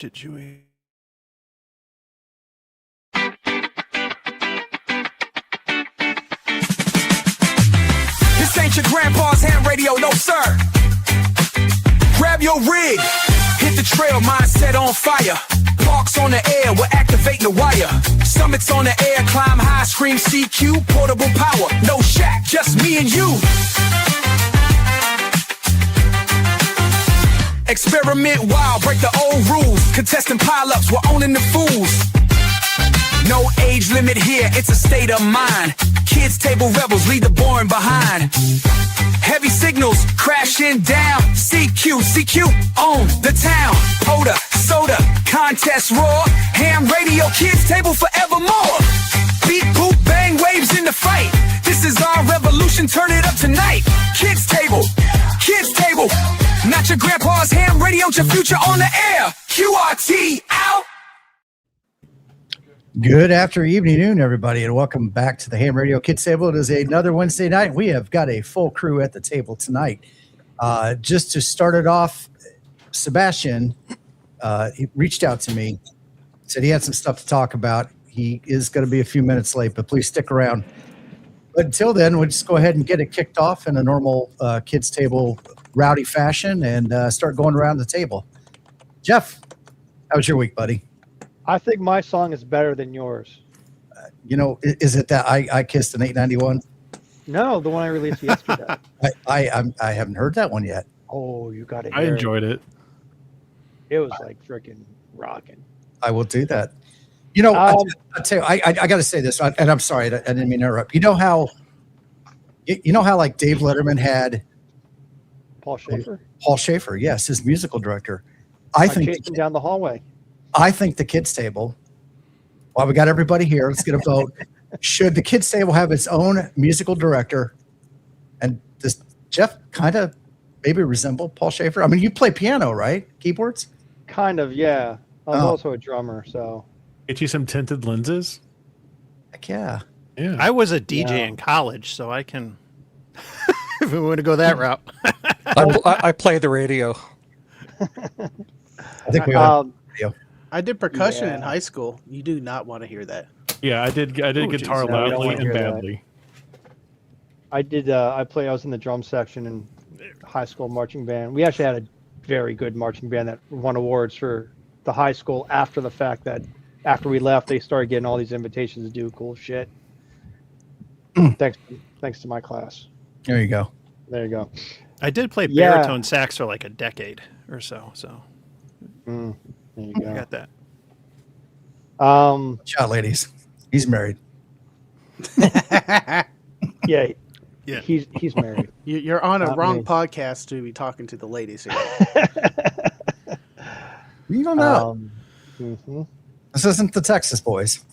Did you eat? This ain't your grandpa's ham radio, no sir. Grab your rig, hit the trail, mindset on fire. Parks on the air, we're activating the wire. Summits on the air, climb high, scream CQ, portable power. No shack, just me and you. Experiment wild, break the old rules. Contesting pile-ups, we're owning the fools. No age limit here, it's a state of mind. Kids table rebels, leave the boring behind. Heavy signals, crashing down. CQ, own the town. POTA, soda, contest roar. Ham radio, kids table forevermore. Beat, boot, bang, waves in the fight. This is our revolution, turn it up tonight. Kids table, not your grandpa's ham radio, your future on the air. QRT out. Good afternoon, everybody, and welcome back to the Ham Radio Kids Table. It is another Wednesday night. We have got a full crew at the table tonight. Just to start it off, Sebastian he reached out to me, said he had some stuff to talk about. He is going to be a few minutes late, but please stick around. But until then, we'll just go ahead and get it kicked off in a normal Kids Table rowdy fashion and start going around the table. Jeff, how was your week, buddy? I think my song is better than yours. Is it that I kissed an 891? No, the one I released yesterday. I haven't heard that one yet. Oh, you got it. I enjoyed it. It was like freaking rocking. I will do that. I'll tell you, I got to say this, and I'm sorry, I didn't mean to interrupt. You know how like Dave Letterman had Paul Schaefer? Paul Schaefer, yes, his musical director. I chased him down the hallway. I think the Kids Table, while we got everybody here, let's get a vote. Should the Kids Table have its own musical director? And does Jeff kind of maybe resemble Paul Schaefer? I mean, you play piano, right? Keyboards? Kind of, yeah. I'm also a drummer, so. Get you some tinted lenses? Heck yeah. Yeah. I was a DJ in college, so I can, if we want to go that route. I play the radio. I think we all radio. I did percussion in high school. You do not want to hear that. Yeah, I did guitar No, we don't loudly wanna and hear that. badly. I was in the drum section in high school marching band. We actually had a very good marching band that won awards for the high school after the fact that after we left, they started getting all these invitations to do cool shit. Thanks to my class. There you go. There you go. I did play Yeah. baritone sax for like a decade or so. So There you I go. got that. Ciao, ladies. He's married. Yeah. Yeah. He's married. You're on a Not wrong me. podcast to be talking to the ladies here. You don't know. Mhm. This isn't the Texas boys.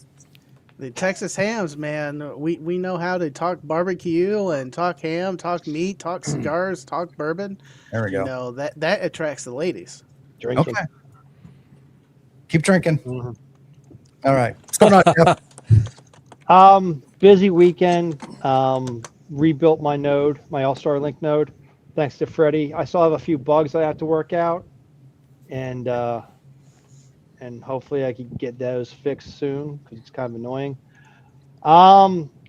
The Texas hams, man, we know how to talk barbecue and talk ham, talk meat, talk cigars, talk bourbon. There we go. That attracts the ladies. Drinking. Okay. Keep drinking. Mhm. All right. What's going on, Jeff? Busy weekend. Rebuilt my node, my All-Star Link node, thanks to Freddie. I still have a few bugs I have to work out, and hopefully I can get those fixed soon because it's kind of annoying.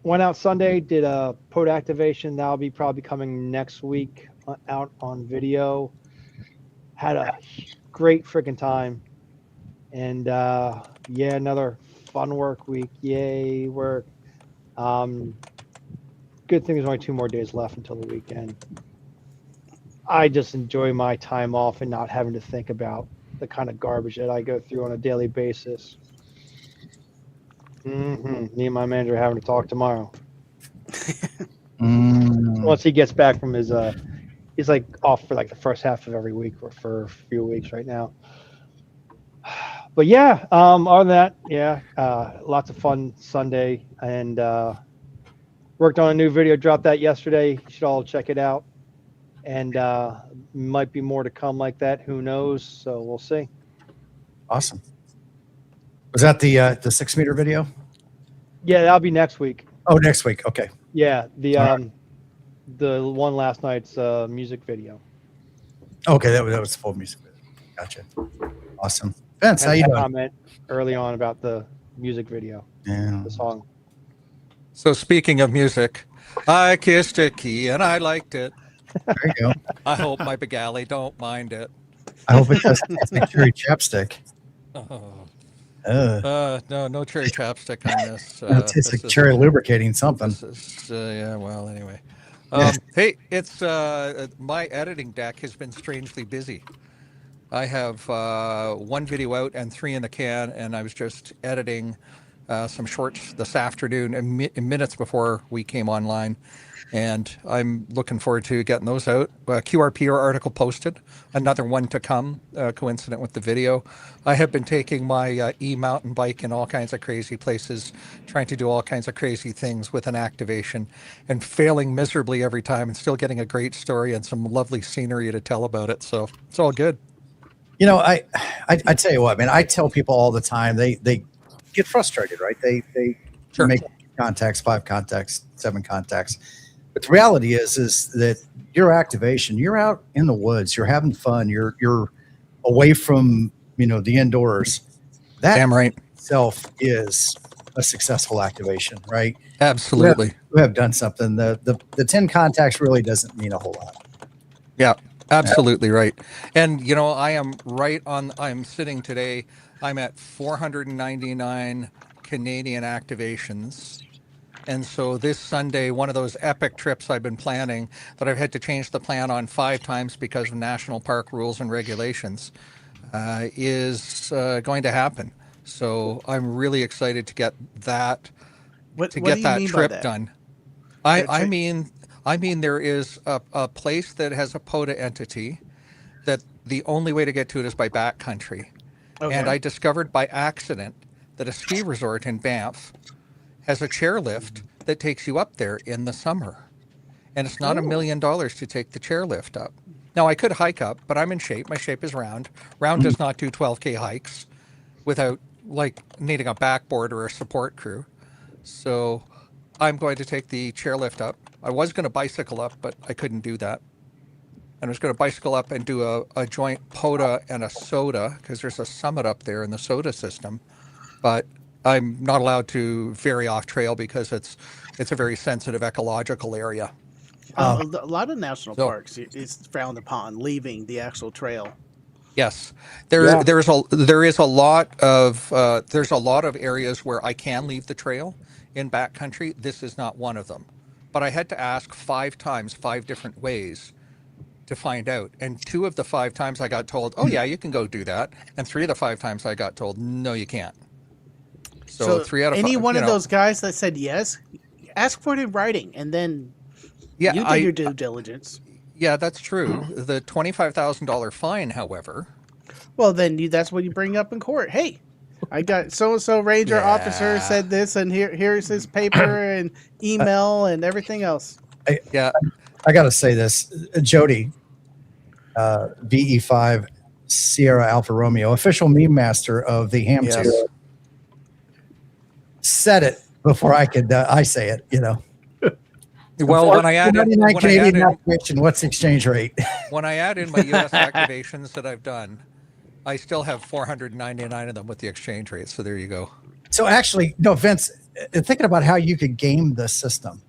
Went out Sunday, did a POTA activation. That'll be probably coming next week out on video. Had a great freaking time, and another fun work week. Yay, work. Good thing there's only 2 more days left until the weekend. I just enjoy my time off and not having to think about the kind of garbage that I go through on a daily basis. Me and my manager are having to talk tomorrow. Once he gets back from his, he's like off for like the first half of every week or for a few weeks right now. But yeah, other than that, lots of fun Sunday and worked on a new video, dropped that yesterday. You should all check it out. And might be more to come like that. Who knows? So we'll see. Awesome. Was that the 6-meter video? Yeah, that'll be next week. Oh, next week. Okay. Yeah, the All the one last night's music video. Okay, that was full music video. Gotcha. Awesome. Vince, how you doing? Comment early on about the music video, Yeah. the song. So speaking of music, I kissed a key and I liked it. There you go. I hope my Begali don't mind it. I hope it doesn't taste like cherry chapstick. Oh, no cherry chapstick on this. It tastes like cherry lubricating something. This is, yeah, well, anyway. Yeah. Hey, it's my editing deck has been strangely busy. I have 1 video out and 3 in the can, and I was just editing some shorts this afternoon, minutes before we came online, and I'm looking forward to getting those out. QRP article posted, another one to come, coincident with the video. I have been taking my e-mountain bike in all kinds of crazy places, trying to do all kinds of crazy things with an activation, and failing miserably every time, and still getting a great story and some lovely scenery to tell about it. So it's all good. You know, I tell you what, man. I tell people all the time they get frustrated, right? They Sure. make contacts, 5 contacts, 7 contacts. But the reality is that your activation, you're out in the woods, you're having fun, you're away from the indoors. That Damn right. itself is a successful activation, right? Absolutely. We have done something. The 10 contacts really doesn't mean a whole lot. Yeah, absolutely right. And I'm sitting today, I'm at 499 Canadian activations. And so this Sunday, one of those epic trips I've been planning that I've had to change the plan on 5 times because of national park rules and regulations is going to happen. So I'm really excited to get that What get do you that mean by trip that? done. I mean there is a place that has a POTA entity that the only way to get to it is by backcountry. Okay. And I discovered by accident that a ski resort in Banff has a chairlift that takes you up there in the summer. And it's not $1 million to take the chairlift up. Now, I could hike up, but I'm in shape. My shape is round. Round does not do 12K hikes without needing a backboard or a support crew. So I'm going to take the chairlift up. I was going to bicycle up, but I couldn't do that. And I was going to bicycle up and do a joint POTA and a soda, because there's a summit up there in the soda system. But I'm not allowed to vary off trail because it's a very sensitive ecological area. A lot of national parks is frowned upon leaving the actual trail. Yes, there is a lot of areas where I can leave the trail in backcountry. This is not one of them, but I had to ask 5 times, 5 different ways to find out. And 2 of the 5 times I got told, "Oh yeah, you can go do that," and 3 of the 5 times I got told, "No, you can't." So 3 out of 5. Any one of those guys that said yes, ask for it in writing, and then Yeah, you do your due diligence. Yeah, that's true. The $25,000 fine, however. Well, then that's what you bring up in court. Hey, I got so-and-so ranger officer said this, and here's his paper and email and everything else. I got to say this. Jody, VE5 Sierra Alpha Romeo, official meme master of the Ham Yes. Tour, said it before I could. I say it. Well, when I add Canadian activation, what's the exchange rate? when I add in my U.S. activations that I've done, I still have 499 of them with the exchange rate. So there you go. So actually, no, Vince, thinking about how you could game the system.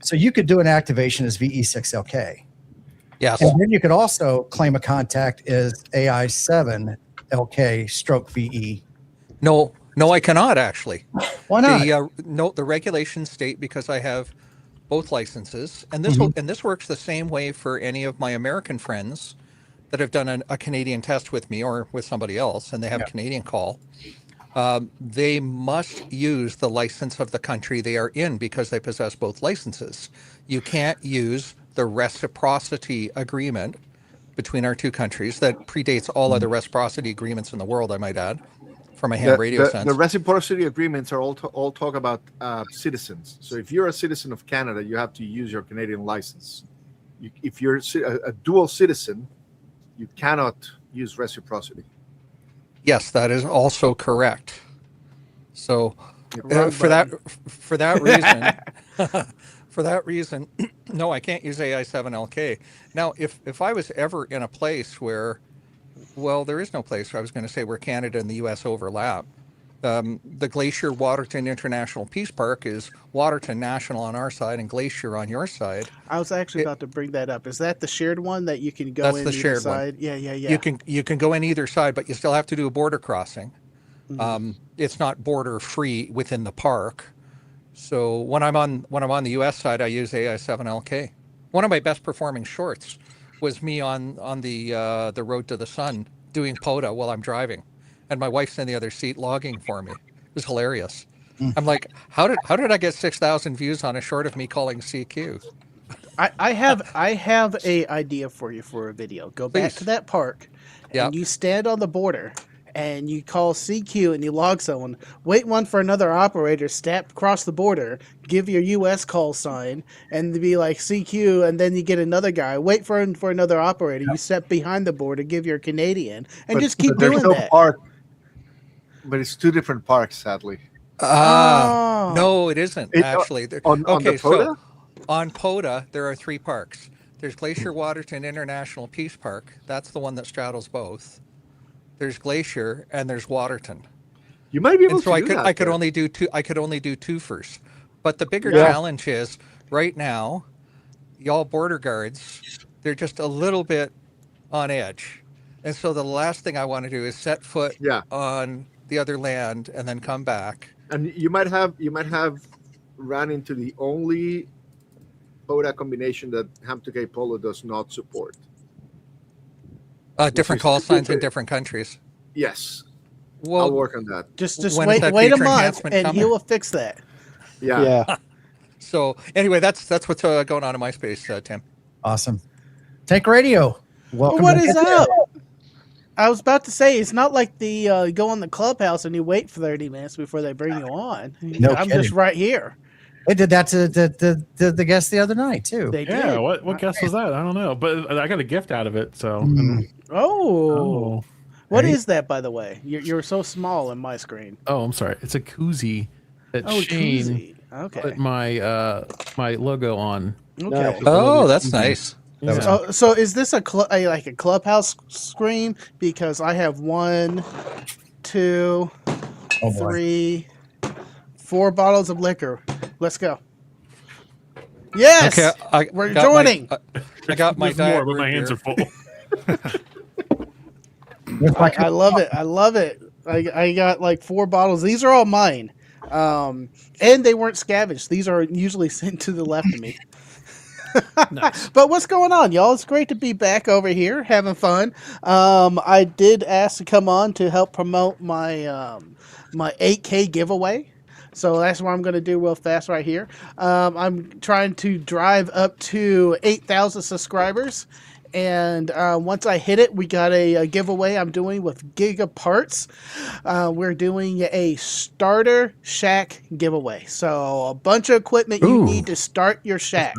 So you could do an activation as VE6LK. Yes. And then you could also claim a contact as AI7LK stroke VE. No, I cannot actually. Why not? The regulations state, because I have both licenses, and this works the same way for any of my American friends that have done a Canadian test with me or with somebody else, and they have Canadian call. They must use the license of the country they are in because they possess both licenses. You can't use the reciprocity agreement between our 2 countries that predates all other reciprocity agreements in the world, I might add, from a ham radio sense. The reciprocity agreements are all talk about citizens. So if you're a citizen of Canada, you have to use your Canadian license. If you're a dual citizen, you cannot use reciprocity. Yes, that is also correct. So for that reason, no, I can't use AI7LK. Now, if I was ever in a place where Well, there is no place, I was going to say, where Canada and the U.S. overlap. The Glacier Waterton International Peace Park is Waterton National on our side and Glacier on your side. I was actually about to bring that up. Is that the shared one that you can go That's in the either shared one. side? Yeah. You can go in either side, but you still have to do a border crossing. It's not border free within the park. So when I'm on the U.S. side, I use AI7LK. One of my best performing shorts was me on the road to the sun doing POTA while I'm driving, and my wife's in the other seat logging for me. It was hilarious. I'm like, how did I get 6,000 views on a short of me calling CQ? I have a idea for you for a video. Go back Please. to that park, and you stand on the border, and you call CQ and you log someone. Wait one for another operator, step across the border, give your US call sign, and be like CQ, and then you get another guy. Wait for another operator. You step behind the border, give your Canadian, and just keep there's doing no that. Park, but it's two different parks, sadly. No, it isn't actually. On the POTA? So on POTA, there are 3 parks. There's Glacier Waterton International Peace Park. That's the one that straddles both. There's Glacier and there's Waterton. You might be able And so to do that. I could only do 2. I could only do 2 first. But the bigger challenge is right now, y'all border guards, they're just a little bit on edge. And so the last thing I want to do is set foot on the other land and then come back. And you might have run into the only POTA combination that Ham2K PoLo does not support. Different call signs in different countries. Yes. Well, I'll work on that. Just when is that wait a feature month, enhancement and he coming? will fix that. Yeah. So anyway, that's what's going on in my space, Tim. Awesome. Tank Radio. Welcome. What to- is up? I was about to say, it's not like the go on the clubhouse and you wait for 30 minutes before they bring you on. No I'm kidding. just right here. They did that to the guest the other night too. They Yeah, did. what guess was that? I don't know, but I got a gift out of it. So, Oh. What Right. is that, by the way? You're so small in my screen. oh, I'm sorry. It's a koozie that Oh, Shane koozie. Okay. put my logo on. Okay. Oh, that's nice. Yeah. So is this like a clubhouse screen? Because I have 1, 2, Oh, boy. 3, 4 bottles of liquor. Let's go. Yes, Okay, we're got joining. I got my There's more, diet but my root hands beer. are full. I love it. I love it. I got like 4 bottles. These are all mine, and they weren't scavenged. These are usually sent to the left of me. Nice. But what's going on, y'all? It's great to be back over here having fun. I did ask to come on to help promote my my 8K giveaway. So that's what I'm going to do real fast right here. I'm trying to drive up to 8,000 subscribers. And once I hit it, we got a giveaway I'm doing with Giga Parts. We're doing a starter shack giveaway. So a bunch of equipment you need to start your shack.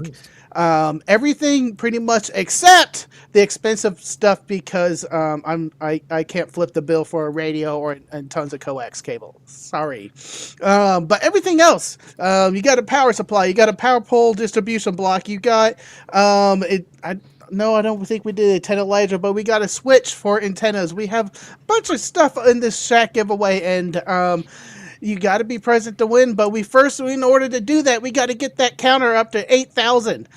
Everything pretty much except the expensive stuff because I can't flip the bill for a radio and tons of coax cable. Sorry. But everything else, you got a power supply, you got a power pole distribution block, you got No, I don't think we did antenna lighter, but we got a switch for antennas. We have a bunch of stuff in this shack giveaway, and you got to be present to win. But in order to do that, we got to get that counter up to 8,000.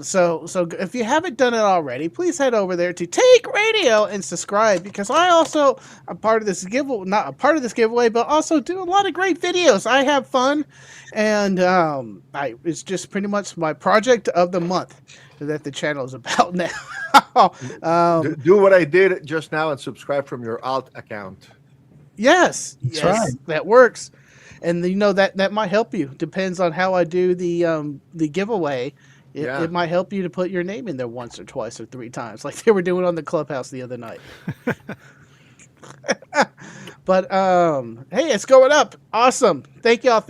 So if you haven't done it already, please head over there to Take Radio and subscribe, because I also am part of this giveaway, not a part of this giveaway, but also do a lot of great videos. I have fun, and it's just pretty much my project of the month that the channel is about now. Do what I did just now and subscribe from your alt account. Yes, right. that works, and that might help you. Depends on how I do the giveaway. It might help you to put your name in there once or twice or 3 times, like they were doing on the clubhouse the other night. But hey, it's going up. Awesome. Thank y'all.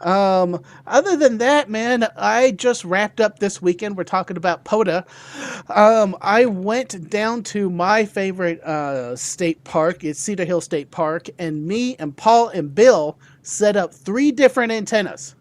Other than that, man, I just wrapped up this weekend. We're talking about POTA. I went down to my favorite state park. It's Cedar Hill State Park, and me and Paul and Bill set up 3 different antennas.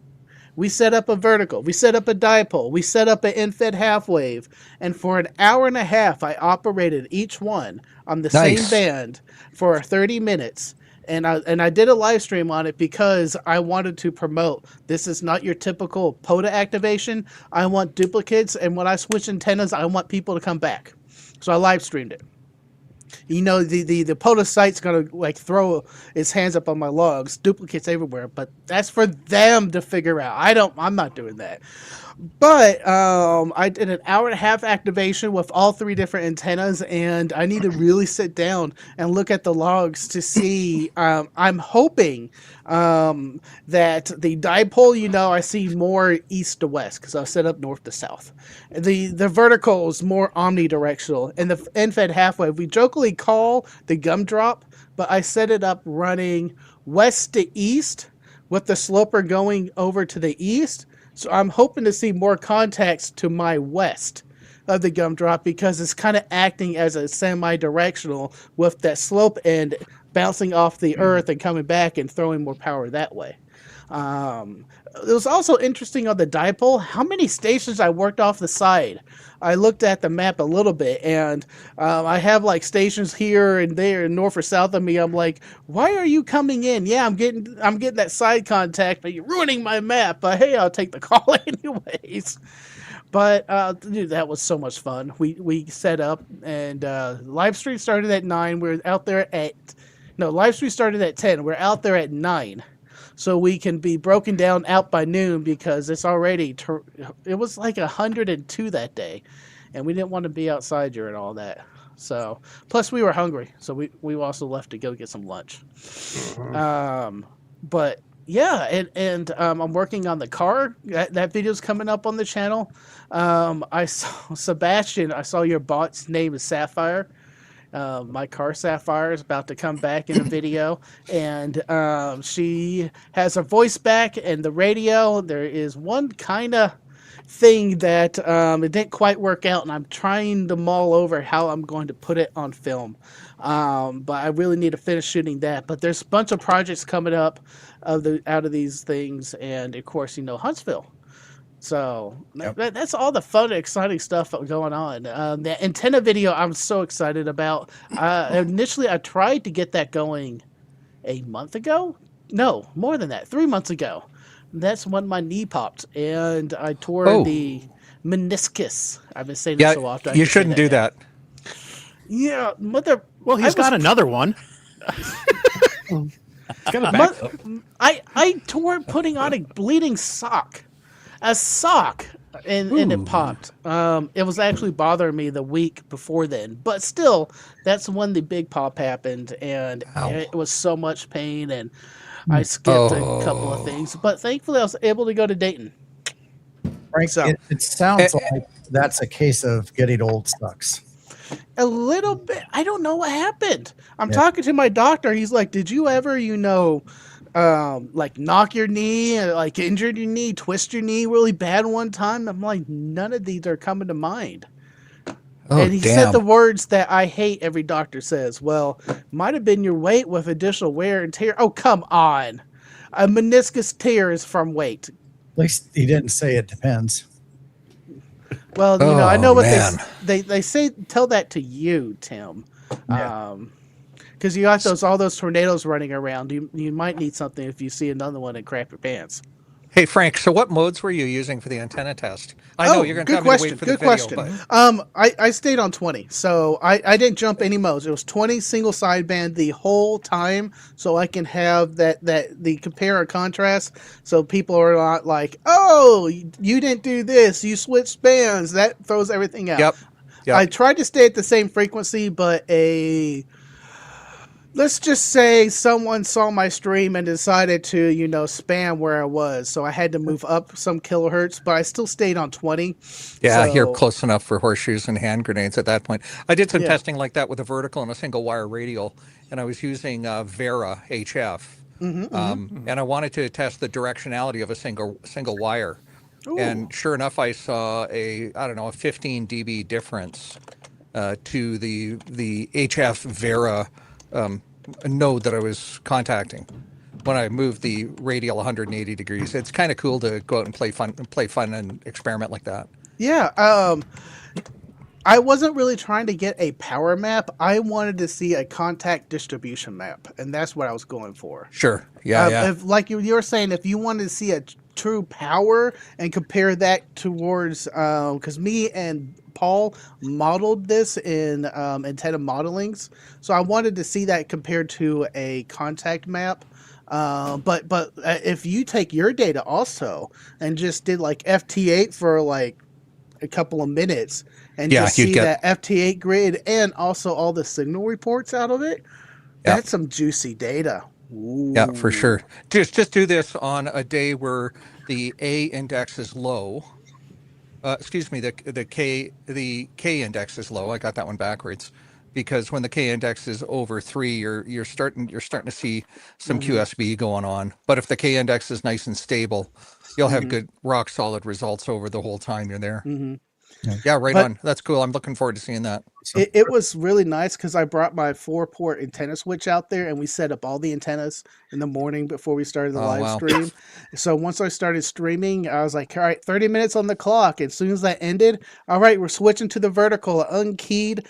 We set up a vertical. We set up a dipole. We set up an end-fed half wave. And for an hour and a half, I operated each one on the same band for 30 minutes. And I did a live stream on it because I wanted to promote, this is not your typical POTA activation. I want duplicates. And when I switch antennas, I want people to come back. So I live streamed it. You know, the POTA site's gonna like throw its hands up on my logs, duplicates everywhere, but that's for them to figure out. I'm not doing that. But I did an hour and a half activation with all 3 different antennas, and I need to really sit down and look at the logs to see. I'm hoping that the dipole, you know, I see more east to west because I set up north to south. The vertical is more omnidirectional, and the end-fed half wave we jokingly call the gumdrop, but I set it up running west to east with the sloper going over to the east. So I'm hoping to see more contacts to my west of the gumdrop because it's kind of acting as a semi-directional with that slope end bouncing off the earth and coming back and throwing more power that way. It was also interesting on the dipole how many stations I worked off the side. I looked at the map a little bit, and I have like stations here and there, north or south of me. I'm like, why are you coming in? Yeah, I'm getting that side contact, but you're ruining my map. But hey, I'll take the call anyways. But dude, that was so much fun. We set up, and live stream started at 9. Live stream started at 10. We're out there at 9. So we can be broken down out by noon because it's already, it was like 102 that day. And we didn't want to be outside during all that. So, plus we were hungry. So we also left to go get some lunch. But yeah, and I'm working on the car. That video's coming up on the channel. I saw Sebastian, I saw your bot's name is Sapphire. My car Sapphire is about to come back in a video, and she has her voice back and the radio. There is one kind of thing that it didn't quite work out, and I'm trying to mull over how I'm going to put it on film. But I really need to finish shooting that. But there's a bunch of projects coming up out of these things, and of course, Huntsville. So that's all the fun, exciting stuff going on. The antenna video I'm so excited about. Initially, I tried to get that going a month ago. No, more than that, 3 months ago. That's when my knee popped, and I tore the meniscus. I've been saying it so often. You shouldn't do that. Yeah, mother. Well, he's got another one. I tore it putting on a bleeding sock. A sock, and it popped. It was actually bothering me the week before then, but still, that's when the big pop happened, and it was so much pain, and I skipped a couple of things, but thankfully I was able to go to Dayton. Frank, so, it sounds like that's a case of getting old sucks. A little bit. I don't know what happened. I'm talking to my doctor. He's like, did you ever, like knock your knee, like injured your knee, twist your knee really bad one time? I'm like, none of these are coming to mind. And he said the words that I hate every doctor says. Well, might have been your weight with additional wear and tear. Oh, come on. A meniscus tear is from weight. At least he didn't say it depends. Well, I know what they say. Tell that to you, Tim. Because you got all those tornadoes running around. You might need something if you see another one and crap your pants. Hey, Frank, so what modes were you using for the antenna test? I know you're going to tell me to wait for the video. But... I stayed on 20, so I didn't jump any modes. It was 20 single sideband the whole time, so I can have the compare and contrast, so people are not like, oh, you didn't do this, you switched bands. That throws everything out. Yep. I tried to stay at the same frequency, but let's just say someone saw my stream and decided to, spam where I was. So I had to move up some kilohertz, but I still stayed on 20. Yeah, you're close enough for horseshoes and hand grenades at that point. I did some testing like that with a vertical and a single wire radial, and I was using Vera HF. And I wanted to test the directionality of a single wire. Ooh. And sure enough, I saw a 15 dB difference to the HF Vera node that I was contacting. when I move the radial 180 degrees. It's kind of cool to go out and play fun and experiment like that. Yeah. I wasn't really trying to get a power map. I wanted to see a contact distribution map, and that's what I was going for. Sure. Yeah. If, like you were saying, if you wanted to see a true power and compare that towards, because me and Paul modeled this in antenna modelings, so I wanted to see that compared to a contact map. But if you take your data also and just did like FT8 for like a couple of minutes and just see that FT8 grid and also all the signal reports out of it, that's some juicy data. Ooh. Yeah, for sure. Just do this on a day where the A index is low. Excuse me, the K index is low. I got that one backwards, because when the K index is over 3, you're starting to see some QSB going on. But if the K index is nice and stable, you'll have good rock solid results over the whole time you're there. Yeah, right on. That's cool. I'm looking forward to seeing that. It was really nice because I brought my 4-port antenna switch out there, and we set up all the antennas in the morning before we started the live stream. So once I started streaming, I was like, all right, 30 minutes on the clock. As soon as that ended, all right, we're switching to the vertical. I unkeyed,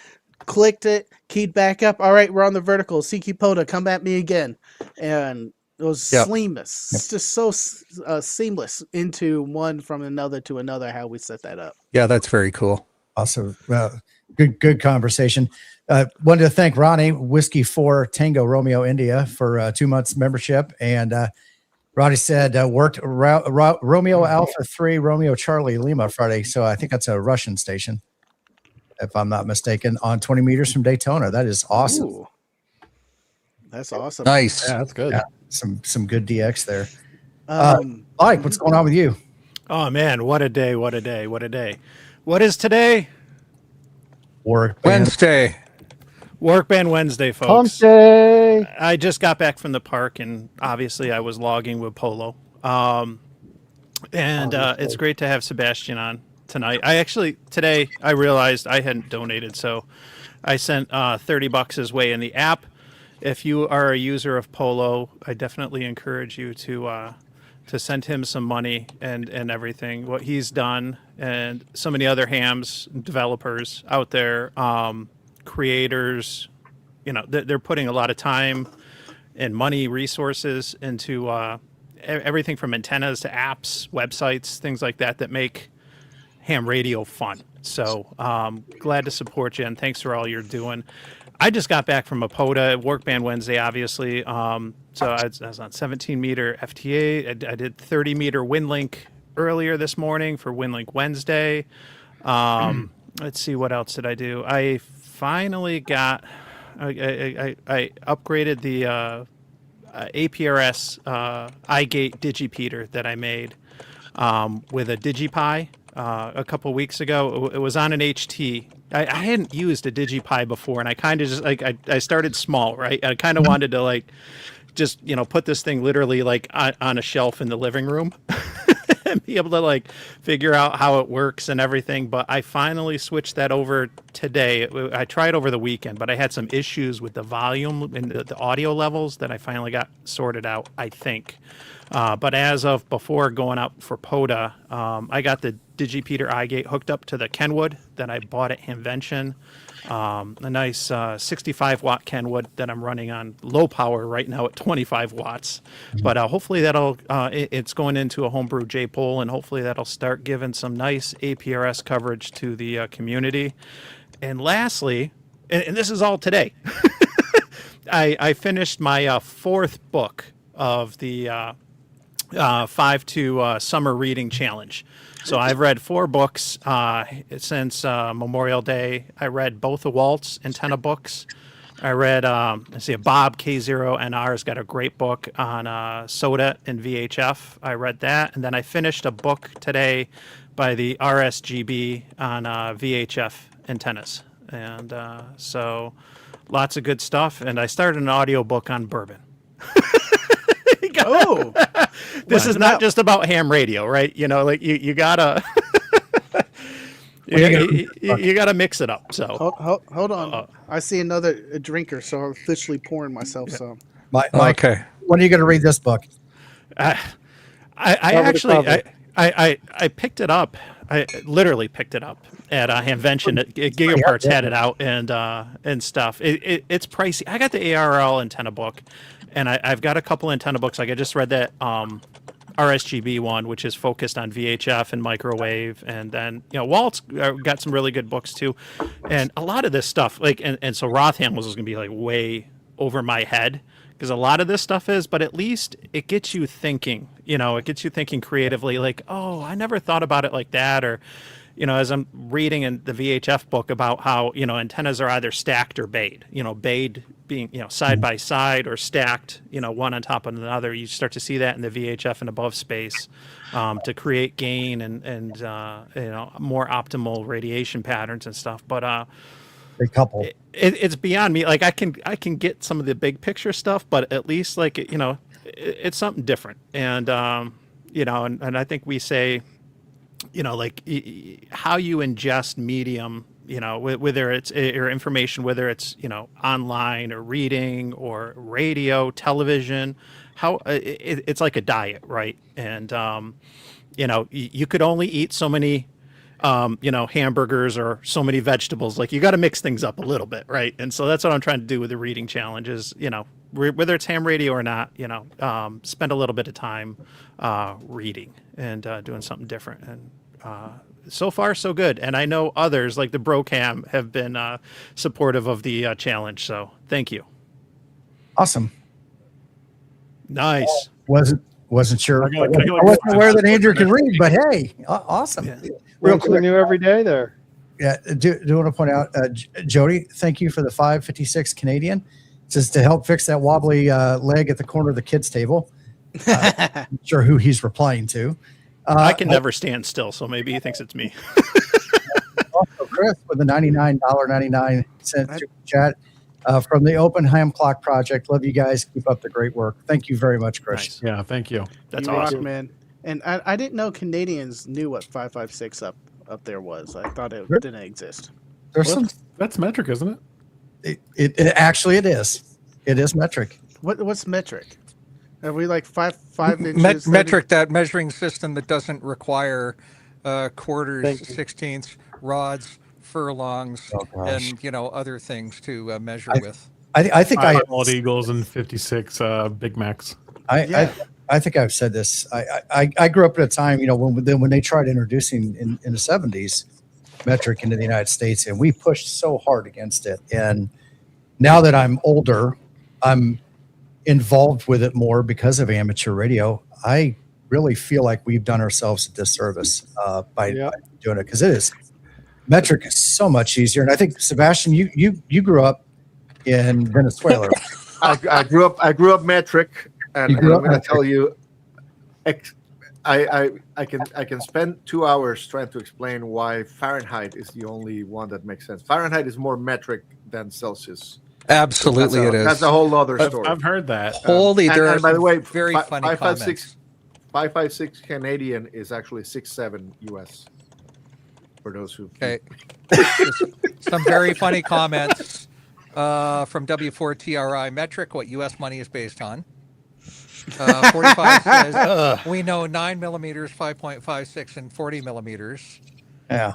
clicked it, keyed back up. All right, we're on the vertical. CQ POTA, come at me again. And it was seamless. It's just so seamless into one from another to another, how we set that up. Yeah, that's very cool. Also, good conversation. Wanted to thank Ronnie, Whiskey 4 Tango Romeo India, for 2 months membership. And Ronnie said worked Romeo Alpha 3 Romeo Charlie Lima Friday. So I think that's a Russian station, if I'm not mistaken, on 20 meters from Daytona. That is awesome. Ooh. That's awesome. Nice. Yeah, that's good. Yeah, some good DX there. Mike, what's going on with you? Oh man, what a day! What a day! What a day! What is today? Wednesday. Work Band Wednesday, folks. Day. I just got back from the park, and obviously I was logging with PoLo. It's great to have Sebastian on tonight. Today I realized I hadn't donated, so I sent $30 his way in the app. If you are a user of PoLo, I definitely encourage you to send him some money and everything, what he's done, and so many other hams developers out there, creators, they're putting a lot of time and money, resources into everything from antennas to apps, websites, things like that make ham radio fun. So glad to support you, and thanks for all you're doing. I just got back from a POTA, Work Band Wednesday, obviously. So I was on 17-meter FTA. I did 30-meter WinLink earlier this morning for WinLink Wednesday. Let's see, what else did I do? I finally got, I upgraded the APRS iGate Digipeater that I made with a DigiPi a couple weeks ago. It was on an HT. I hadn't used a DigiPi before, and I kind of just I started small, right? I kind of wanted to just put this thing literally on a shelf in the living room and be able to figure out how it works and everything. But I finally switched that over today. I tried over the weekend, but I had some issues with the volume and the audio levels that I finally got sorted out, I think. But as of before going out for POTA, I got the Digipeater iGate hooked up to the Kenwood that I bought at Hamvention. A nice 65-watt Kenwood that I'm running on low power right now at 25 watts. But hopefully that'll, it's going into a homebrew J-pole, and hopefully that'll start giving some nice APRS coverage to the community. And lastly, and this is all today, I finished my 4th book of the 5-2 Summer Reading Challenge. So I've read 4 books since Memorial Day. I read both the Waltz antenna books. I read, Bob K0NR's got a great book on SOTA and VHF. I read that. And then I finished a book today by the RSGB on VHF antennas. And so lots of good stuff. And I started an audio book on bourbon. This is not just about ham radio, right? You gotta you gotta mix it up. So hold on, I see another drinker, so I'm officially pouring myself some. Mike, Okay. when are you going to read this book? I Cover to actually cover. I picked it up. I literally picked it up at Hamvention. Gigaparts had it out and stuff. It's pricey. I got the ARL antenna book, and I've got a couple antenna books. Like I just read that RSGB one, which is focused on VHF and microwave, and then Walt's got some really good books too, and a lot of this stuff and so Rotham was going to be like way over my head. Because a lot of this stuff is, but at least it gets you thinking, it gets you thinking creatively, like, oh, I never thought about it like that. Or, as I'm reading in the VHF book about how, antennas are either stacked or bayed, bayed being, side by side or stacked, one on top of another. You start to see that in the VHF and above space to create gain and more optimal radiation patterns and stuff. But, A couple. It's beyond me. Like I can get some of the big picture stuff, but at least it's something different. And and I think we say, how you ingest medium, whether it's or information, whether it's online or reading or radio, television, how it's like a diet, right? And you could only eat so many hamburgers or so many vegetables. Like you got to mix things up a little bit, right? And so that's what I'm trying to do with the reading challenge is, whether it's ham radio or not, spend a little bit of time reading and doing something different. And so far, so good. And I know others like the Brocam have been supportive of the challenge. So thank you. Awesome. Nice. Wasn't sure. Can I get I wasn't aware that Andrew could read, but hey, awesome. Yeah. Real Learn something quick. new every day there. Yeah, do want to point out, Jody, thank you for the 556 Canadian. Just to help fix that wobbly leg at the corner of the kids' table. I'm sure who he's replying to. I can never stand still, so maybe he thinks it's me. Also, Chris with the $99.99 super chat from the Oppenheim Clock Project. Love you guys. Keep up the great work. Thank you very much, Chris. Nice. Yeah, thank you. That's You rock, awesome. man. And I didn't know Canadians knew what 556 up there was. I thought it didn't exist. There's some. That's metric, isn't it? It actually it is. It is metric. What's metric? Are we like five inches? Metric, that measuring system that doesn't require quarters, Thank you. sixteenths, rods, furlongs, Oh, gosh. and other things to measure with. I think I Bald Eagles and 56 Big Macs. I think I've said this. I grew up at a time, when they tried introducing in the 70s metric into the United States, and we pushed so hard against it. And now that I'm older, I'm involved with it more because of amateur radio. I really feel like we've done ourselves a disservice by doing it, because it is metric is so much easier. And I think, Sebastian, you grew up in Venezuela. I grew up metric, and You I'm grew up going to metric. tell you, I can spend 2 hours trying to explain why Fahrenheit is the only one that makes sense. Fahrenheit is more metric than Celsius. Absolutely, it is. That's a whole other story. I've heard that. Holy, there are by the some way, very funny 556 comments. 556 Canadian is actually 6.7 US. For those who Okay. Some very funny comments from W4TRI metric, what U.S. money is based on. 45 says, we know 9 millimeters, 5.56, and 40 millimeters. Yeah.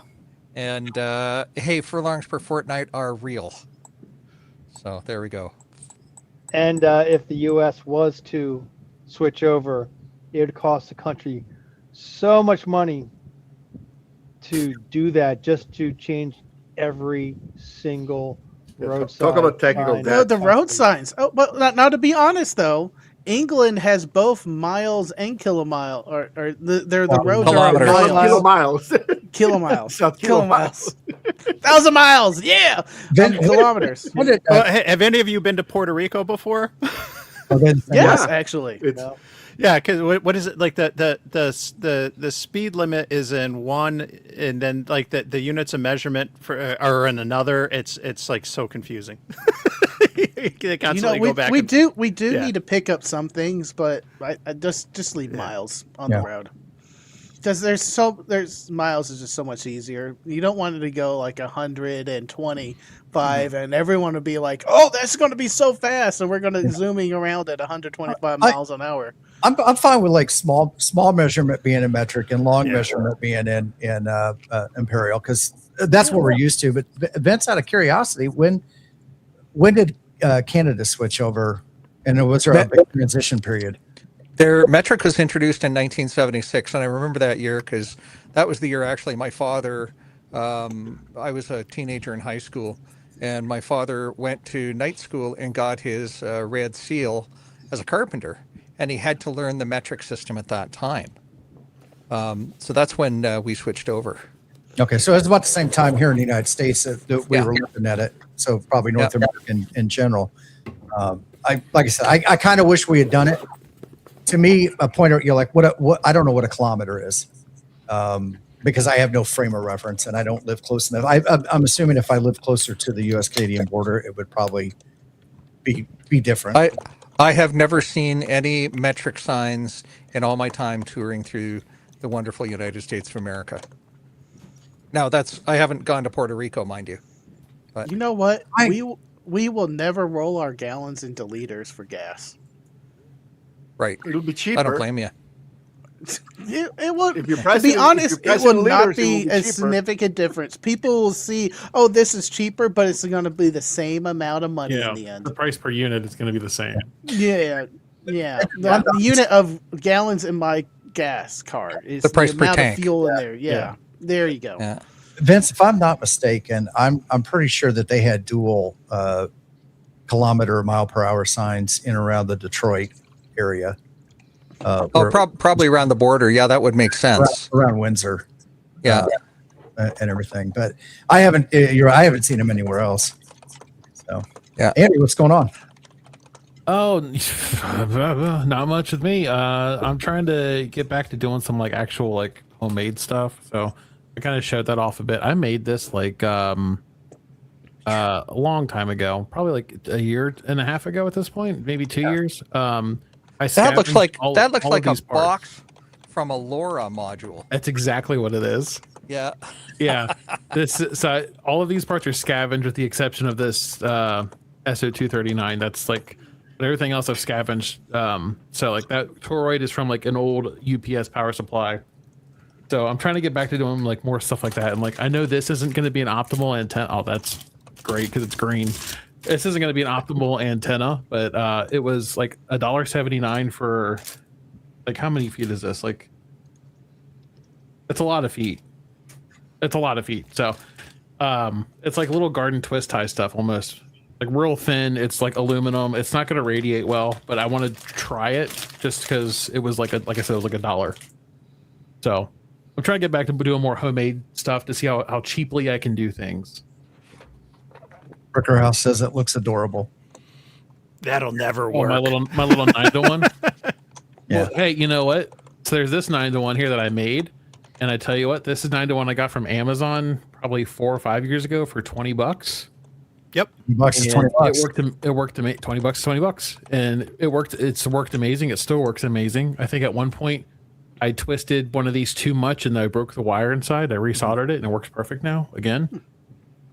And hey, furlongs per fortnight are real. So there we go. And if the U.S. was to switch over, it would cost the country so much money to do that, just to change every single road sign. talk about technical sign. debt. No, the road signs. Oh, but now to be honest though, England has both miles and kilomile, or they're the roads Kilometers. are miles, Kilomiles. kilomiles, Not kilomiles, 1,000 miles. Yeah, kilometers. What did, Have any of you been to Puerto Rico before? Yes, Yeah. actually. It's Yeah, because what is it like the speed limit is in one, and then like the units of measurement are in another. It's like so confusing. They constantly go back. we and- do Yeah. need to pick up some things, but I just leave miles on Yeah. the road. Because there's miles is just so much easier. You don't want it to go like 125, and everyone would be like, "Oh, that's going to be so fast," and we're going to zooming around at 125 miles an hour. I'm fine with like small measurement being in metric and long measurement being in imperial, because that's what we're used to. But Vince, out of curiosity, when did Canada switch over, and was there a big transition period? Their metric was introduced in 1976, and I remember that year because that was the year actually my father, I was a teenager in high school, and my father went to night school and got his red seal as a carpenter, and he had to learn the metric system at that time. So that's when we switched over. Okay, so it's about the same time here in the United States that we were looking at it. So probably North America in general. Like I said, I kind of wish we had done it. To me, a pointer, you're like, what? I don't know what a kilometer is, because I have no frame of reference and I don't live close enough. I'm assuming if I lived closer to the U.S.-Canadian border, it would probably be different. I have never seen any metric signs in all my time touring through the wonderful United States of America. Now, I haven't gone to Puerto Rico, mind you. But you know what? We will never roll our gallons into liters for gas. Right. It'll be cheaper. I don't blame you. It will. If you're To pricing, be honest, it will not be a cheaper. significant difference. People will see, oh, this is cheaper, but it's going to be the same amount of money in the end. The price per unit is going to be the same. Yeah. The unit of gallons in my gas card is the price the per amount tank. of fuel in there. Yeah. There you go. Yeah. Vince, if I'm not mistaken, I'm pretty sure that they had dual kilometer, mile per hour signs in around the Detroit area. Probably around the border. Yeah, that would make sense. Around Windsor. Yeah. And everything. But I haven't seen them anywhere else. So, yeah. Andy, what's going on? Oh, not much with me. I'm trying to get back to doing some like actual like homemade stuff. So I kind of showed that off a bit. I made this like a long time ago, probably like a year and a half ago at this point, maybe 2 years. That looks like all a these box from a LoRa module. That's exactly what it is. Yeah. Yeah. So all of these parts are scavenged with the exception of this SO239. That's like everything else I've scavenged. So like that toroid is from like an old UPS power supply. So I'm trying to get back to doing like more stuff like that. And like I know this isn't going to be an optimal antenna. Oh, that's great because it's green. This isn't going to be an optimal antenna, but it was like $1.79 for like how many feet is this? Like it's a lot of feet. It's a lot of feet. So it's like little garden twist tie stuff almost. Like real thin. It's like aluminum. It's not going to radiate well, but I want to try it just because it was like I said, it was like $1. So I'm trying to get back to doing more homemade stuff to see how cheaply I can do things. Bricker House says it looks adorable. That'll never work. My little 9-to-1. Yeah. Well, hey, you know what? So there's this 9-to-1 here that I made, and I tell you what, this is 9-to-1 I got from Amazon probably 4 or 5 years ago for $20. Yep. $20 is $20. It worked to make $20 is $20, and it worked. It's worked amazing. It still works amazing. I think at one point I twisted one of these too much and I broke the wire inside. I resoldered it and it works perfect now. Again,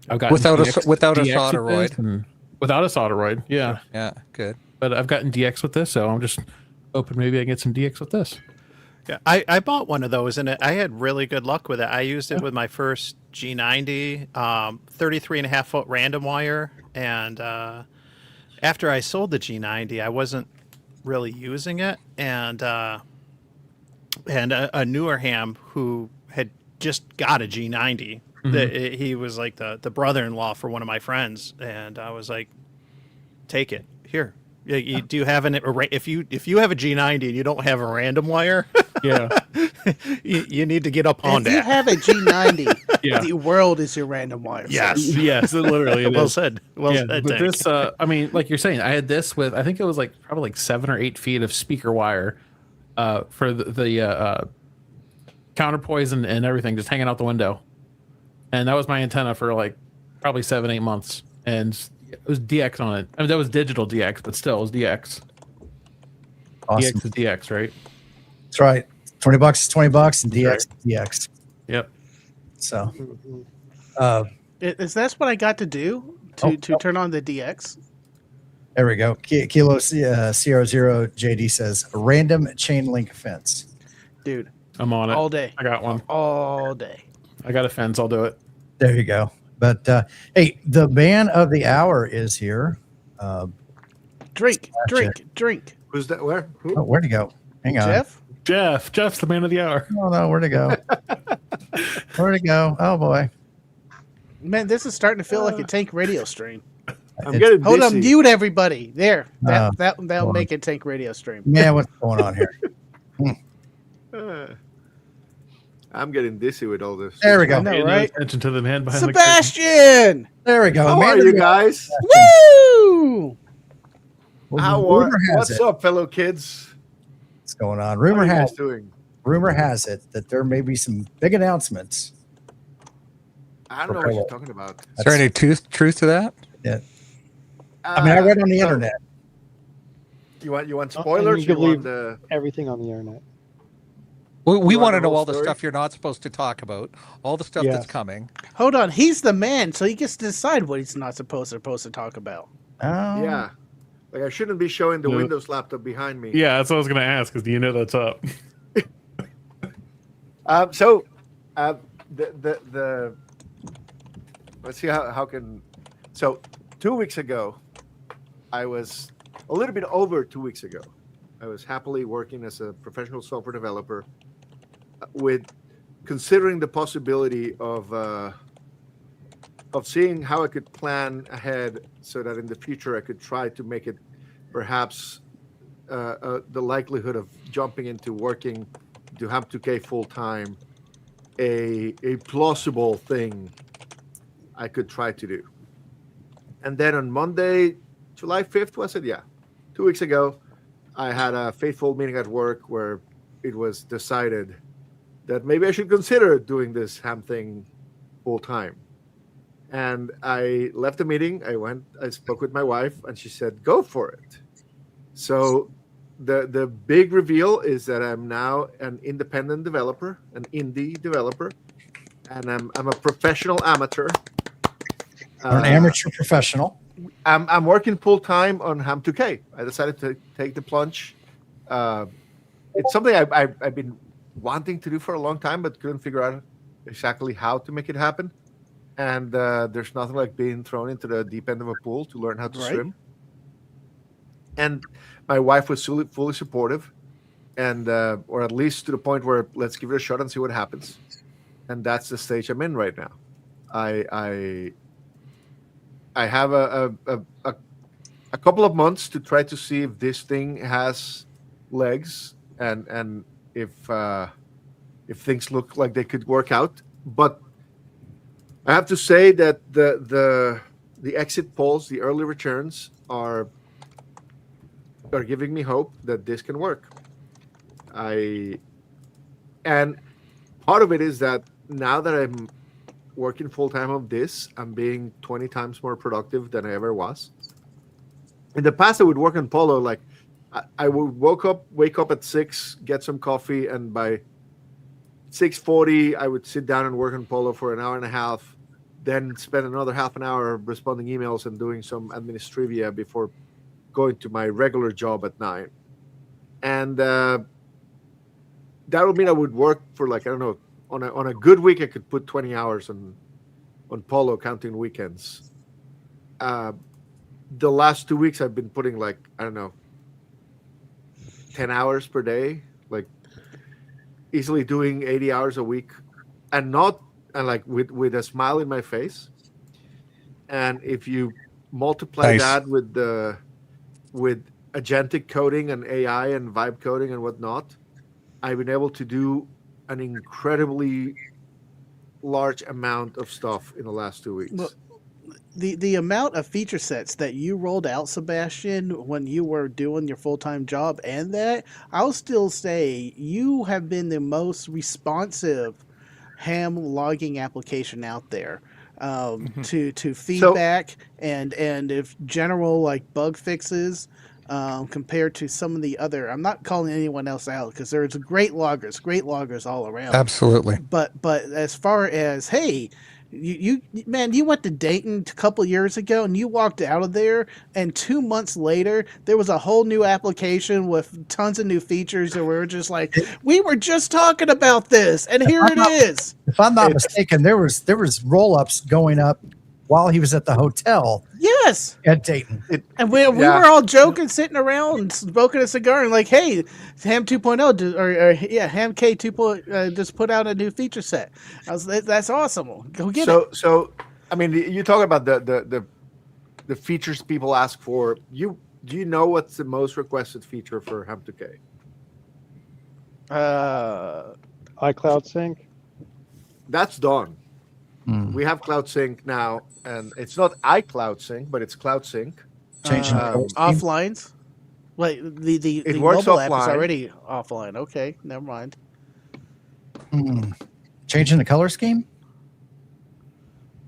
I've got Without a DX solderoid. Without a solderoid, yeah. Yeah, good. But I've gotten DX with this, so I'm just hoping maybe I can get some DX with this. Yeah, I bought one of those and I had really good luck with it. I used it with my first G90, 33.5-foot random wire. And after I sold the G90, I wasn't really using it. And a newer ham who had just got a G90, he was like the brother-in-law for one of my friends. And I was like, take it. Here. Do you have if you have a G90 and you don't have a random wire, yeah, you need to get up on if you that. have a G90, Yeah. the world is your random wire. Yes. yes, it literally. Well is. said. Well Yeah, said. but Tank. this, I mean, like you're saying, I had this with, I think it was like probably like 7 or 8 feet of speaker wire, for the counterpoise and everything, just hanging out the window, and that was my antenna for like probably 7-8 months, and it was DX on it. I mean, that was digital DX, but still, it was DX. Awesome. DX is DX, right? That's right. $20 is $20, and DX right. is DX. Yep. So, Mhm. Is that's what I got to do to turn on the DX? there we go. Kilo Sierra Zero JD says random chain link fence. Dude, I'm on it. all day. I got one. All day. I got a fence. I'll do it. There you go. But hey, the man of the hour is here. Drink. Who's that? Where? Who? Oh, where'd he go? Hang on. Jeff? Jeff's the man of the hour. Oh no, where'd he go? Where'd he go? Oh boy. Man, this is starting to feel like a tank radio stream. I'm getting Hold on, dizzy. mute everybody. There. That'll boy. make it tank radio stream. Man, what's going on here? I'm getting dizzy with all this. There we go. I know, Pay no right? attention to the man behind the curtain. Sebastian! There we go. How Man are of you the guys? Woo! Rumor has What's it. up, fellow kids? What's going on? How are you guys Rumor doing? has it that there may be some big announcements. I don't know what you're talking about. Is there any truth to that? Yeah. I mean, I read on the so internet. You want and spoilers? you can leave the everything on the internet. We You want want to the know whole all the story? stuff you're not supposed to talk about, all the stuff Yeah. that's coming. Hold on, he's the man, so he gets to decide what he's not supposed to talk about. Oh, yeah? Like I shouldn't be showing the No. Windows laptop behind me. Yeah, that's what I was gonna ask. Because do you know that's up? The let's see how can. So 2 weeks ago, I was a little bit over 2 weeks ago. I was happily working as a professional software developer, with considering the possibility of seeing how I could plan ahead so that in the future I could try to make it perhaps the likelihood of jumping into working to have 2K full time a plausible thing I could try to do. And then on Monday, July 5th, was it? Yeah. 2 weeks ago, I had a fateful meeting at work where it was decided that maybe I should consider doing this ham thing full time. And I left the meeting. I spoke with my wife, and she said, go for it. So the big reveal is that I'm now an independent developer, an indie developer, and I'm a professional amateur. or an amateur professional. I'm working full time on Ham 2K. I decided to take the plunge. It's something I've been wanting to do for a long time, but couldn't figure out exactly how to make it happen. And there's nothing like being thrown into the deep end of a pool to learn how to swim. And my wife was fully supportive, and or at least to the point where let's give it a shot and see what happens. And that's the stage I'm in right now. I have a couple of months to try to see if this thing has legs and if things look like they could work out. But I have to say that the exit polls, the early returns are giving me hope that this can work. And part of it is that now that I'm working full time on this, I'm being 20 times more productive than I ever was. In the past, I would work on PoLo. Like I would wake up at 6, get some coffee, and by 6:40, I would sit down and work on PoLo for an hour and a half, then spend another half an hour responding emails and doing some administrivia before going to my regular job at 9. And that would mean I would work for like, I don't know, on a good week, I could put 20 hours on PoLo, counting weekends. The last 2 weeks, I've been putting like, I don't know, 10 hours per day, like easily doing 80 hours a week, and like with a smile in my face. And if you multiply Nice. that with agentic coding and AI and vibe coding and whatnot, I've been able to do an incredibly large amount of stuff in the last 2 weeks. Well, the amount of feature sets that you rolled out, Sebastian, when you were doing your full-time job, and that, I'll still say you have been the most responsive ham logging application out there to feedback and if general like bug fixes. compared to some of the other. I'm not calling anyone else out because there's great loggers all around. Absolutely. But as far as, hey, you man, you went to Dayton a couple years ago and you walked out of there, and 2 months later there was a whole new application with tons of new features, and we were just like, we were just talking about this, and here it is. If I'm not mistaken, there was roll-ups going up while he was at the hotel Yes. at Dayton. And we were all joking, sitting around, smoking a cigar, and like, hey, Ham 2.0, Ham K 2.0 just put out a new feature set. That's awesome. Go get it. So, I mean, you talk about the features people ask for. Do you know what's the most requested feature for Ham 2K? iCloud Sync. That's done. We have Cloud Sync now, and it's not iCloud Sync, but it's Cloud Sync. Changing Offlines. Like the works mobile app is offline. already offline. Okay, never mind. Changing the color scheme.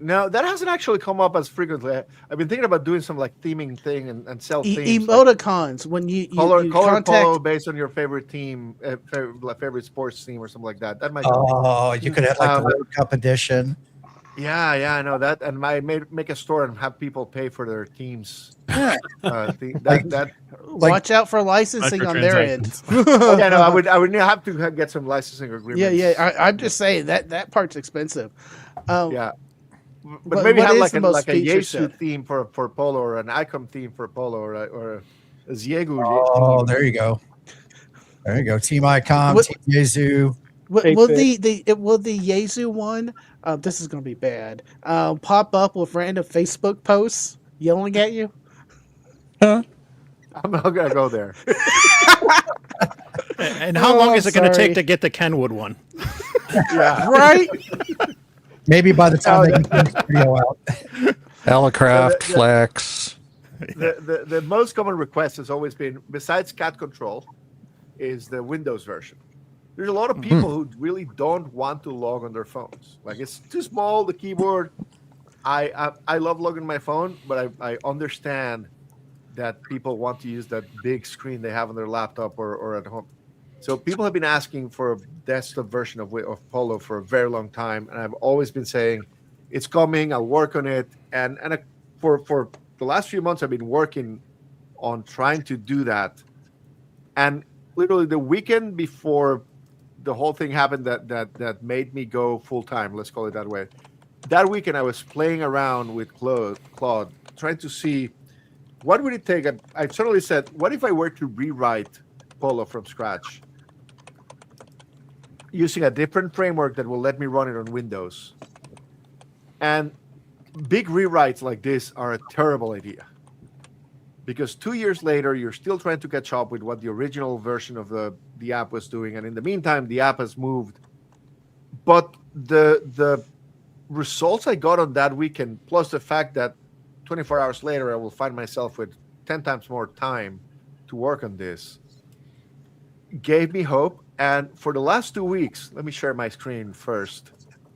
No, that hasn't actually come up as frequently. I've been thinking about doing some like theming thing and sell themes. Emoticons when you Color contact. PoLo based on your favorite team, favorite sports team, or something like that. That might. Oh, you could have like the World Cup edition. Yeah, I know that, and I make a store and have people pay for their teams. Watch out for licensing on their end. Yeah, no, I would have to get some licensing agreements. Yeah. I'm just saying that part's expensive. Yeah, but maybe what have is like the a most feature Yesu set? theme for PoLo, or an Icon theme for PoLo, or a Ziegu. Oh, there you go. There you go. Team Icon, What- Team Yezu. Will Eight-bit. the Yezu one? This is going to be bad. Pop up with random Facebook posts yelling at you. I'm not gonna go there. And how long I'm is it going to sorry. take to get the Kenwood one? Yeah. Right? Maybe by the time they get this video out. Alacraft, the- Flex. The most common request has always been, besides cat control, is the Windows version. There's a lot of people who really don't want to log on their phones. Like, it's too small, the keyboard. I love logging my phone, but I understand that people want to use that big screen they have on their laptop or at home. So people have been asking for a desktop version of PoLo for a very long time, and I've always been saying it's coming. I'll work on it, and for the last few months I've been working on trying to do that. And literally the weekend before the whole thing happened that made me go full time, let's call it that way. That weekend I was playing around with Claude, trying to see what would it take. I suddenly said, what if I were to rewrite PoLo from scratch using a different framework that will let me run it on Windows? And big rewrites like this are a terrible idea, because 2 years later you're still trying to catch up with what the original version of the app was doing, and in the meantime the app has moved. But the results I got on that weekend, plus the fact that 24 hours later I will find myself with 10 times more time to work on this, gave me hope. And for the last 2 weeks, let me share my screen first.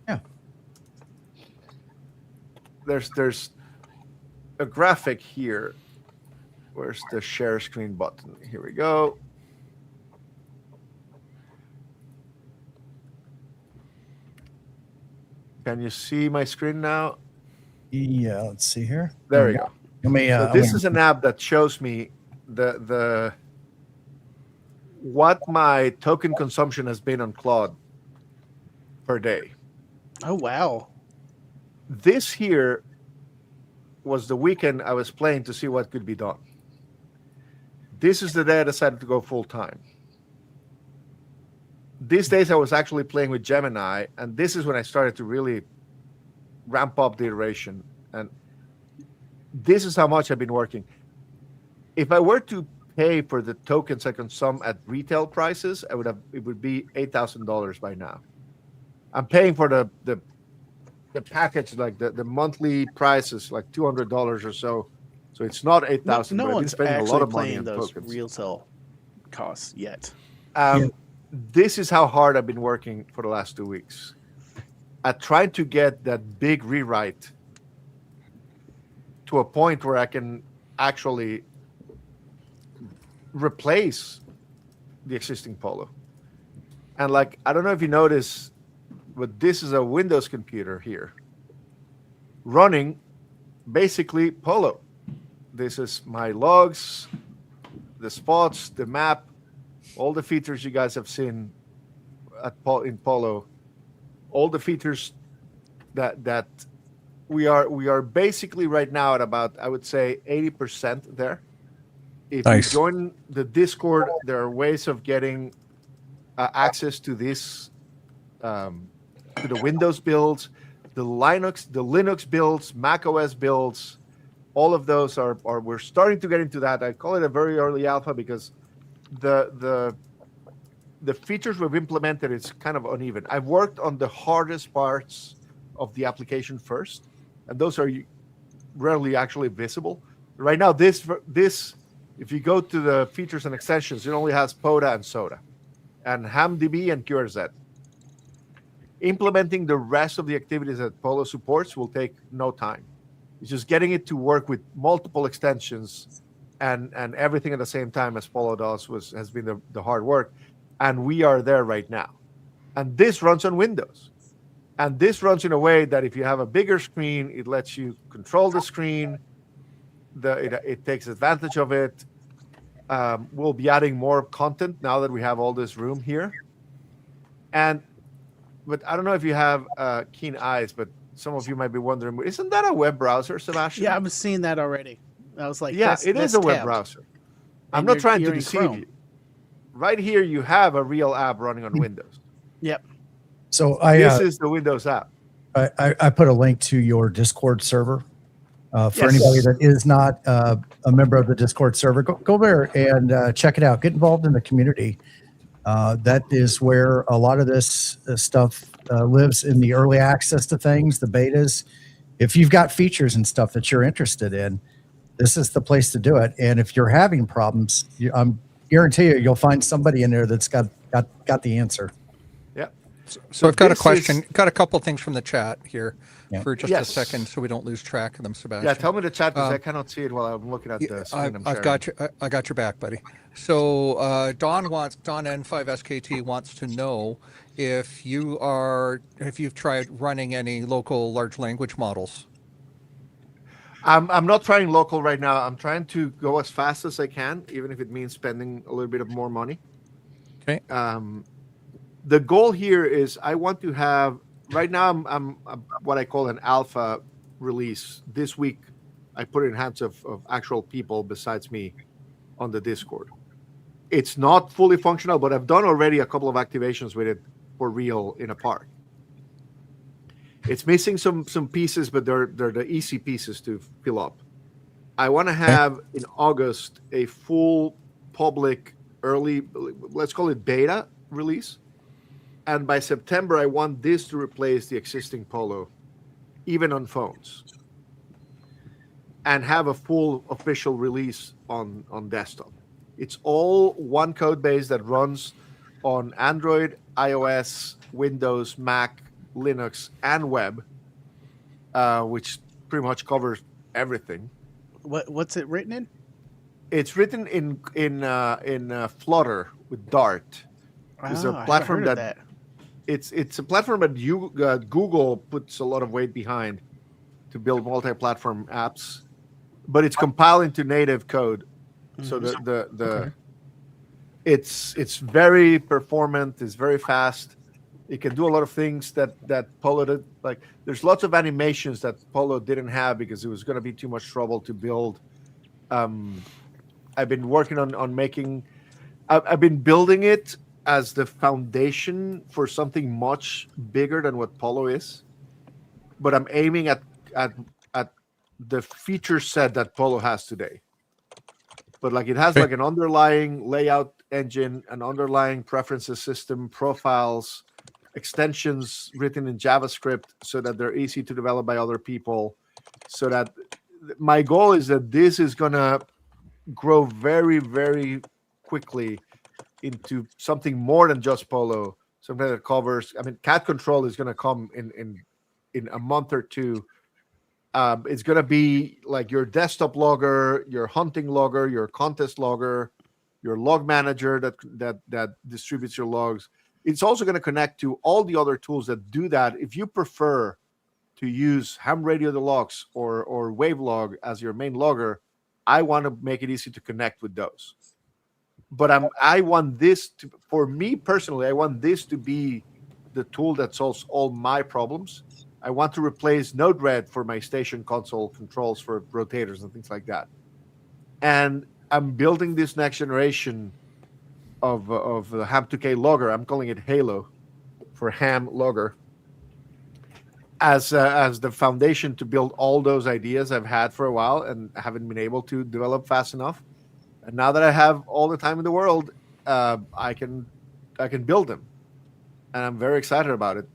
Yeah. There's a graphic here. Where's the share screen button? Here we go. Can you see my screen now? Yeah, let's see here. There we go. Let me, So this is an app that shows me the what my token consumption has been on Claude per day. Oh wow. This here was the weekend I was playing to see what could be done. This is the day I decided to go full time. These days I was actually playing with Gemini, and this is when I started to really ramp up the iteration. And this is how much I've been working. If I were to pay for the tokens I consume at retail prices, it would be $8,000 by now. I'm paying for the package, like the monthly price is like $200 or so. So it's not 8,000. No but I've been one's spending a actually lot of money playing on those tokens. retail costs yet. This is how hard I've been working for the last 2 weeks at trying to get that big rewrite to a point where I can actually replace the existing PoLo. And like, I don't know if you notice, but this is a Windows computer here running basically PoLo. This is my logs, the spots, the map, all the features you guys have seen in PoLo, all the features that we are basically right now at about, I would say, 80% there. If Nice. you join the Discord, there are ways of getting access to this, to the Windows builds, the Linux builds, Mac OS builds. All of those are we're starting to get into that. I call it a very early alpha because the features we've implemented is kind of uneven. I've worked on the hardest parts of the application first, and those are rarely actually visible. Right now, this if you go to the features and extensions, it only has POTA and SOTA, and HamDB and QRZ. Implementing the rest of the activities that PoLo supports will take no time. It's just getting it to work with multiple extensions and everything at the same time as PoLo does has been the hard work. And we are there right now. And this runs on Windows. And this runs in a way that if you have a bigger screen, it lets you control the screen. It takes advantage of it. We'll be adding more content now that we have all this room here. But I don't know if you have keen eyes, but some of you might be wondering, isn't that a web browser, Sebastian? Yeah, I've seen that already. I was like, yeah, it is a web tabbed. browser. I'm And not you're- trying to you're in deceive Chrome. you. Right here, you have a real app running on Windows. Yep. So This is the Windows app. I put a link to your Discord server for Yes. anybody that is not a member of the Discord server. Go there and check it out. Get involved in the community. That is where a lot of this stuff lives, in the early access to things, the betas. If you've got features and stuff that you're interested in, this is the place to do it. And if you're having problems, I'm guarantee you'll find somebody in there that's got the answer. Yeah. So I've got a this question. is- Got a couple things from the chat here Yeah. for just Yes. a second, so we don't lose track of them, Sebastian. Yeah, tell me the chat because I cannot see it while I'm looking at the screen. I've got you. I got your back, buddy. So Don N5SKT wants to know if you've tried running any local large language models. I'm not trying local right now. I'm trying to go as fast as I can, even if it means spending a little bit of more money. Okay. The goal here is I want to have right now. I'm what I call an alpha release. This week, I put it in hands of actual people besides me on the Discord. It's not fully functional, but I've done already a couple of activations with it for real in a park. It's missing some pieces, but they're the easy pieces to fill up. I want to have in August a full public early, let's call it beta release. And by September, I want this to replace the existing PoLo, even on phones, and have a full official release on desktop. It's all one code base that runs on Android, iOS, Windows, Mac, Linux, and web, which pretty much covers everything. What's it written in? It's written in Flutter with Dart. It's a I platform haven't heard of that. It's a platform that Google puts a lot of weight behind to build multi-platform apps, but it's compiled into native code. So it's very performant. It's very fast. It can do a lot of things that PoLo did. Like there's lots of animations that PoLo didn't have because it was going to be too much trouble to build. I've been working on making. I've been building it as the foundation for something much bigger than what PoLo is, but I'm aiming at the feature set that PoLo has today. But like it has like an underlying layout engine, an underlying preferences system, profiles, extensions written in JavaScript so that they're easy to develop by other people. So that my goal is that this is gonna grow very, very quickly into something more than just PoLo, something that covers. I mean, cat control is gonna come in a month or two. It's going to be like your desktop logger, your hunting logger, your contest logger, your log manager that distributes your logs. It's also going to connect to all the other tools that do that. If you prefer to use Ham Radio Deluxe or Wavelog as your main logger, I want to make it easy to connect with those. But I want this to, for me personally, I want this to be the tool that solves all my problems. I want to replace Node-RED for my station console controls for rotators and things like that. And I'm building this next generation of the Ham 2K logger. I'm calling it Halo for Ham logger as the foundation to build all those ideas I've had for a while and haven't been able to develop fast enough. And now that I have all the time in the world, I can build them, and I'm very excited about it.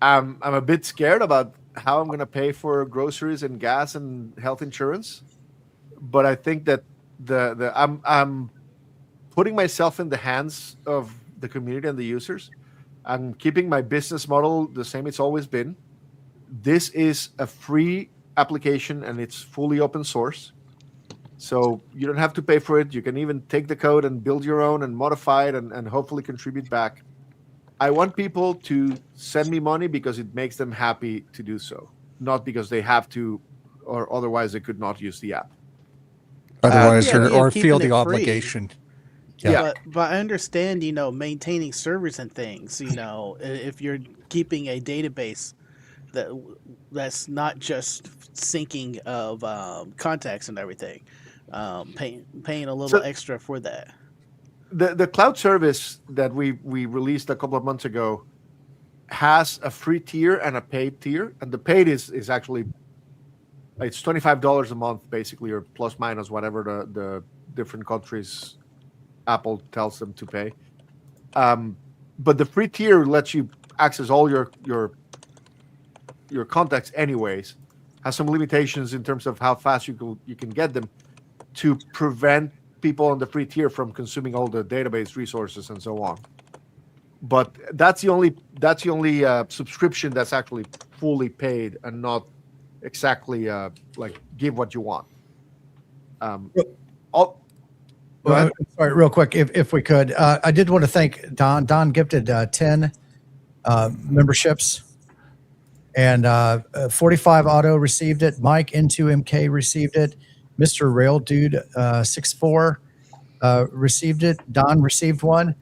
I'm a bit scared about how I'm going to pay for groceries and gas and health insurance, but I think that I'm putting myself in the hands of the community and the users. I'm keeping my business model the same it's always been. This is a free application and it's fully open source. So you don't have to pay for it. You can even take the code and build your own and modify it and hopefully contribute back. I want people to send me money because it makes them happy to do so, not because they have to, or otherwise they could not use the app. Otherwise, Yeah, or keeping feel it the free. obligation. Yeah. But I understand, maintaining servers and things, if you're keeping a database that's not just syncing of contacts and everything, paying a little extra for that. The cloud service that we released a couple of months ago has a free tier and a paid tier, and the paid is actually it's $25 a month basically, or plus minus whatever the different countries Apple tells them to pay. But the free tier lets you access all your contacts anyways. Has some limitations in terms of how fast you can get them to prevent people on the free tier from consuming all the database resources and so on. But that's the only subscription that's actually fully paid and not exactly like give what you want. Sorry, real quick, if we could, I did want to thank Don. Don gifted 10 memberships, and 45 Auto received it. Mike N2MK received it. Mr. Rail Dude 64 received it. Don received one.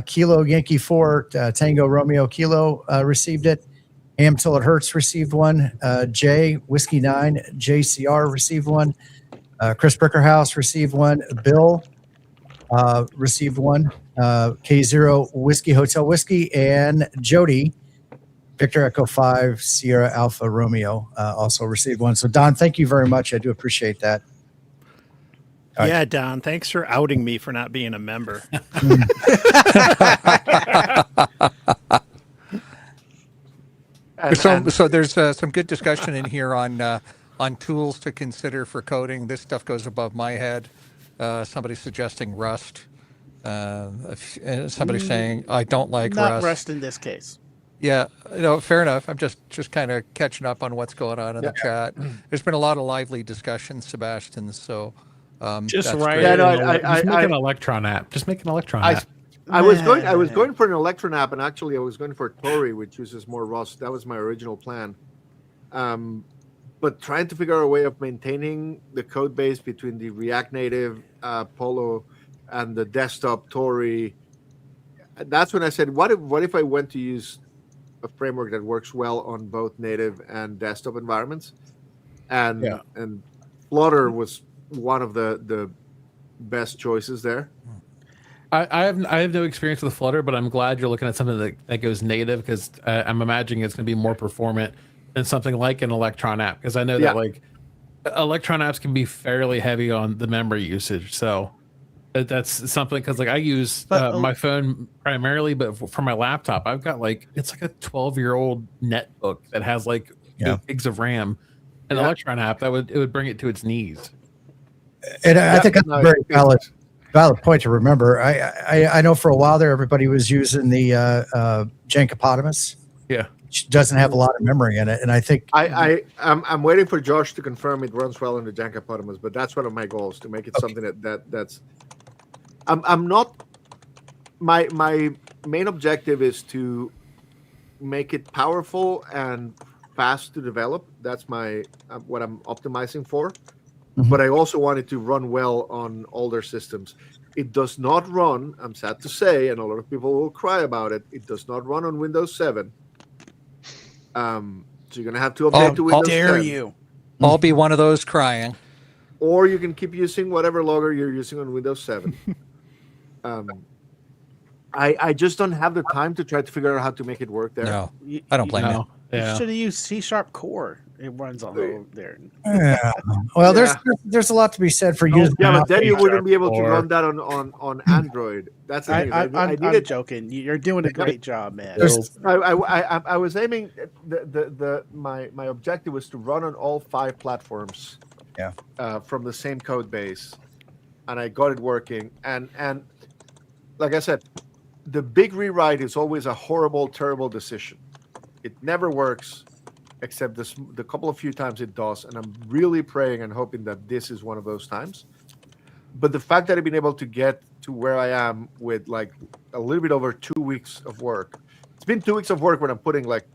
Kilo Yankee 4 Tango Romeo Kilo received it. Am Till It Hurts received one. Jay Whiskey 9 JCR received one. Chris Brickerhouse received one. Bill received one. K0 Whiskey Hotel Whiskey, and Jody Victor Echo 5 Sierra Alpha Romeo also received one. So Don, thank you very much. I do appreciate that. Yeah, Don, thanks for outing me for not being a member. So there's some good discussion in here on tools to consider for coding. This stuff goes above my head. Somebody suggesting Rust. Somebody saying I don't like Not Rust. Rust in this case. Yeah, fair enough. I'm just kind of catching up on what's going on in the chat. There's been a lot of lively discussion, Sebastian. So just that's right. great. Yeah, no, Just make an Electron app. Just make an Electron app. I was going for an Electron app, and actually I was going for Tori, which uses more Rust. That was my original plan. But trying to figure out a way of maintaining the code base between the React Native PoLo and the desktop Tori. That's when I said, what if I went to use a framework that works well on both native and desktop environments? And Flutter was one of the best choices there. I have no experience with Flutter, but I'm glad you're looking at something that goes native, because I'm imagining it's going to be more performant than something like an Electron app, because I know that like Electron apps can be fairly heavy on the memory usage. So that's something, because like I use my phone primarily, but for my laptop, I've got it's like a 12-year-old netbook that has 8 gigs of RAM. An Electron app it would bring it to its knees. And I think that's a very valid point to remember. I know for a while there, everybody was using the Jankopotamus. Yeah, which doesn't have a lot of memory in it, and I think I'm waiting for Josh to confirm it runs well in the Jankopotamus, but that's one of my goals, to make it something that's I'm not. My main objective is to make it powerful and fast to develop. That's my what I'm optimizing for. Mhm. But I also want it to run well on older systems. It does not run, I'm sad to say, and a lot of people will cry about it. It does not run on Windows 7. So you're gonna have to update to Windows Dare 10. you? I'll be one of those crying. Or you can keep using whatever logger you're using on Windows 7. I just don't have the time to try to figure out how to make it work there. No, I don't blame you. No. You Yeah. should have used C# Core. It runs on there. Yeah. Well, Yeah. there's a lot to be said for Oh, using. Yeah, an but then you outdated- wouldn't be able to Or- run that on Android. That's the thing. I I'm needed. joking. You're doing a great job, man. There's- I was aiming. My objective was to run on all 5 platforms. Yeah. From the same code base, and I got it working. And like I said, the big rewrite is always a horrible, terrible decision. It never works, except the couple of few times it does. And I'm really praying and hoping that this is one of those times. But the fact that I've been able to get to where I am with like a little bit over 2 weeks of work. It's been 2 weeks of work when I'm putting like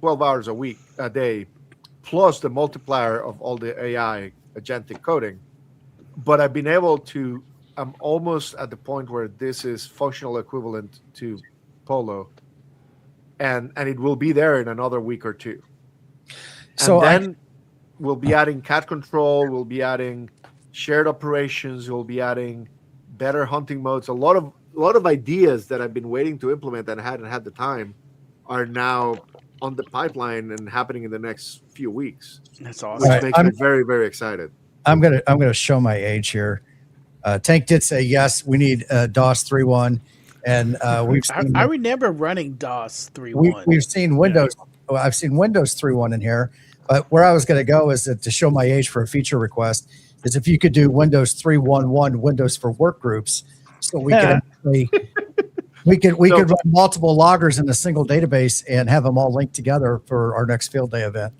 12 hours a day, plus the multiplier of all the AI agentic coding. But I've been able to, I'm almost at the point where this is functional equivalent to PoLo. And it will be there in another week or two. So and then we'll be adding cat control, we'll be adding shared operations, we'll be adding better hunting modes. A lot of ideas that I've been waiting to implement and hadn't had the time are now on the pipeline and happening in the next few weeks, That's which awesome. Right. makes me very, very excited. I'm gonna show my age here. Tank did say yes. We need DOS 3.1, and we've seen I remember running DOS 3.1. we've seen Windows. Well, I've seen Windows 3.1 in here, but where I was going to go is that to show my age for a feature request is if you could do Windows 3.1.1 Windows for work groups, so we could actually, we could run multiple loggers in a single database and have them all linked together for our next field day event.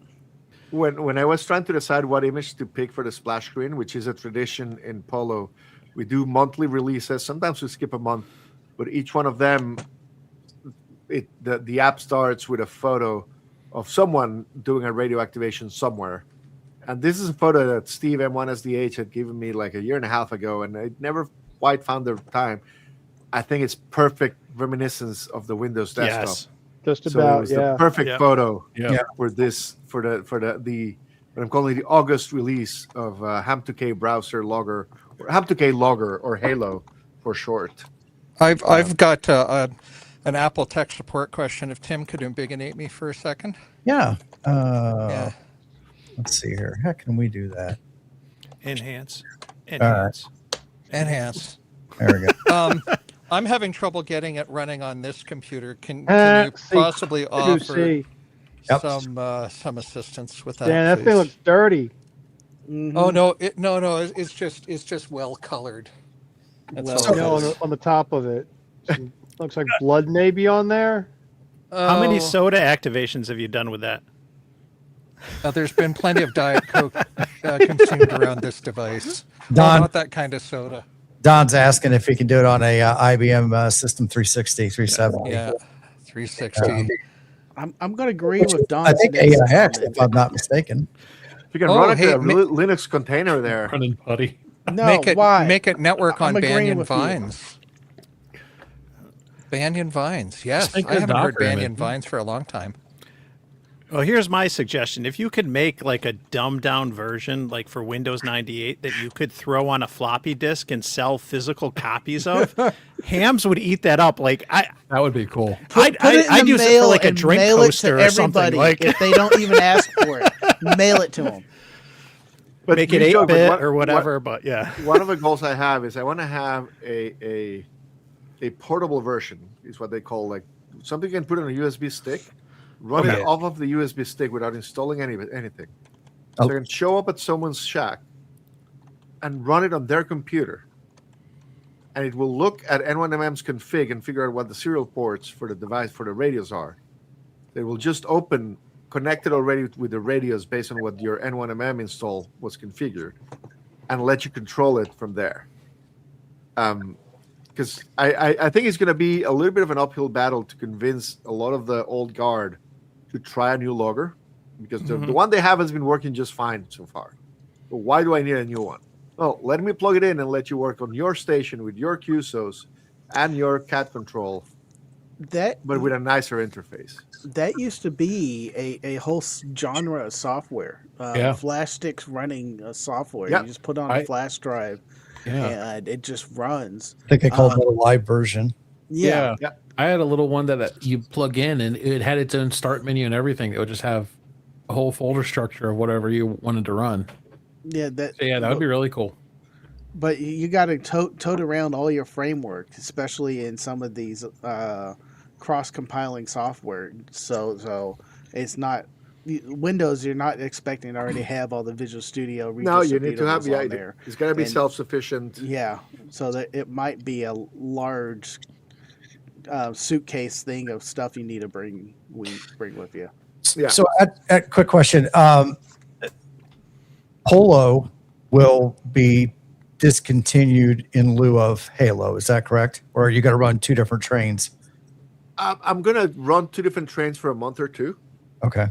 When I was trying to decide what image to pick for the splash screen, which is a tradition in PoLo, we do monthly releases. Sometimes we skip a month, but each one of them, the app starts with a photo of someone doing a radio activation somewhere. And this is a photo that Steve M1SDH had given me like a year and a half ago, and I never quite found the time. I think it's perfect reminiscence of the Windows desktop. Yes. Just So it about, was yeah. the perfect Yeah. photo Yeah. for this for the what I'm calling the August release of Ham2K browser logger, or Ham2K logger, or Halo for short. I've got an Apple tech support question. If Tim could imbigonate me for a second. Yeah. Yeah. Let's see here. How can we do that? Enhance. right. Enhance. Enhance. There we go. I'm having trouble getting it running on this computer. Can you See, possibly I do offer see. Yep. some assistance with that? Damn, that thing please? looks dirty. Oh no! It's just well colored. That's Well, all you know, it is. on the top of it, looks like blood maybe on there. How many Oh, soda activations have you done with that? there's been plenty of Diet Coke consumed around this device. Don- Not that kind of soda. Don's asking if he can do it on a IBM System 360, 370. Yeah, 360. I'm going to agree with Don. I think today's AIX, comment. if I'm not mistaken. If you can Oh, run it hey, to a Linux container there, Running putty. No, Make it network I'm on agreeing Banyan with you. Vines. Banyan Vines, yes. make I a haven't heard Docker Banyan image. Vines for a long time. Well, here's my suggestion. If you could make like a dumbed down version, like for Windows 98, that you could throw on a floppy disk and sell physical copies of, hams would eat that up. Like That would be cool. Put it in I'd the use it mail for like a and drink mail it coaster to or something. everybody Like if they don't even ask for it. Mail it to them. but make it you joke, but 8-bit what- or whatever. But yeah, One of the goals I have is I want to have a portable version, is what they call like something you can put on a USB stick, run Okay. it off of the USB stick without installing anything. Oh. So I can show up at someone's shack and run it on their computer. And it will look at N1MM's config and figure out what the serial ports for the device, for the radios are. They will just open, connected already with the radios based on what your N1MM install was configured, and let you control it from there. because I think it's going to be a little bit of an uphill battle to convince a lot of the old guard to try a new logger, because the one they have has been working just fine so far. But why do I need a new one? Oh, let me plug it in and let you work on your station with your QSOs and your cat control, but with a nicer interface. That used to be a whole genre of software. Flash sticks running software. Yep. You just put on a flash drive, and it just runs. I think they called it a live version. Yeah. I had a little one that you plug in, and it had its own start menu and everything. It would just have a whole folder structure of whatever you wanted to run. Yeah, that would be really cool. But you got to tote around all your framework, especially in some of these cross-compiling software. So it's not Windows. You're not expecting to already have all the Visual Studio. No, you need to have on there. It's got to be self-sufficient. Yeah, so that it might be a large suitcase thing of stuff you need to bring with you. Yeah. So, at quick question. PoLo will be discontinued in lieu of Halo. Is that correct? Or are you going to run two different trains? I'm going to run two different trains for a month or two. Okay.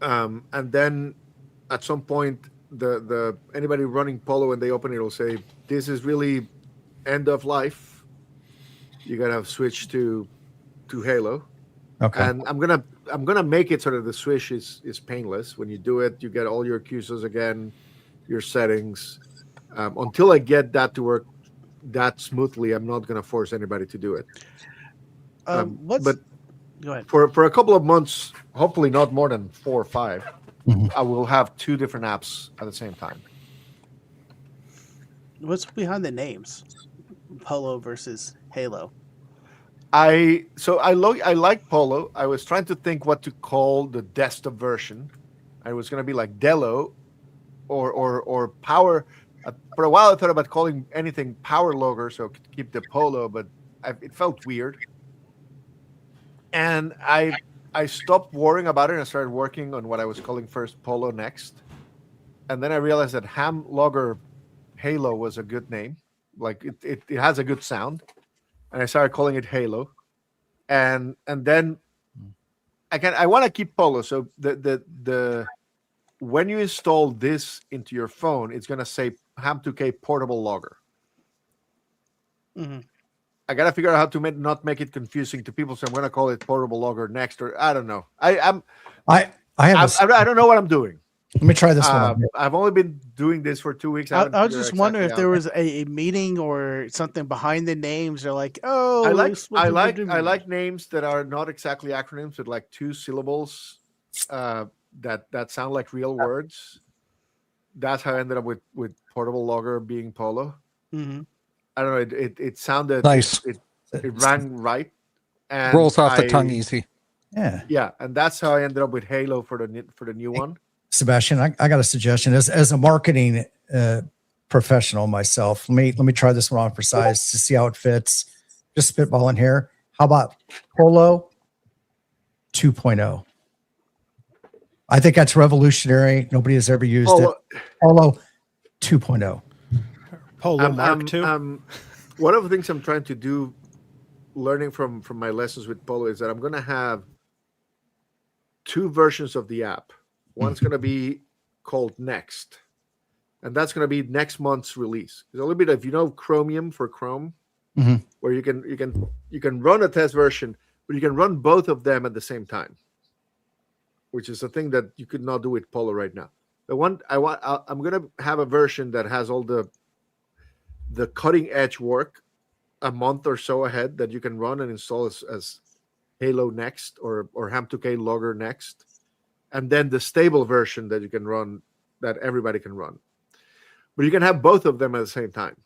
And then at some point, the anybody running PoLo, when they open it, will say, this is really end of life. You got to switch to Halo. Okay. And I'm gonna make it so that the switch is painless. When you do it, you get all your QSOs again, your settings. Until I get that to work that smoothly, I'm not gonna force anybody to do it. But go ahead. For a couple of months, hopefully not more than 4 or 5, I will have two different apps at the same time. What's behind the names? PoLo versus Halo. I like PoLo. I was trying to think what to call the desktop version. I was going to be like Delo or Power. For a while, I thought about calling anything Power Logger, so I could keep the PoLo, but it felt weird. And I stopped worrying about it and I started working on what I was calling first PoLo Next. And then I realized that Ham Logger Halo was a good name. Like it has a good sound. And I started calling it Halo, and then I want to keep PoLo. So the when you install this into your phone, it's gonna say Ham2K Portable Logger. Mm-hmm. I gotta figure out how to not make it confusing to people, so I'm gonna call it Portable Logger Next, or I don't know. I don't know what I'm doing. Let me try this one. I've only been doing this for 2 weeks. I was just wondering if there was a meeting or something behind the names. They're like, oh, I like names that are not exactly acronyms, but like 2 syllables that sound like real words. That's how I ended up with Portable Logger being PoLo. Mm-hmm. I don't know. It sounded nice. It rang right. And rolls off the tongue easy. Yeah, and that's how I ended up with Halo for the new one. Sebastian, I got a suggestion. As a marketing professional myself, let me try this one on for size to see how it fits. Just spitballing here. How about PoLo 2.0? I think that's revolutionary. Nobody has ever used it. PoLo 2.0. PoLo Mark 2. One of the things I'm trying to do, learning from my lessons with PoLo, is that I'm going to have 2 versions of the app. One's going to be called Next, and that's going to be next month's release. There's a little bit of, Chromium for Chrome, where you can run a test version, but you can run both of them at the same time, which is a thing that you could not do with PoLo right now. The one I'm going to have a version that has all the cutting edge work a month or so ahead that you can run and install as Halo Next or Ham2K Logger Next. And then the stable version that you can run, that everybody can run. But you can have both of them at the same time.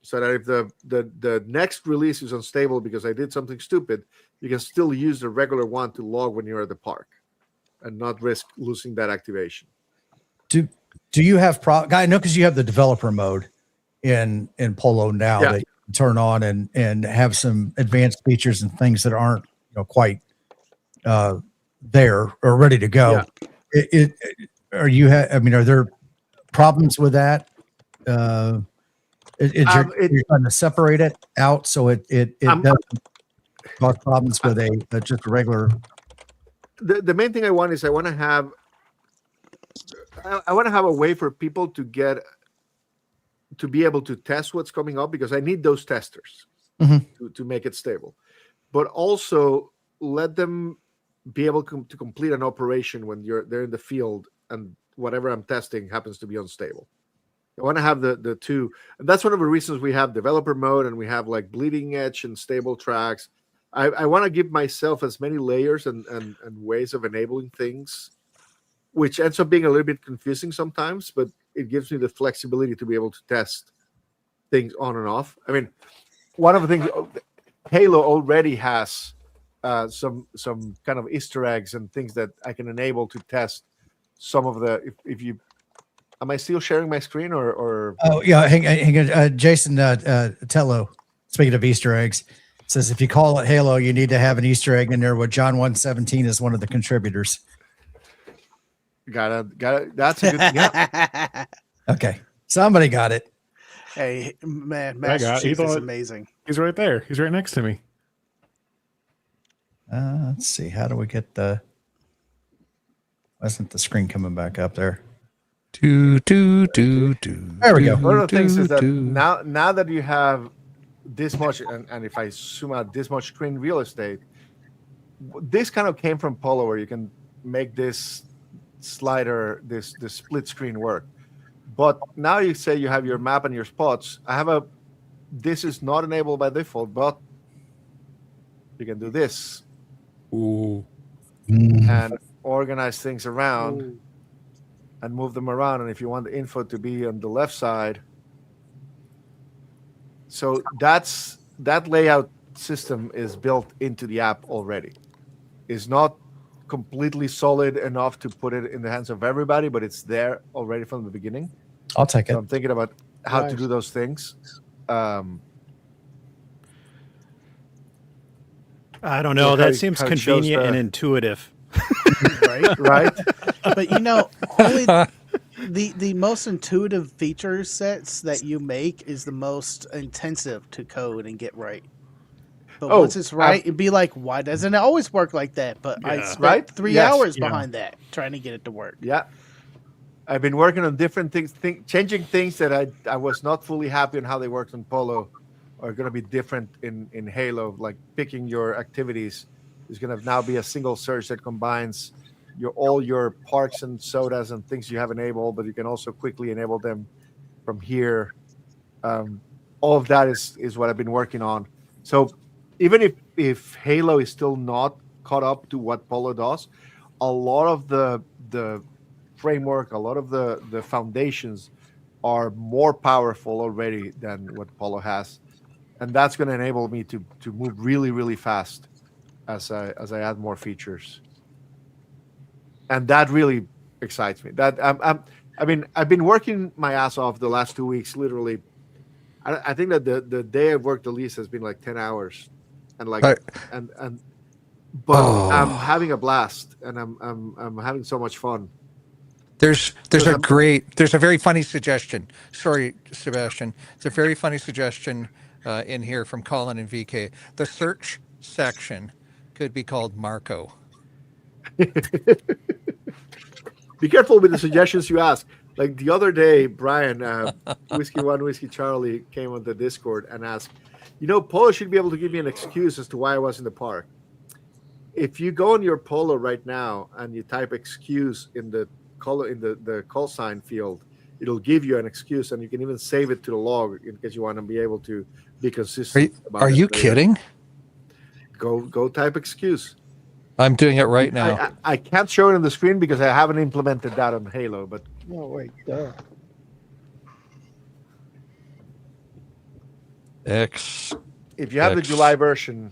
So that if the next release is unstable because I did something stupid, you can still use the regular one to log when you're at the park and not risk losing that activation. Do you have I know because you have the developer mode in PoLo now that you can turn on and have some advanced features and things that aren't quite there or ready to go. Are there problems with that? You're trying to separate it out so it doesn't cause problems with just a regular. The main thing I want is I want to have a way for people to be able to test what's coming up, because I need those testers to make it stable, but also let them be able to complete an operation when they're in the field and whatever I'm testing happens to be unstable. I want to have the two, and that's one of the reasons we have developer mode and we have like bleeding edge and stable tracks. I want to give myself as many layers and ways of enabling things, which ends up being a little bit confusing sometimes, but it gives me the flexibility to be able to test things on and off. I mean, one of the things, Halo already has some kind of Easter eggs and things that I can enable to test some of the, if you, am I still sharing my screen or? Oh yeah, hang on. Jason Tello, speaking of Easter eggs, says if you call it Halo, you need to have an Easter egg in there. With John 1:17 is one of the contributors. Got it. That's a good thing. Yeah. Okay, somebody got it. Hey, man, I got Master it. Chief is amazing. He's right there. He's right next to me. Let's see. How do we get the? Wasn't the screen coming back up there? Do. There we go. One of the things is that now that you have this much, and if I zoom out this much screen real estate, this kind of came from PoLo, where you can make this slider, this split screen work. But now you say you have your map and your spots. This is not enabled by default, but you can do this. Ooh. And organize things around and move them around. And if you want the info to be on the left side, so that layout system is built into the app already. It's not completely solid enough to put it in the hands of everybody, but it's there already from the beginning. I'll take it. So I'm thinking about how to do those things. I don't know. That seems convenient and intuitive. Right. But only the most intuitive feature sets that you make is the most intensive to code and get right. But once it's right, it'd be like, why doesn't it always work like that? But I spent 3 hours behind that trying to get it to work. Yeah. I've been working on different things, changing things that I was not fully happy on how they worked on PoLo are going to be different in Halo. Like picking your activities is going to now be a single search that combines all your parks and sodas and things you have enabled, but you can also quickly enable them from here. All of that is what I've been working on. So even if Halo is still not caught up to what PoLo does, a lot of the framework, a lot of the foundations are more powerful already than what PoLo has, and that's going to enable me to move really, really fast as I add more features, and that really excites me. That I've been working my ass off the last 2 weeks, literally. I think that the day I've worked the least has been like 10 hours, and I'm having a blast, and I'm having so much fun. There's a very funny suggestion. Sorry, Sebastian. It's a very funny suggestion in here from Colin and VK. The search section could be called Marco. Be careful with the suggestions you ask. Like the other day, Brian, Whiskey One Whiskey Charlie, came on the Discord and asked, PoLo should be able to give me an excuse as to why I was in the park. If you go on your PoLo right now and you type excuse in the call sign field, it'll give you an excuse, and you can even save it to the log in case you want to be able to be consistent. Are you kidding? Go type excuse. I'm doing it right now. I can't show it on the screen because I haven't implemented that on Halo, but if you have the July version.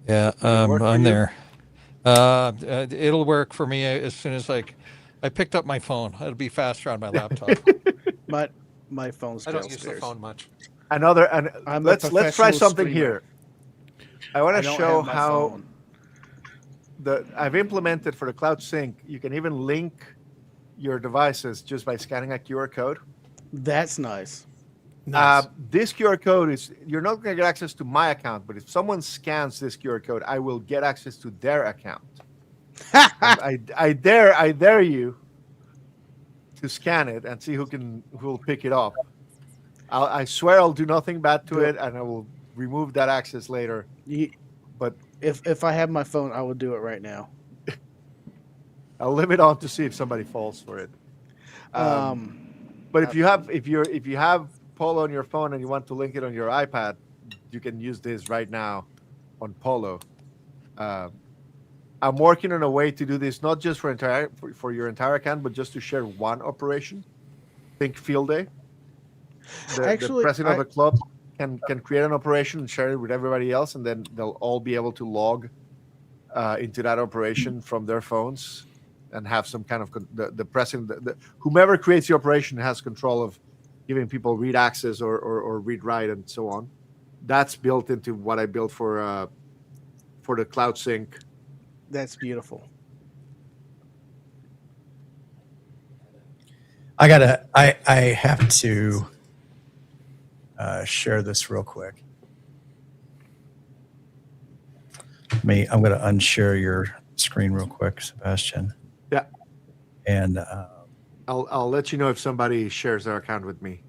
Yeah, I'm there. It'll work for me as soon as I picked up my phone. It'll be faster on my laptop. My phone's I don't use the phone much. Let's try something here. I want to show how I've implemented for the cloud sync. You can even link your devices just by scanning a QR code. That's nice. Nice. This QR code is, you're not going to get access to my account, but if someone scans this QR code, I will get access to their account. I dare you to scan it and see who will pick it up. I swear I'll do nothing bad to it, and I will remove that access later. But if I have my phone, I will do it right now. I'll leave it on to see if somebody falls for it. But if you have PoLo on your phone and you want to link it on your iPad, you can use this right now on PoLo. I'm working on a way to do this not just for your entire account, but just to share one operation. Think Field Day. The president of a club can create an operation and share it with everybody else, and then they'll all be able to log into that operation from their phones and have some kind of the president, whomever creates the operation has control of giving people read access or read write and so on. That's built into what I built for the Cloud Sync. That's beautiful. I have to share this real quick. I'm going to unshare your screen real quick, Sebastian. Yeah. And I'll let you know if somebody shares their account with me.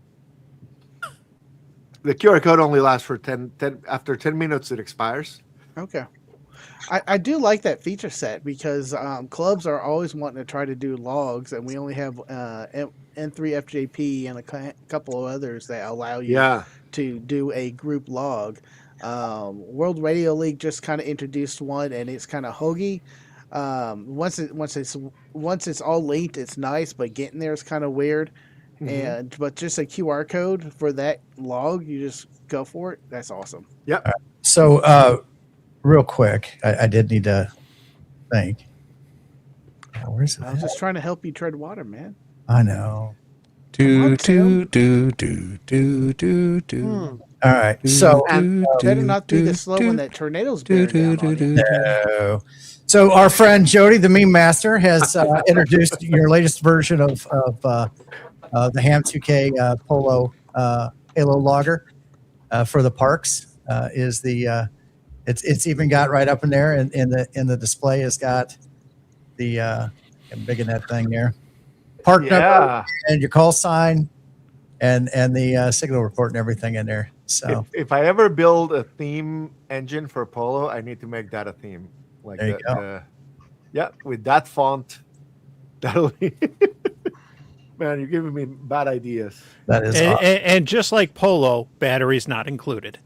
The QR code only lasts for 10 after 10 minutes it expires. Okay. I do like that feature set because clubs are always wanting to try to do logs, and we only have N3FJP and a couple of others that allow you to do a group log. World Radio League just kind of introduced one, and it's kind of hokey. Once it's all linked, it's nice, but getting there is kind of weird. But just a QR code for that log, you just go for it. That's awesome. Yep. So, real quick, I did need to think. Where's it? I was just trying to help you tread water, man. I know. Do. All right. So, better not do this slow when that tornado's bearing down on you. no. So our friend Jody, the meme master, has introduced your latest version of the Ham 2K PoLo Halo logger for the parks. It's even got right up in there in the display has got the I'm big in that thing there. Park number and your call sign and the signal report and everything in there. So if I ever build a theme engine for PoLo, I need to make that a theme. Like there you go. With that font, that'll be man, you're giving me bad ideas. That is awesome. And just like PoLo, batteries not included.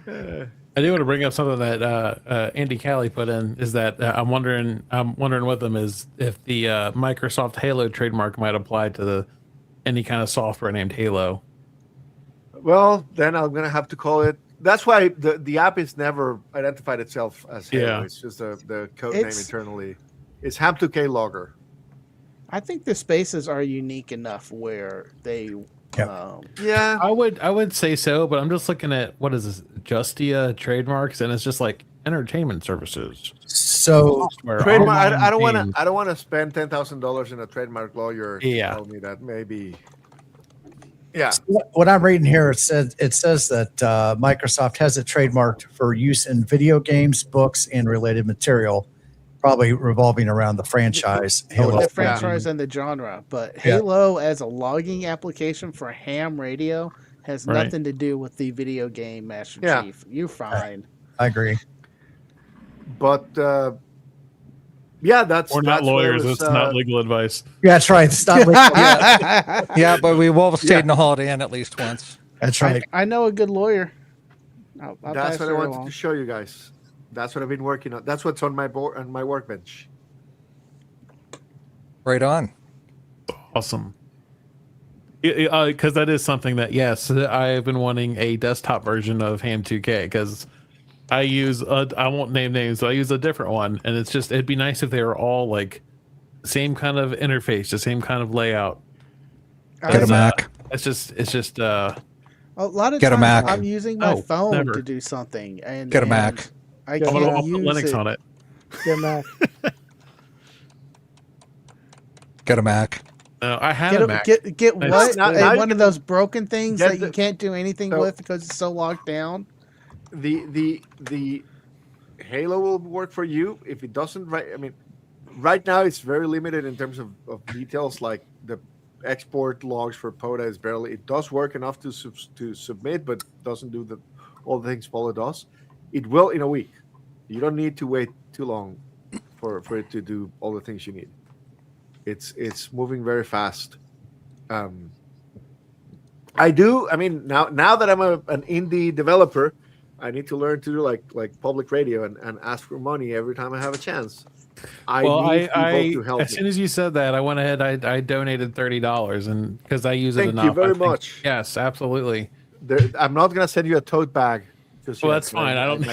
I do want to bring up something that Andy Callie put in. Is that I'm wondering with them is if the Microsoft Halo trademark might apply to any kind of software named Halo. Well, then I'm gonna have to call it. That's why the app is never identified itself as Halo. Yeah. It's just the code name internally. It's Ham2K Logger. I think the spaces are unique enough where they. Yeah, I would say so, but I'm just looking at what is this Justia trademarks, and it's just like entertainment services. So trademark. I don't want to spend $10,000 in a trademark lawyer. To tell me that maybe. Yeah. So what I'm reading here, it says that Microsoft has it trademarked for use in video games, books, and related material, probably revolving around the franchise. Halo. The franchise and the genre, but Halo as a logging application for ham radio has nothing to do with the video game Master Chief. You're fine. I agree. But we're not lawyers. It's not legal advice. Yeah, that's right. It's not legal. Yeah, but we will have stayed in the Holiday Inn at least once. That's right. I know a good lawyer. I'll that's what I wanted to show you guys. That's what I've been working on. That's what's on my board and my workbench. Right on. Awesome. Because that is something that I've been wanting a desktop version of Ham 2K because I use I won't name names, but I use a different one, and it'd be nice if they were all like same kind of interface, the same kind of layout. Get a Mac. It's just a lot of Get a times Mac. I'm using my phone to do something, and get a Mac. I can't I'll use put Linux it. on it. Get Mac. Get a Mac. No, I had Get a Mac. get Nice. what? Now you One of those broken things get that you can't do anything so- with because it's so locked down. The Halo will work for you. If it doesn't, right now it's very limited in terms of details. Like the export logs for POTA is barely. It does work enough to submit, but doesn't do all the things PoLo does. It will in a week. You don't need to wait too long for it to do all the things you need. It's moving very fast. I do. I mean, now that I'm an indie developer, I need to learn to do like public radio and ask for money every time I have a chance. I need people to help as me. soon as you said that, I went ahead. I donated $30, and because I use it Thank enough. you very I think- much. Yes, absolutely. I'm not gonna send you a tote bag. Well, that's fine. I don't.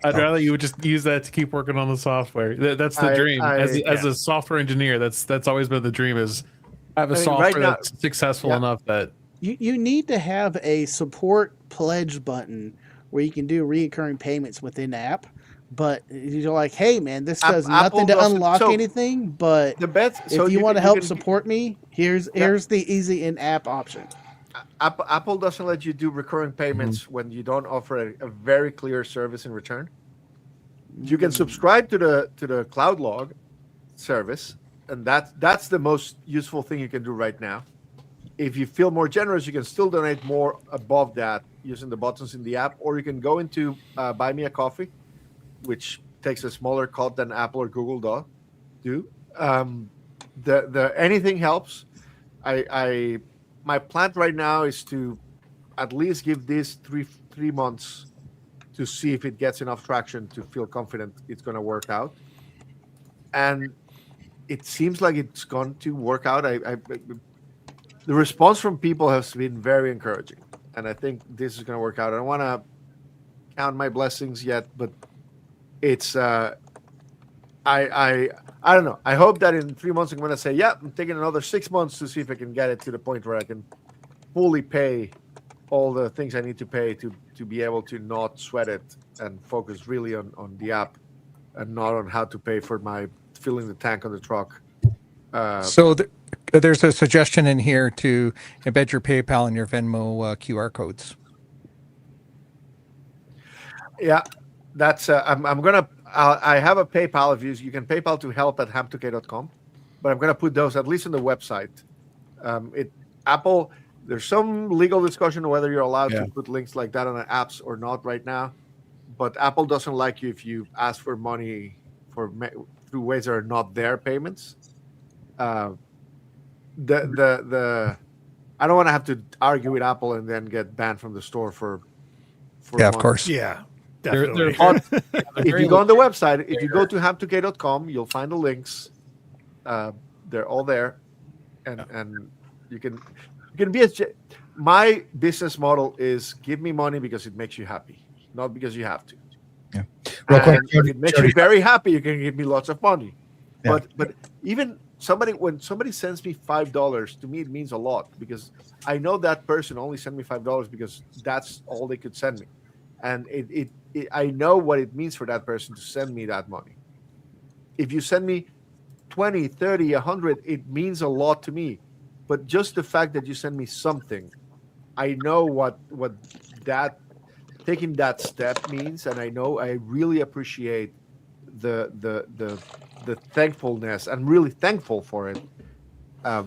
I'd rather you would just use that to keep working on the software. That's the dream. As a software engineer, that's always been the dream. Is I have a software right now- that's successful enough that You need to have a support pledge button where you can do recurring payments within the app. But you're like, hey man, this does Apple nothing to doesn't- unlock so anything. But the best. if you want to help can- support me, here's the easy in-app option. Apple doesn't let you do recurring payments when you don't offer a very clear service in return. You can subscribe to the cloud log service, and that's the most useful thing you can do right now. If you feel more generous, you can still donate more above that using the buttons in the app, or you can go into Buy Me a Coffee, which takes a smaller cut than Apple or Google do. The anything helps. My plan right now is to at least give this three months to see if it gets enough traction to feel confident it's going to work out. And it seems like it's going to work out. The response from people has been very encouraging, and I think this is going to work out. I don't want to count my blessings yet, but it's I don't know. I hope that in 3 months I'm going to say, yeah, I'm taking another 6 months to see if I can get it to the point where I can fully pay all the things I need to pay to be able to not sweat it and focus really on the app and not on how to pay for my filling the tank on the truck. So there's a suggestion in here to embed your PayPal and your Venmo QR codes. Yeah, that's I have a PayPal of you can PayPal to help@ham2k.com, but I'm gonna put those at least on the website. Apple, there's some legal discussion on whether you're allowed to put links like that on the apps or not right now, but Apple doesn't like you if you ask for money through ways that are not their payments. I don't want to have to argue with Apple and then get banned from the store for Yeah, of months. course. Yeah, they're definitely. If you go on the website, if you go to ham2k.com, you'll find the links. They're all there, and you can be as. My business model is give me money because it makes you happy, not because you have to. Yeah. Real quick, And if it makes you very happy, you can give me lots of money. Yeah. But even when somebody sends me $5, to me it means a lot because I know that person only sent me $5 because that's all they could send me, and it I know what it means for that person to send me that money. If you send me 20, 30, 100, it means a lot to me. But just the fact that you send me something, I know what that taking that step means, and I know I really appreciate the thankfulness. I'm really thankful for it. But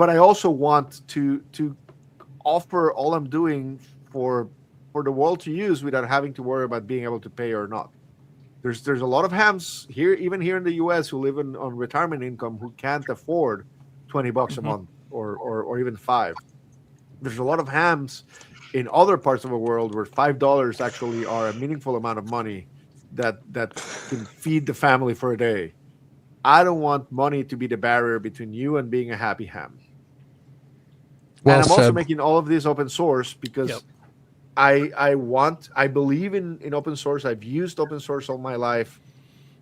I also want to offer all I'm doing for the world to use without having to worry about being able to pay or not. There's a lot of hams here, even here in the U.S., who live on retirement income who can't afford $20 a month or even $5. There's a lot of hams in other parts of the world where $5 actually are a meaningful amount of money that can feed the family for a day. I don't want money to be the barrier between you and being a happy ham. Well and I'm also said. making all of this open source because I believe in open source. I've used open source all my life,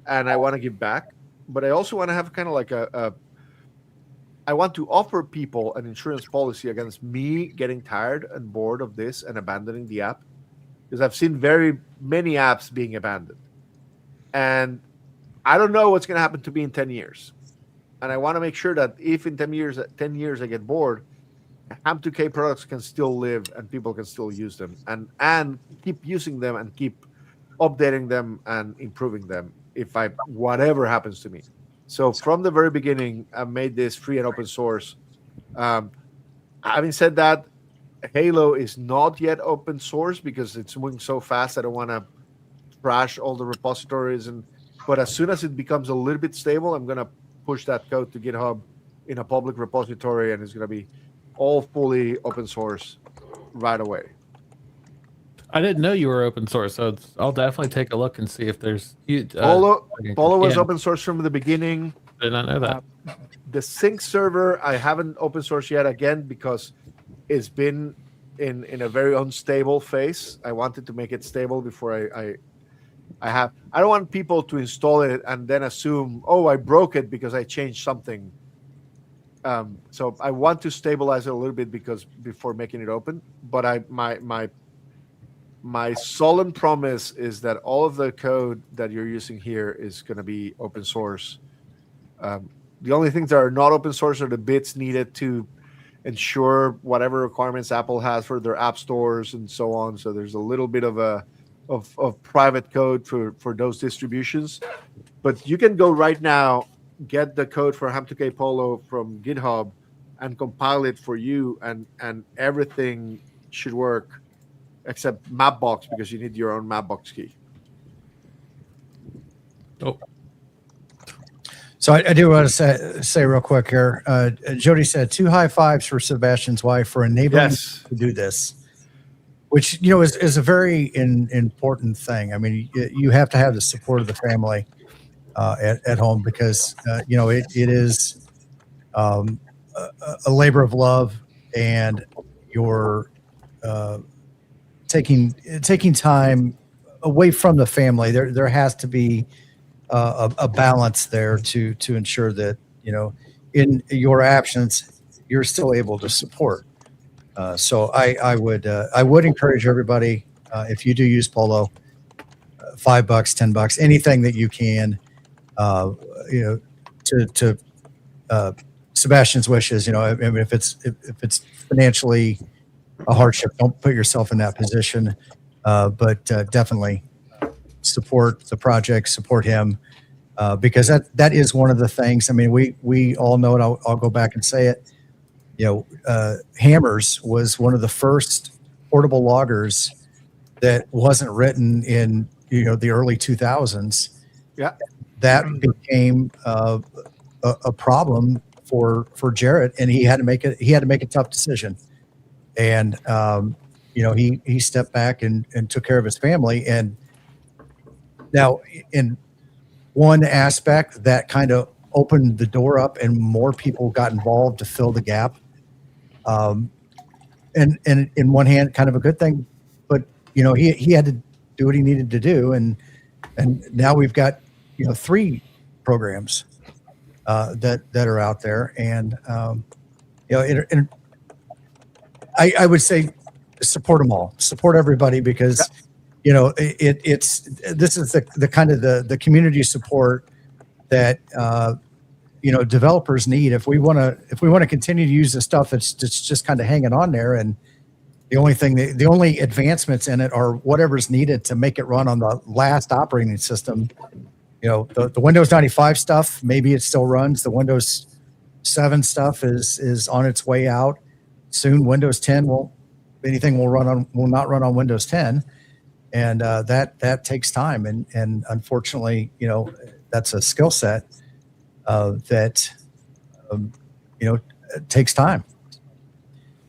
and I want to give back. But I also want to have kind of like I want to offer people an insurance policy against me getting tired and bored of this and abandoning the app. because I've seen very many apps being abandoned, and I don't know what's going to happen to me in 10 years. And I want to make sure that if in 10 years I get bored, Ham2K products can still live and people can still use them and keep using them and keep updating them and improving them if whatever happens to me. So from the very beginning, I made this free and open source. Having said that, Halo is not yet open source because it's moving so fast. I don't want to trash all the repositories, but as soon as it becomes a little bit stable, I'm going to push that code to GitHub in a public repository, and it's going to be all fully open source right away. I didn't know you were open source, so I'll definitely take a look and see if there's. PoLo was open source from the beginning. Did not know that. The sync server I haven't open source yet, again because it's been in a very unstable phase. I wanted to make it stable before I don't want people to install it and then assume, oh, I broke it because I changed something. So I want to stabilize it a little bit before making it open. But my solemn promise is that all of the code that you're using here is going to be open source. The only things that are not open source are the bits needed to ensure whatever requirements Apple has for their app stores and so on. So there's a little bit of private code for those distributions. But you can go right now, get the code for Ham2K PoLo from GitHub and compile it for you, and everything should work except Mapbox, because you need your own Mapbox key. Oh. So I do want to say real quick here. Jody said 2 high fives for Sebastian's wife for enabling to do this, which is a very important thing. I mean, you have to have the support of the family at home because it is a labor of love, and you're taking time away from the family. There has to be a balance there to ensure that in your absence you're still able to support. So I would encourage everybody, if you do use PoLo, $5, $10, anything that you can, to Sebastian's wishes. I mean, if it's financially a hardship, don't put yourself in that position. But definitely support the project, support him, because that is one of the things. I mean, we all know it. I'll go back and say it. Hammers was one of the first portable loggers that wasn't written in the early 2000s. Yeah, that became a problem for Jarrett, and he had to make a tough decision. And he stepped back and took care of his family. And now, in one aspect, that kind of opened the door up, and more people got involved to fill the gap. And in one hand, kind of a good thing, but he had to do what he needed to do, and now we've got 3 programs that are out there, and I would say support them all, support everybody, because this is the kind of the community support that developers need. If we want to continue to use the stuff that's just kind of hanging on there, and the only advancements in it are whatever's needed to make it run on the last operating system. The Windows 95 stuff, maybe it still runs. The Windows 7 stuff is on its way out. Soon Windows 10 will not run on Windows 10, and that takes time, and unfortunately that's a skill set that takes time.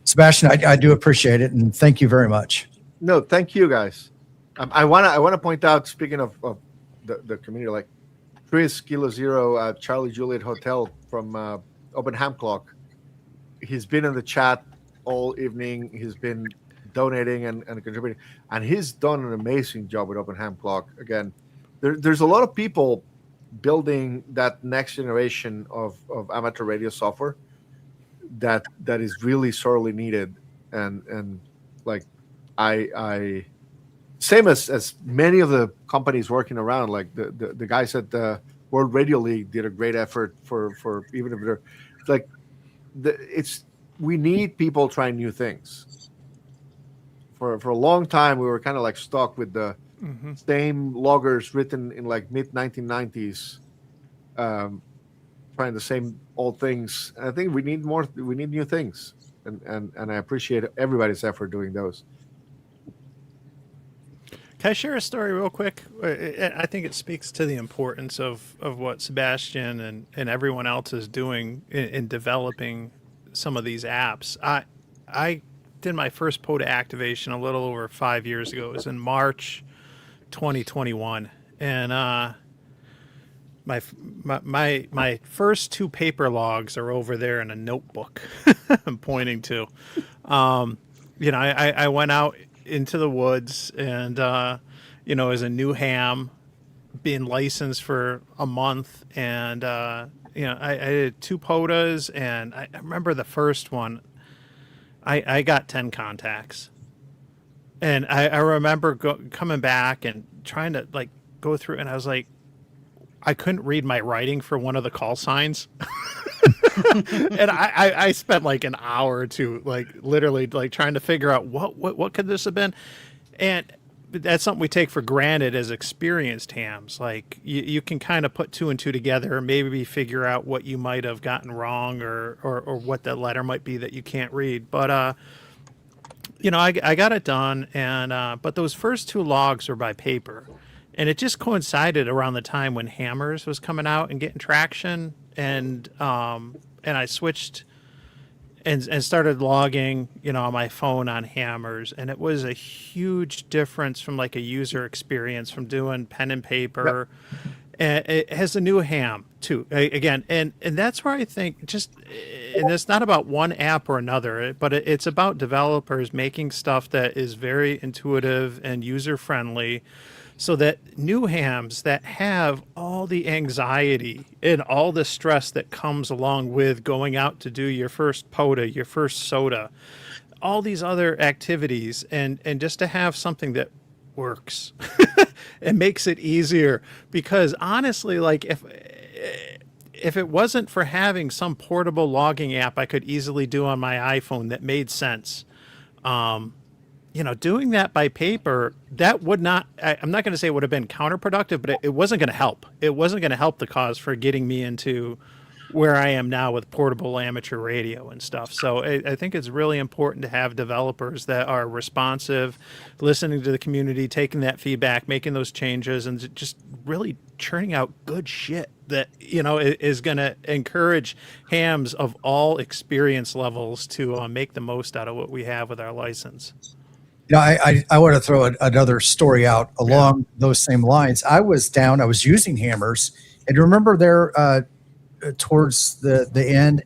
Sebastian, I do appreciate it, and thank you very much. No, thank you guys. I want to point out, speaking of the community, like Chris Kilo Zero Charlie Juliet Hotel from Open Ham Clock. He's been in the chat all evening. He's been donating and contributing, and he's done an amazing job with Open Ham Clock. Again, there's a lot of people building that next generation of amateur radio software that is really sorely needed, and like I same as many of the companies working around, like the guys at the World Radio League did a great effort for even if they're like we need people trying new things. For a long time, we were kind of like stuck with the same loggers written in like mid 1990s, trying the same old things. And I think we need more. We need new things, and I appreciate everybody's effort doing those. Can I share a story real quick? I think it speaks to the importance of what Sebastian and everyone else is doing in developing some of these apps. I did my first POTA activation a little over 5 years ago. It was in March 2021, and my first 2 paper logs are over there in a notebook. I'm pointing to. I went out into the woods and as a new ham, being licensed for a month, and I did 2 POTAs, and I remember the first one I got 10 contacts, and I remember coming back and trying to like go through, and I was like, I couldn't read my writing for one of the call signs. And I spent like an hour or two, like literally like trying to figure out what could this have been. And that's something we take for granted as experienced hams. Like you can kind of put 2 and 2 together and maybe figure out what you might have gotten wrong or what that letter might be that you can't read. But, I got it done. And, but those first 2 logs were by paper. And it just coincided around the time when Hammers was coming out and getting traction. And I switched and started logging, on my phone on Hammers. And it was a huge difference from like a user experience from doing pen and paper. Yep. And it has a new ham too, again. And that's where I think and it's not about one app or another, but it's about developers making stuff that is very intuitive and user friendly, so that new hams that have all the anxiety and all the stress that comes along with going out to do your first POTA, your first soda, all these other activities, and just to have something that works and makes it easier. Because honestly, like if it wasn't for having some portable logging app I could easily do on my iPhone that made sense, doing that by paper, that would not, I'm not going to say it would have been counterproductive, but it wasn't going to help. It wasn't going to help the cause for getting me into where I am now with portable amateur radio and stuff. So I think it's really important to have developers that are responsive, listening to the community, taking that feedback, making those changes, and just really churning out good shit that, is going to encourage hams of all experience levels to make the most out of what we have with our license. I want to throw another story out along those same lines. I was using Hammers, and remember there towards the end,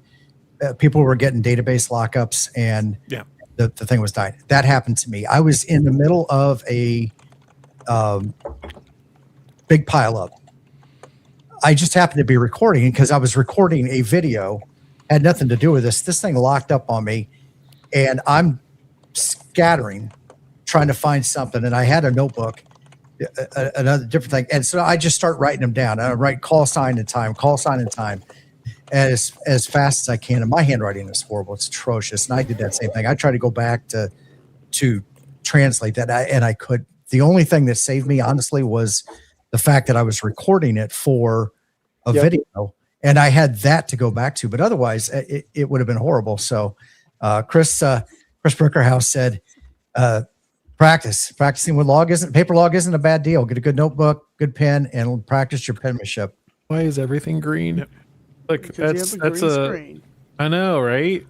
people were getting database lockups, and the thing was dying. That happened to me. I was in the middle of a big pileup. I just happened to be recording because I was recording a video, had nothing to do with this. This thing locked up on me, and I'm scattering, trying to find something, and I had a notebook, another different thing, and so I just start writing them down. I write call sign and time, and as fast as I can. And my handwriting is horrible; it's atrocious. And I did that same thing. I tried to go back to translate that, and I could. The only thing that saved me, honestly, was the fact that I was recording it for a video, and I had that to go back to. But otherwise, it would have been horrible. So, Chris Brookerhouse said. Practicing with paper log isn't a bad deal. Get a good notebook, good pen, and practice your penmanship. Why is everything green? Yep. Look, that's screen. I know, right?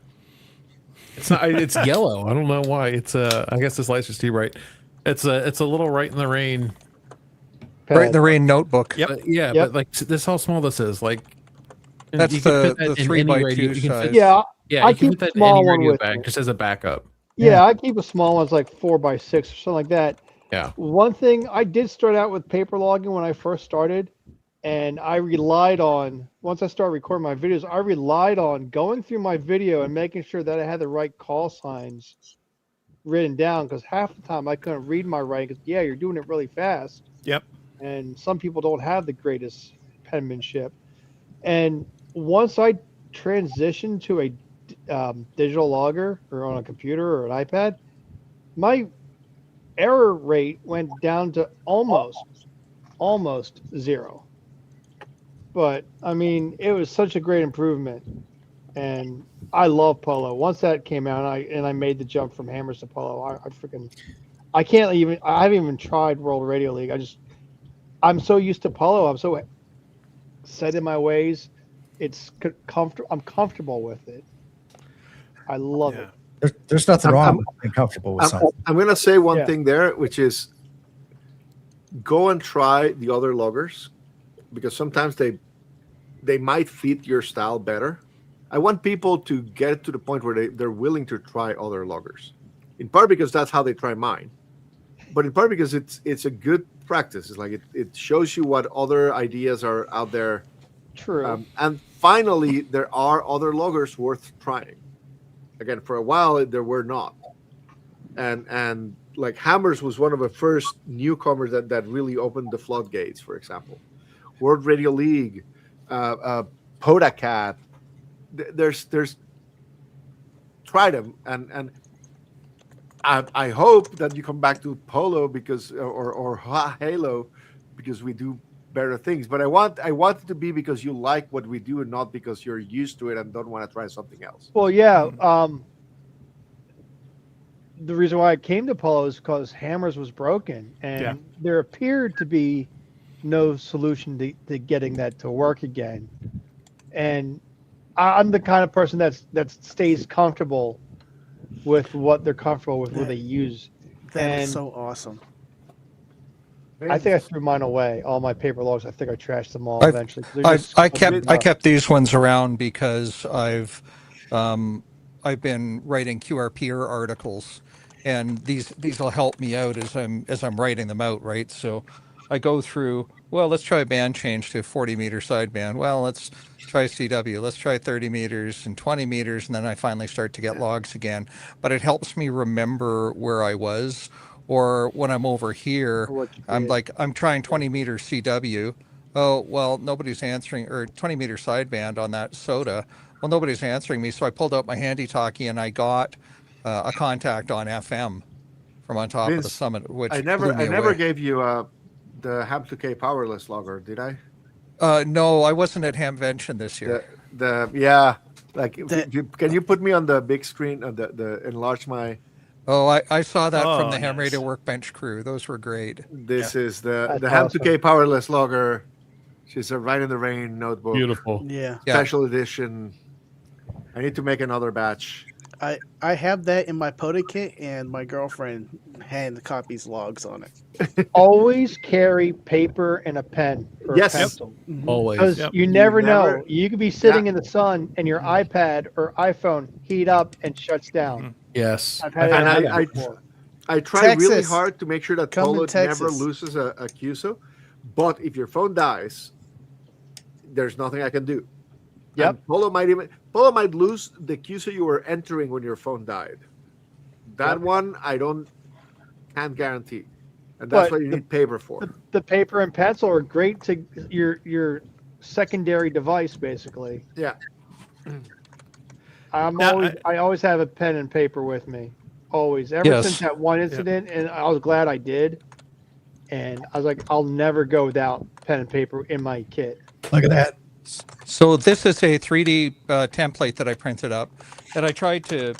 It's not. It's yellow. I don't know why. It's I guess this light's just too bright. It's a little right in the rain. Right in the rain notebook. Yep. But like this, how small this is. Like that's the 3x2 size. Yeah. You can put that in any radio bag just as a backup. Yeah, I keep a small ones like 4x6 or something like that. Yeah. One thing, I did start out with paper logging when I first started, and I relied on, once I started recording my videos, I relied on going through my video and making sure that I had the right call signs written down because half the time I couldn't read my writing. Because yeah, you're doing it really fast, Yep. and some people don't have the greatest penmanship. And once I transitioned to a digital logger or on a computer or an iPad, my error rate went down to almost zero. But I mean, it was such a great improvement, and I love PoLo. Once that came out, and I made the jump from hammers to PoLo. I can't even. I haven't even tried World Radio League. I'm so used to PoLo. I'm so set in my ways. It's comfortable. I'm comfortable with it. I love it. There's nothing wrong with being comfortable with something. I'm going to say one thing there, which is go and try the other loggers, because sometimes they might fit your style better. I want people to get to the point where they're willing to try other loggers, in part because that's how they try mine, but in part because it's a good practice. It's like it shows you what other ideas are out there. True. And finally, there are other loggers worth trying. Again, for a while there were not, and like hammers was one of the first newcomers that really opened the floodgates. For example, World Radio League, POTA. There's try them, and I hope that you come back to PoLo because or Halo because we do better things. But I want it to be because you like what we do and not because you're used to it and don't want to try something else. Well, yeah. The reason why I came to PoLo is because hammers was broken, and there appeared to be no solution to getting that to work again. And I'm the kind of person that stays comfortable with what they're comfortable with, what they use. That is so awesome. I think I threw mine away. All my paper logs. I think I trashed them all eventually. I kept these ones around because I've been writing QRPR articles, and these will help me out as I'm writing them out, right? So I go through. Well, let's try a band change to 40-meter sideband. Well, let's try CW. Let's try 30 meters and 20 meters, and then I finally start to get logs again. But it helps me remember where I was. Or when I'm over here, I'm trying 20-meter CW. Oh, well, nobody's answering, or 20-meter sideband on that soda. Well, nobody's answering me. So I pulled out my handy talkie and I got a contact on FM from on top of the summit, which I never gave you the Ham2K powerless logger, did I? No, I wasn't at Hamvention this year. Can you put me on the big screen, the enlarge my? Oh, I saw that from the Ham Radio Workbench crew. Those were great. This is the Ham2K powerless logger. She's a Right in the Rain notebook. Beautiful. Yeah. Special edition. I need to make another batch. I have that in my POTA kit, and my girlfriend hand copies logs on it. Always carry paper and a pen or a pencil. Always. Because you never know. You could be sitting in the sun and your iPad or iPhone heat up and shuts down. Yes. I've had it before. I try really hard to make sure that PoLo never loses a QSO. But if your phone dies, there's nothing I can do. Yep. PoLo might lose the QSO you were entering when your phone died. That one can't guarantee, and that's what you need paper for. The paper and pencil are great to your secondary device, basically. Yeah. I always have a pen and paper with me, always. Ever since that one incident, and I was glad I did. And I was like, I'll never go without pen and paper in my kit. Look at that. So this is a 3D template that I printed up, and I tried to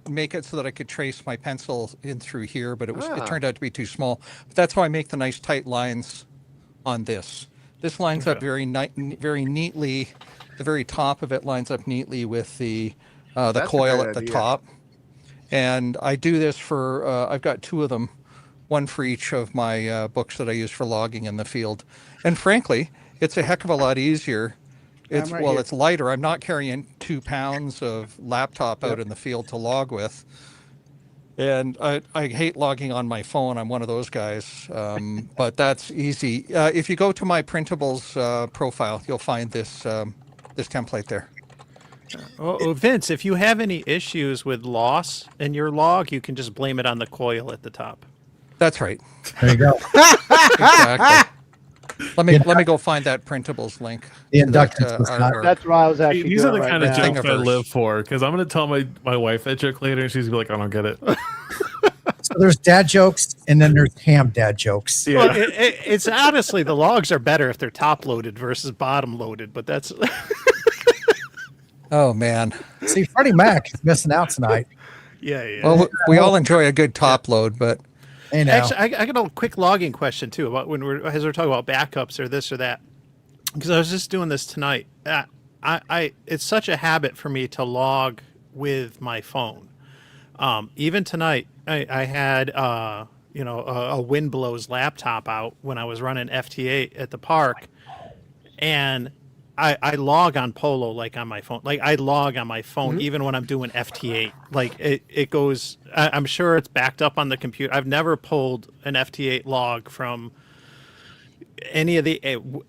make it so that I could trace my pencil in through here, but it turned out to be too small. But that's how I make the nice tight lines on this. This lines up very neatly. The very top of it lines up neatly with the coil at the top. And I do this for I've got two of them, one for each of my books that I use for logging in the field. And frankly, it's a heck of a lot easier. It's lighter. I'm not carrying 2 pounds of laptop out in the field to log with. And I hate logging on my phone. I'm one of those guys. But that's easy. If you go to my printables profile, you'll find this template there. Oh, Vince, if you have any issues with loss in your log, you can just blame it on the coil at the top. That's right. There you go. Exactly. Let me go find that printables link. The to that, inductance was not- artwork. That's what I was actually These doing are the right kind of now. jokes I live for, because I'm going to tell my wife that joke later, and she's going to be like, I don't get it. So there's dad jokes, and then there's ham dad jokes. Yeah. Well, it's honestly, the logs are better if they're top loaded versus bottom loaded, but that's Oh man. See, Freddie Mac is missing out tonight. yeah. Well, we all enjoy a good top load, but You know, Actually, I got a quick logging question too about as we're talking about backups or this or that, because I was just doing this tonight. It's such a habit for me to log with my phone. Even tonight, I had a Windblow's laptop out when I was running FT8 at the park, and I log on PoLo like on my phone. Like I log on my phone even when I'm doing FT8. Like it goes. I'm sure it's backed up on the computer. I've never pulled an FT8 log from any of the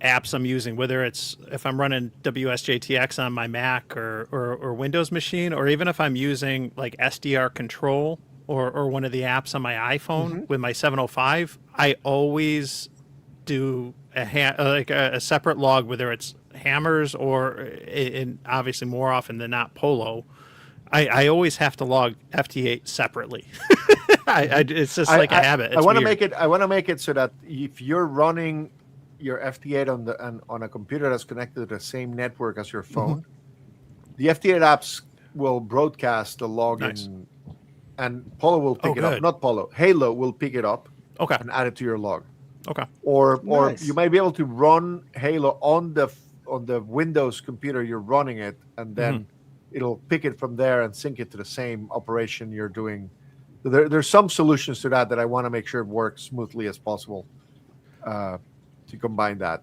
apps I'm using, whether it's if I'm running WSJTX on my Mac or Windows machine, or even if I'm using like SDR Control or one of the apps on my iPhone with my 705. I always do a separate log, whether it's hammers or in obviously more often than not PoLo. I always have to log FT8 separately. It's just like a habit. I want to make it. I want to make it so that if you're running your FT8 on a computer that's connected to the same network as your phone, the FT8 apps will broadcast the login, Nice. and PoLo will pick it up. good. Not PoLo, Halo will pick it up Okay. and add it to your log. Okay. Or Nice. you might be able to run Halo on the Windows computer you're running it, and then it'll pick it from there and sync it to the same operation you're doing. So there's some solutions to that I want to make sure works smoothly as possible to combine that.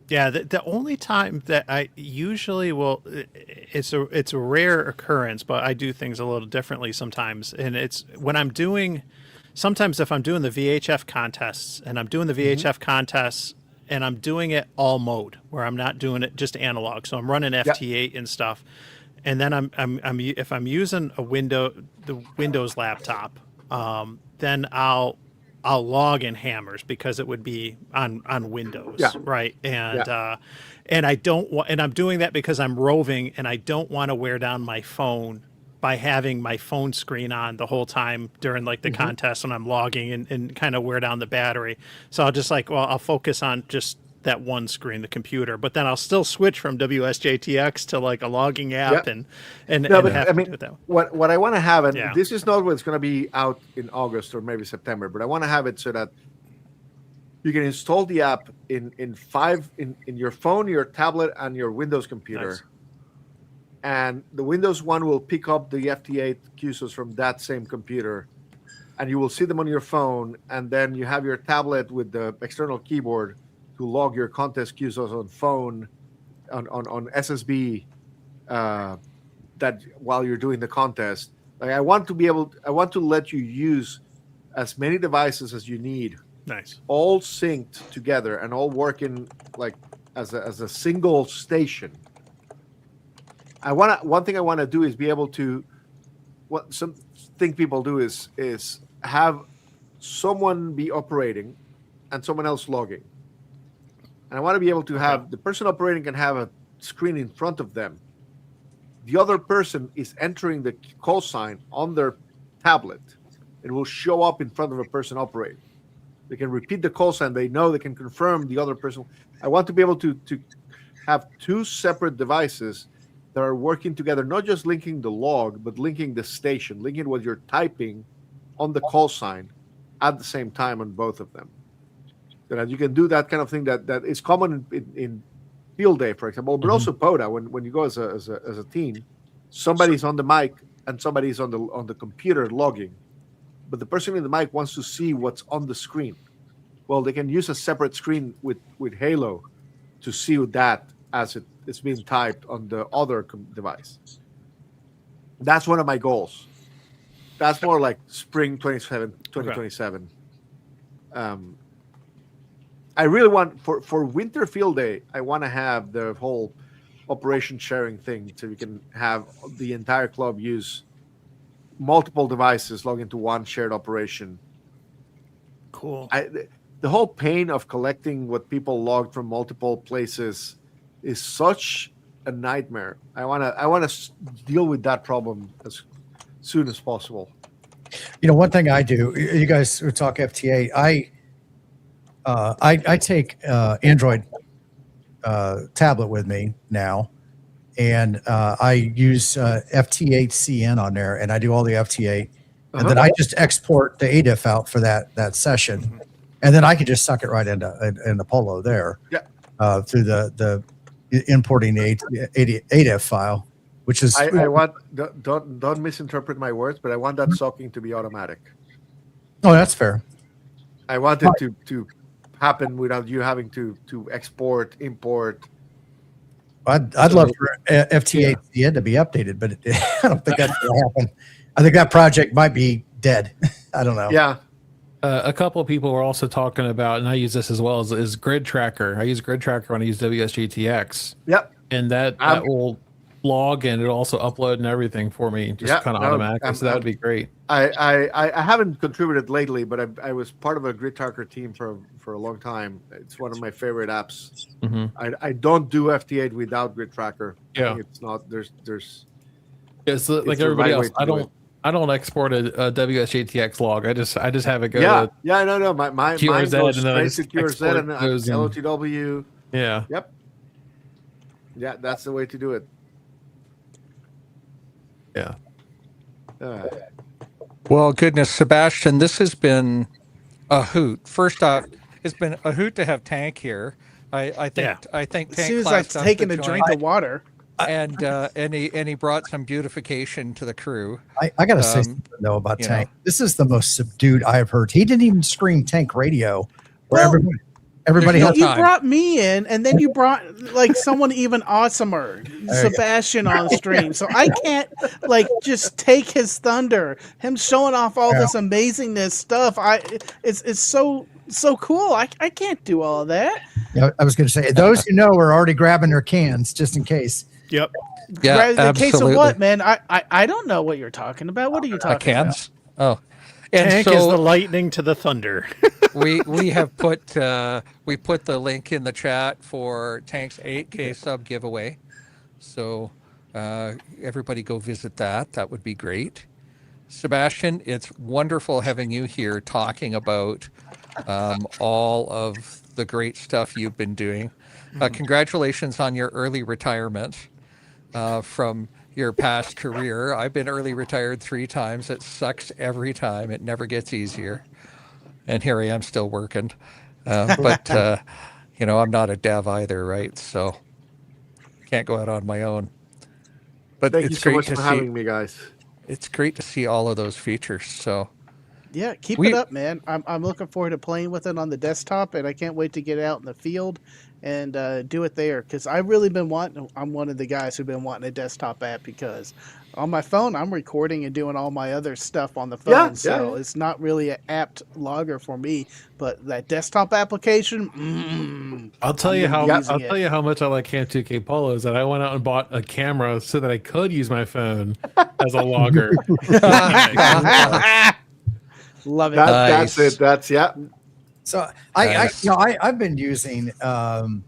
Yeah, the only time that I usually will, it's a rare occurrence, but I do things a little differently sometimes, and it's when I'm doing. Sometimes if I'm doing the VHF contests and I'm doing the VHF contests and I'm doing it all mode where I'm not doing it just analog, so I'm running FT8 and stuff, and then I'm if I'm using the Windows laptop, then I'll log in hammers because it would be on Windows, right? And and I don't want, and I'm doing that because I'm roving and I don't want to wear down my phone by having my phone screen on the whole time during like the contest when I'm logging and kind of wear down the battery. So I'll just I'll focus on just that one screen, the computer, but then I'll still switch from WSJTX to like a logging app and No, but have I to mean, do it that way. what I want to have, and Yeah. this is not what's going to be out in August or maybe September, but I want to have it so that you can install the app in your phone, your tablet, and your Windows computer. Nice. And the Windows one will pick up the FT8 QSOs from that same computer, and you will see them on your phone. And then you have your tablet with the external keyboard to log your contest QSOs on phone, on SSB, that while you're doing the contest. Like I want to let you use as many devices as you need, Nice. all synced together and all working like as a single station. One thing I want to do is be able to, what some thing people do is have someone be operating and someone else logging. And I want to be able to have the person operating can have a screen in front of them. The other person is entering the call sign on their tablet. It will show up in front of a person operating. They can repeat the call sign. They know they can confirm the other person. I want to be able to have two separate devices that are working together, not just linking the log, but linking the station, linking what you're typing on the call sign at the same time on both of them. So that you can do that kind of thing that is common in field day, for example, but also POTA. When you go as a team, somebody's on the mic and somebody's on the computer logging, but the person in the mic wants to see what's on the screen. Well, they can use a separate screen with Halo to see that as it's being typed on the other device. That's one of my goals. That's more like spring 2027. I really want for winter field day. I want to have the whole operation sharing thing, so you can have the entire club use multiple devices log into one shared operation. Cool. The whole pain of collecting what people logged from multiple places is such a nightmare. I want to deal with that problem as soon as possible. One thing I do, you guys who talk FTA, I take Android tablet with me now, and I use FT8CN on there, and I do all the FT8, and then I just export the ADIF out for that session, and then I can just suck it right into PoLo there. Yeah. Through the importing the ADIF file, which is I want don't misinterpret my words, but I want that sucking to be automatic. Oh, that's fair. I want it to happen without you having to export, import. I'd love for FT8CN to be updated, but I don't think that's going to happen. I think that project might be dead. I don't know. Yeah. A couple of people were also talking about, and I use this as well, is Grid Tracker. I use Grid Tracker when I use WSGTX. Yep. And that will log and it'll also upload and everything for me, just kind of automatically. So that would be great. I haven't contributed lately, but I was part of a Grid Tracker team for a long time. It's one of my favorite apps. I don't do FT8 without Grid Tracker. Yeah. It's not there's it's like everybody else. I don't export a WSGTX log. I just have it go to no. Mine goes straight to QRZ and LOTW. Yeah. Yep. Yeah, that's the way to do it. Yeah. Well, goodness, Sebastian, this has been a hoot. First off, it's been a hoot to have Tank here. I think Tank as soon as I've taken a drink of water. And he brought some beautification to the crew. I got to say something though about Tank. This is the most subdued I've heard. He didn't even scream Tank radio. Where everybody you brought me in, and then you brought like someone even awesomer, Sebastian, on stream. So I can't just take his thunder. Him showing off all this amazingness stuff. It's so cool. I can't do all of that. Yeah, I was going to say those who know are already grabbing their cans just in case. Yep. Yeah, in case of what, man? I don't know what you're talking about. What are you talking cans? about? Oh, and Tank is the lightning to the thunder. we have put the link in the chat for Tank's 8K sub giveaway. So everybody go visit that. That would be great. Sebastian, it's wonderful having you here talking about all of the great stuff you've been doing. Congratulations on your early retirement from your past career. I've been early retired 3 times. It sucks every time. It never gets easier. And here I am still working. But, I'm not a dev either, right? So can't go out on my own. But thank you so much for having me, guys. It's great to see all of those features. So yeah, keep it up, man. I'm looking forward to playing with it on the desktop, and I can't wait to get out in the field and do it there, because I've really been I'm one of the guys who've been wanting a desktop app, because on my phone I'm recording and doing all my other stuff on the phone, so it's not really an apt logger for me. But that desktop application, I'll tell you how much I like Camp 2K PoLo is that I went out and bought a camera so that I could use my phone as a logger. Love it. Nice. That's it. So I've been using the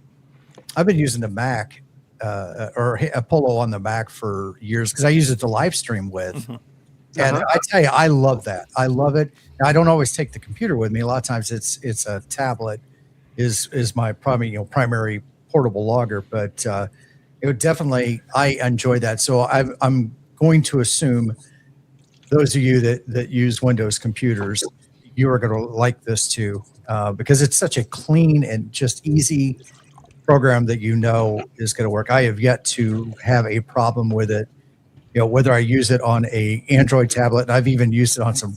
Mac or a PoLo on the Mac for years because I use it to live stream with. And I tell you, I love that. I love it. Now, I don't always take the computer with me. A lot of times it's a tablet is my primary portable logger, but it would definitely, I enjoy that. So I'm going to assume those of you that use Windows computers, you are going to like this too, because it's such a clean and just easy program that is going to work. I have yet to have a problem with it. Whether I use it on a Android tablet, and I've even used it on some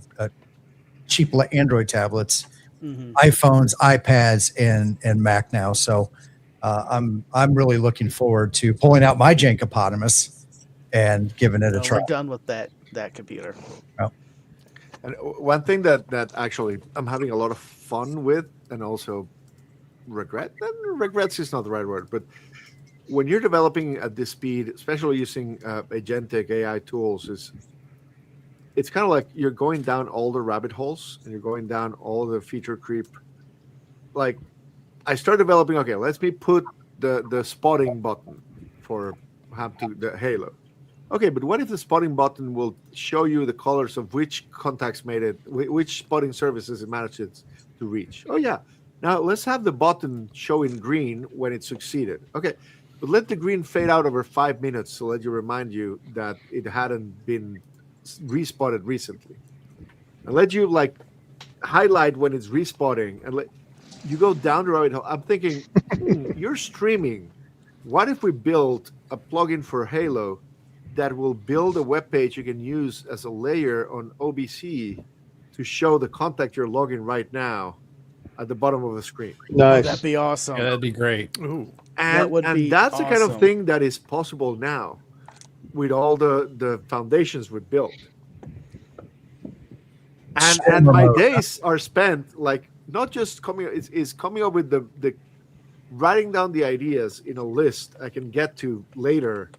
cheap Android tablets, iPhones, iPads, and Mac now. So I'm really looking forward to pulling out my Jankopotamus and giving it a try. We're done with that computer. Oh. And one thing that actually I'm having a lot of fun with, and also regrets is not the right word, but when you're developing at this speed, especially using agentic AI tools, it's kind of like you're going down all the rabbit holes and you're going down all the feature creep. Like I started developing, okay, let me put the spotting button for the Halo. Okay, but what if the spotting button will show you the colors of which contacts made it, which spotting services it manages to reach? Oh yeah. Now let's have the button show in green when it succeeded. Okay, but let the green fade out over 5 minutes so let you remind you that it hadn't been respotted recently. And let you like highlight when it's respotting and let you go down the rabbit hole. I'm thinking, you're streaming. What if we build a plugin for Halo that will build a web page you can use as a layer on OBC to show the contact you're logging right now at the bottom of the screen? Nice. That'd be awesome. Yeah, that'd be great. Ooh. That would be that's the kind of awesome. thing that is possible now with all the foundations we built. And my days are spent like not just coming up with the writing down the ideas in a list I can get to later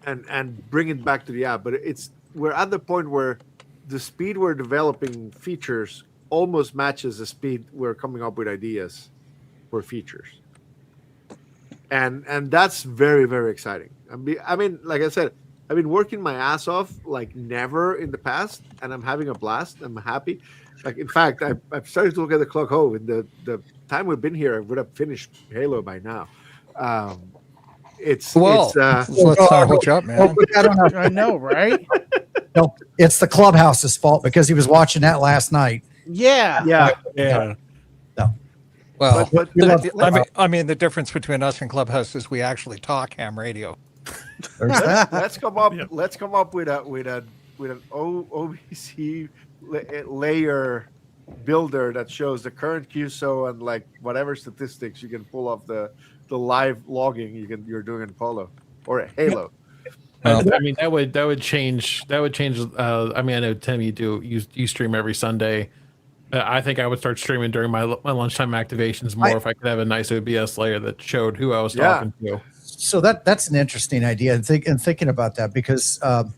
and bring it back to the app. But we're at the point where the speed we're developing features almost matches the speed we're coming up with ideas for features. And that's very, very exciting. I mean, like I said, I've been working my ass off like never in the past, and I'm having a blast. I'm happy. Like, in fact, I've started to look at the clock. Oh, in the time we've been here, I would have finished Halo by now. Let's not hold you up, man. I know, right? No, it's the clubhouse's fault because he was watching that last night. Yeah. Yeah. Well, But I mean, the difference between us and Clubhouse is we actually talk ham radio. let's come up. Let's come up with an OBC layer builder that shows the current QSO and like whatever statistics you can pull off the live logging you're doing in PoLo or Halo. Well, I mean, that would change. I mean, I know Tim, you stream every Sunday. I think I would start streaming during my lunchtime activations more if I could have a nice OBS layer that showed who I was talking to. So that's an interesting idea, and thinking about that because a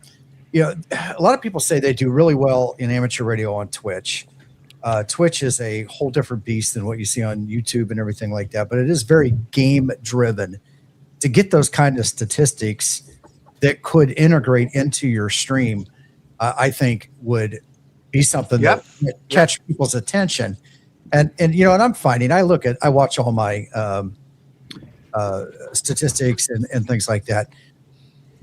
lot of people say they do really well in amateur radio on Twitch. Twitch is a whole different beast than what you see on YouTube and everything like that, but it is very game driven. To get those kind of statistics that could integrate into your stream, I think would be something that catch people's attention. And I'm finding I watch all my statistics and things like that.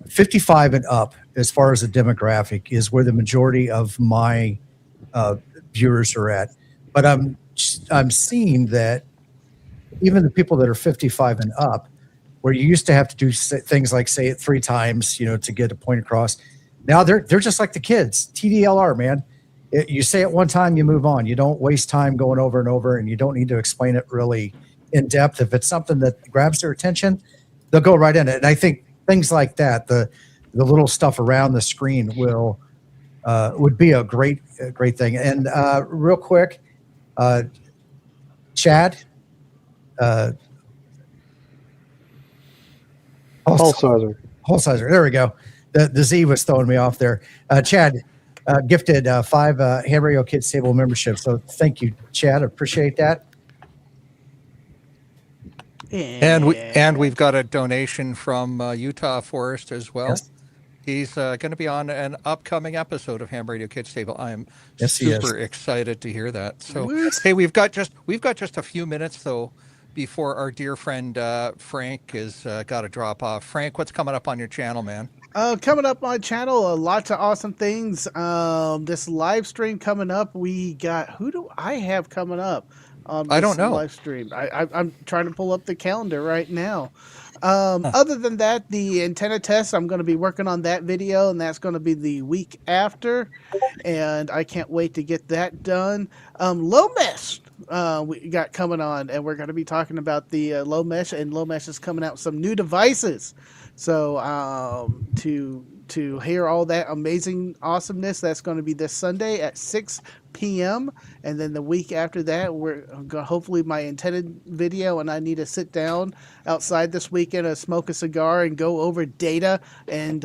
55 and up, as far as the demographic, is where the majority of my viewers are at. But I'm seeing that even the people that are 55 and up, where you used to have to do things like say it 3 times, to get a point across. Now they're just like the kids. TDLR, man. You say it one time, you move on. You don't waste time going over and over, and you don't need to explain it really in depth. If it's something that grabs their attention, they'll go right in it. And I think things like that, the little stuff around the screen would be a great thing. And real quick, Chad, Holsizer. There we go. The Z was throwing me off there. Chad gifted 5 Ham Radio Kids Table memberships. So thank you, Chad. I appreciate that. And we've got a donation from Utah Forest as well. Yes. He's going to be on an upcoming episode of Ham Radio Kids Table. I am Yes, he is. super excited to hear that. So, hey, we've got just a few minutes though before our dear friend Frank is got to drop off. Frank, what's coming up on your channel, man? Coming up on channel, lots of awesome things. This live stream coming up, we got, who do I have coming up? I don't know. Live stream. I'm trying to pull up the calendar right now. Other than that, the antenna test, I'm going to be working on that video, and that's going to be the week after, and I can't wait to get that done. Low mesh, we got coming on, and we're going to be talking about the low mesh, and low mesh is coming out with some new devices. So to to hear all that amazing awesomeness. That's going to be this Sunday at 6 p.m. And then the week after that, we're going hopefully my intended video, and I need to sit down outside this weekend and smoke a cigar and go over data and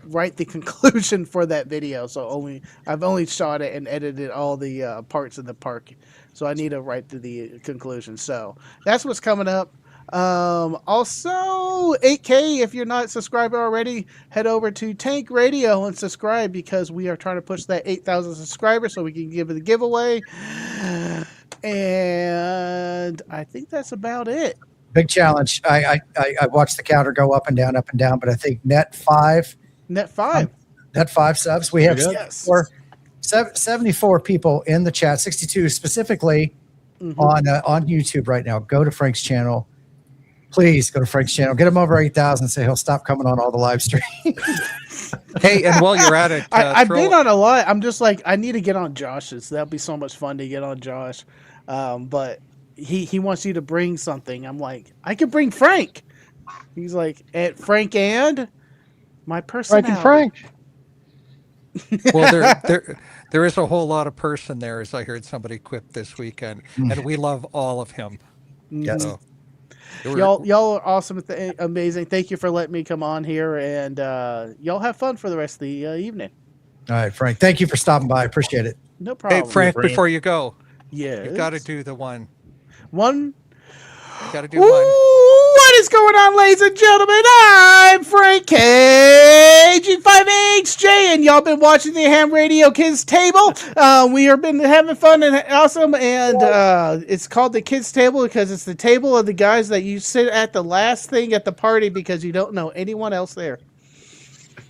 write the conclusion for that video. So I've only shot it and edited all the parts in the park. So I need to write the conclusion. So that's what's coming up. Also 8K, if you're not subscribed already, head over to Tank Radio and subscribe, because we are trying to push that 8,000 subscribers so we can give it a giveaway. And I think that's about it. Big challenge. I watched the counter go up and down, but I think net five subs. We have 74 people in the chat, 62 specifically on YouTube right now. Go to Frank's channel. Please go to Frank's channel. Get him over 8,000. Say he'll stop coming on all the live streams. Hey, and while you're at it, I've been on a lot. I'm just like, I need to get on Josh's. That'll be so much fun to get on Josh. But he wants you to bring something. I'm like, I could bring Frank. He's like, at Frank and my personality. Frank and Frank. Well, there is a whole lot of person there, as I heard somebody quip this weekend, and we love all of him. Yes. So, Y'all are awesome, amazing. Thank you for letting me come on here, and y'all have fun for the rest of the evening. All right, Frank. Thank you for stopping by. I appreciate it. No problem. hey, Frank, before you go, yeah, you've got to do the one. One. You got to do one. What is going on, ladies and gentlemen? I'm Frank KG5HJ, and y'all been watching the Ham Radio Kids Table. We have been having fun and awesome, and it's called the Kids Table because it's the table of the guys that you sit at the last thing at the party because you don't know anyone else there.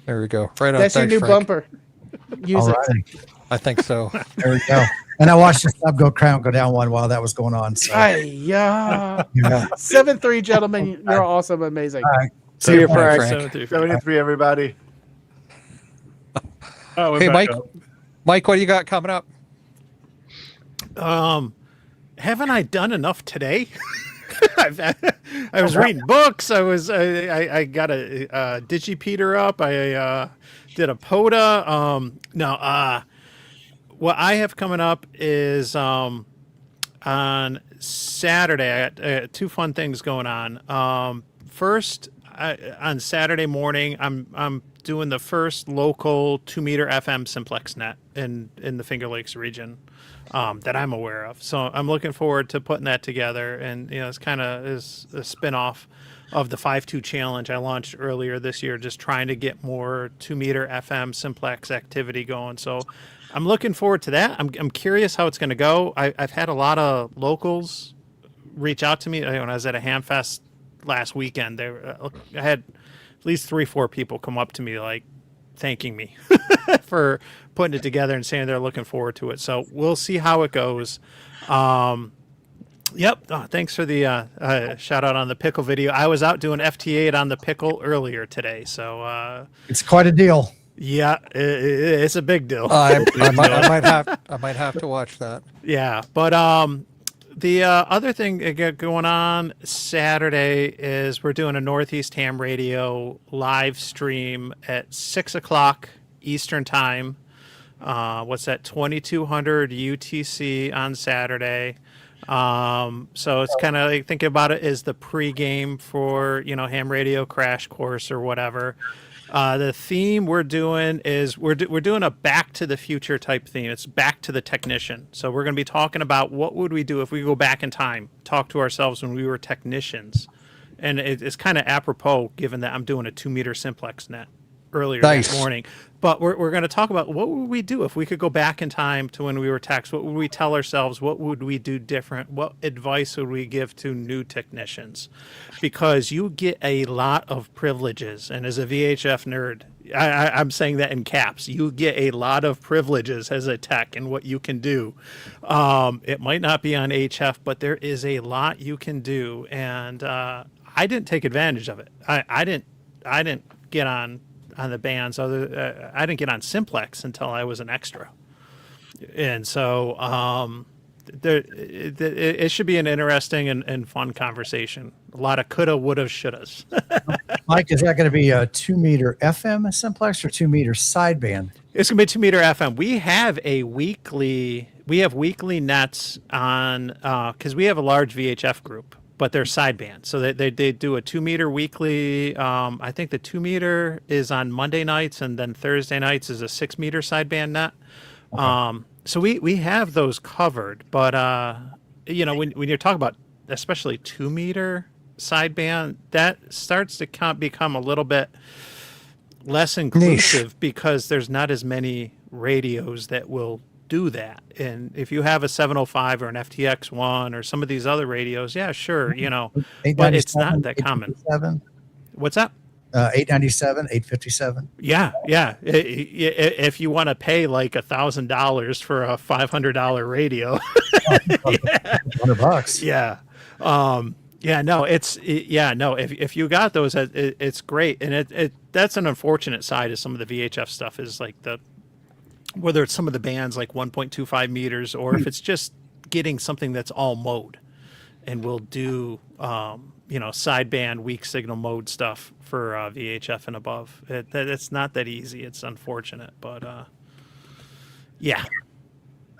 There we go. Right on. That's Thanks, your new Frank. bumper. Use All it. right. I think so. There we go. And I watched the sub go down one while that was going on. So. Yeah. Yeah. 7-3, gentlemen. You're awesome, amazing. All right. See you, Frank. Frank. Frank. 73, everybody. Oh, we're Hey, back Mike. up. Mike, what do you got coming up? Haven't I done enough today? I was reading books. I got a Digipeater up. I did a POTA. What I have coming up is on Saturday. I got two fun things going on. First, on Saturday morning, I'm doing the first local 2-meter FM simplex net in the Finger Lakes region that I'm aware of. So I'm looking forward to putting that together. And it's kind of is a spin-off of the 5.2 challenge I launched earlier this year, just trying to get more 2-meter FM simplex activity going. So I'm looking forward to that. I'm curious how it's going to go. I've had a lot of locals reach out to me when I was at a ham fest last weekend. I had at least 3-4 people come up to me like thanking me for putting it together and saying they're looking forward to it. So we'll see how it goes. Yep. Oh, thanks for the shout out on the pickle video. I was out doing FT8 on the pickle earlier today. So It's quite a deal. yeah, it's a big deal. I might have to watch that. Yeah, but the other thing going on Saturday is we're doing a Northeast Ham Radio live stream at 6:00 Eastern Time. What's that? 2200 UTC on Saturday. So it's kind of like thinking about it as the pregame for Ham Radio Crash Course or whatever. The theme we're doing is we're doing a Back to the Future type theme. It's back to the technician. So we're going to be talking about what would we do if we go back in time, talk to ourselves when we were technicians. And it's kind of apropos given that I'm doing a 2-meter simplex net earlier this morning. But we're going to talk about what would we do if we could go back in time to when we were techs? What would we tell ourselves? What would we do different? What advice would we give to new technicians? Because you get a lot of privileges. And as a VHF nerd, I'm saying that in caps. You get a lot of privileges as a tech and what you can do. It might not be on HF, but there is a lot you can do. And I didn't take advantage of it. I didn't get on the bands. I didn't get on simplex until I was an extra. And so it should be an interesting and fun conversation A lot of coulda, woulda, shouldas. Mike, is that going to be a 2-meter FM simplex or 2-meter sideband? It's gonna be 2-meter FM. We have weekly nets on because we have a large VHF group, but they're sideband. So they do a 2-meter weekly. I think the 2-meter is on Monday nights, and then Thursday nights is a 6-meter sideband net. Okay. So we have those covered, but when you're talking about especially 2-meter sideband, that starts to become a little bit less inclusive niche, because there's not as many radios that will do that. And if you have a 705 or an FTX1 or some of these other radios, yeah, sure, but it's not that common. What's that? 897, 857. Yeah. If you want to pay like $1,000 for a $500 radio, $100. Yeah. If you got those, it's great. And that's an unfortunate side of some of the VHF stuff is like whether it's some of the bands like 1.25 meters, or if it's just getting something that's all mode, and we'll do, sideband weak signal mode stuff for VHF and above. It's not that easy. It's unfortunate, but yeah.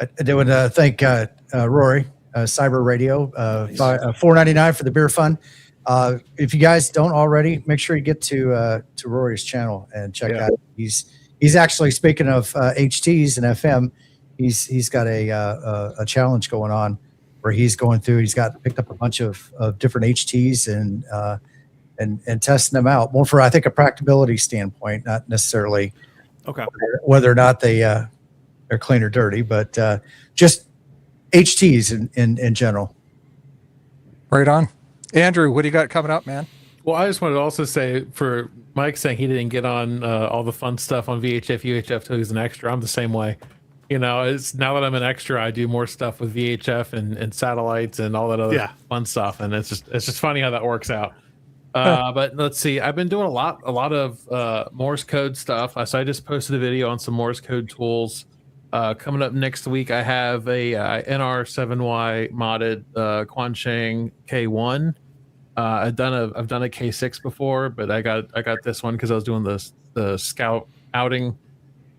I would thank Rory, Cyber Radio, $4.99 for the beer fund. If you guys don't already, make sure you get to Rory's channel and check out. He's actually, speaking of HTs and FM, he's got a challenge going on where he's going through. He's picked up a bunch of different HTs and testing them out more for, I think, a practicability standpoint, not necessarily whether or not they're clean or dirty, but just HTs in general. Right on. Andrew, what do you got coming up, man? Well, I just wanted to also say, for Mike saying he didn't get on all the fun stuff on VHF, UHF till he's an extra. I'm the same way. It's now that I'm an extra, I do more stuff with VHF and satellites and all that other fun stuff, and it's just funny how that works out. But let's see, I've been doing a lot of Morse code stuff. So I just posted a video on some Morse code tools. Coming up next week, I have a NR7Y modded Quansheng K1. I've done a K6 before, but I got this one because I was doing the scout outing,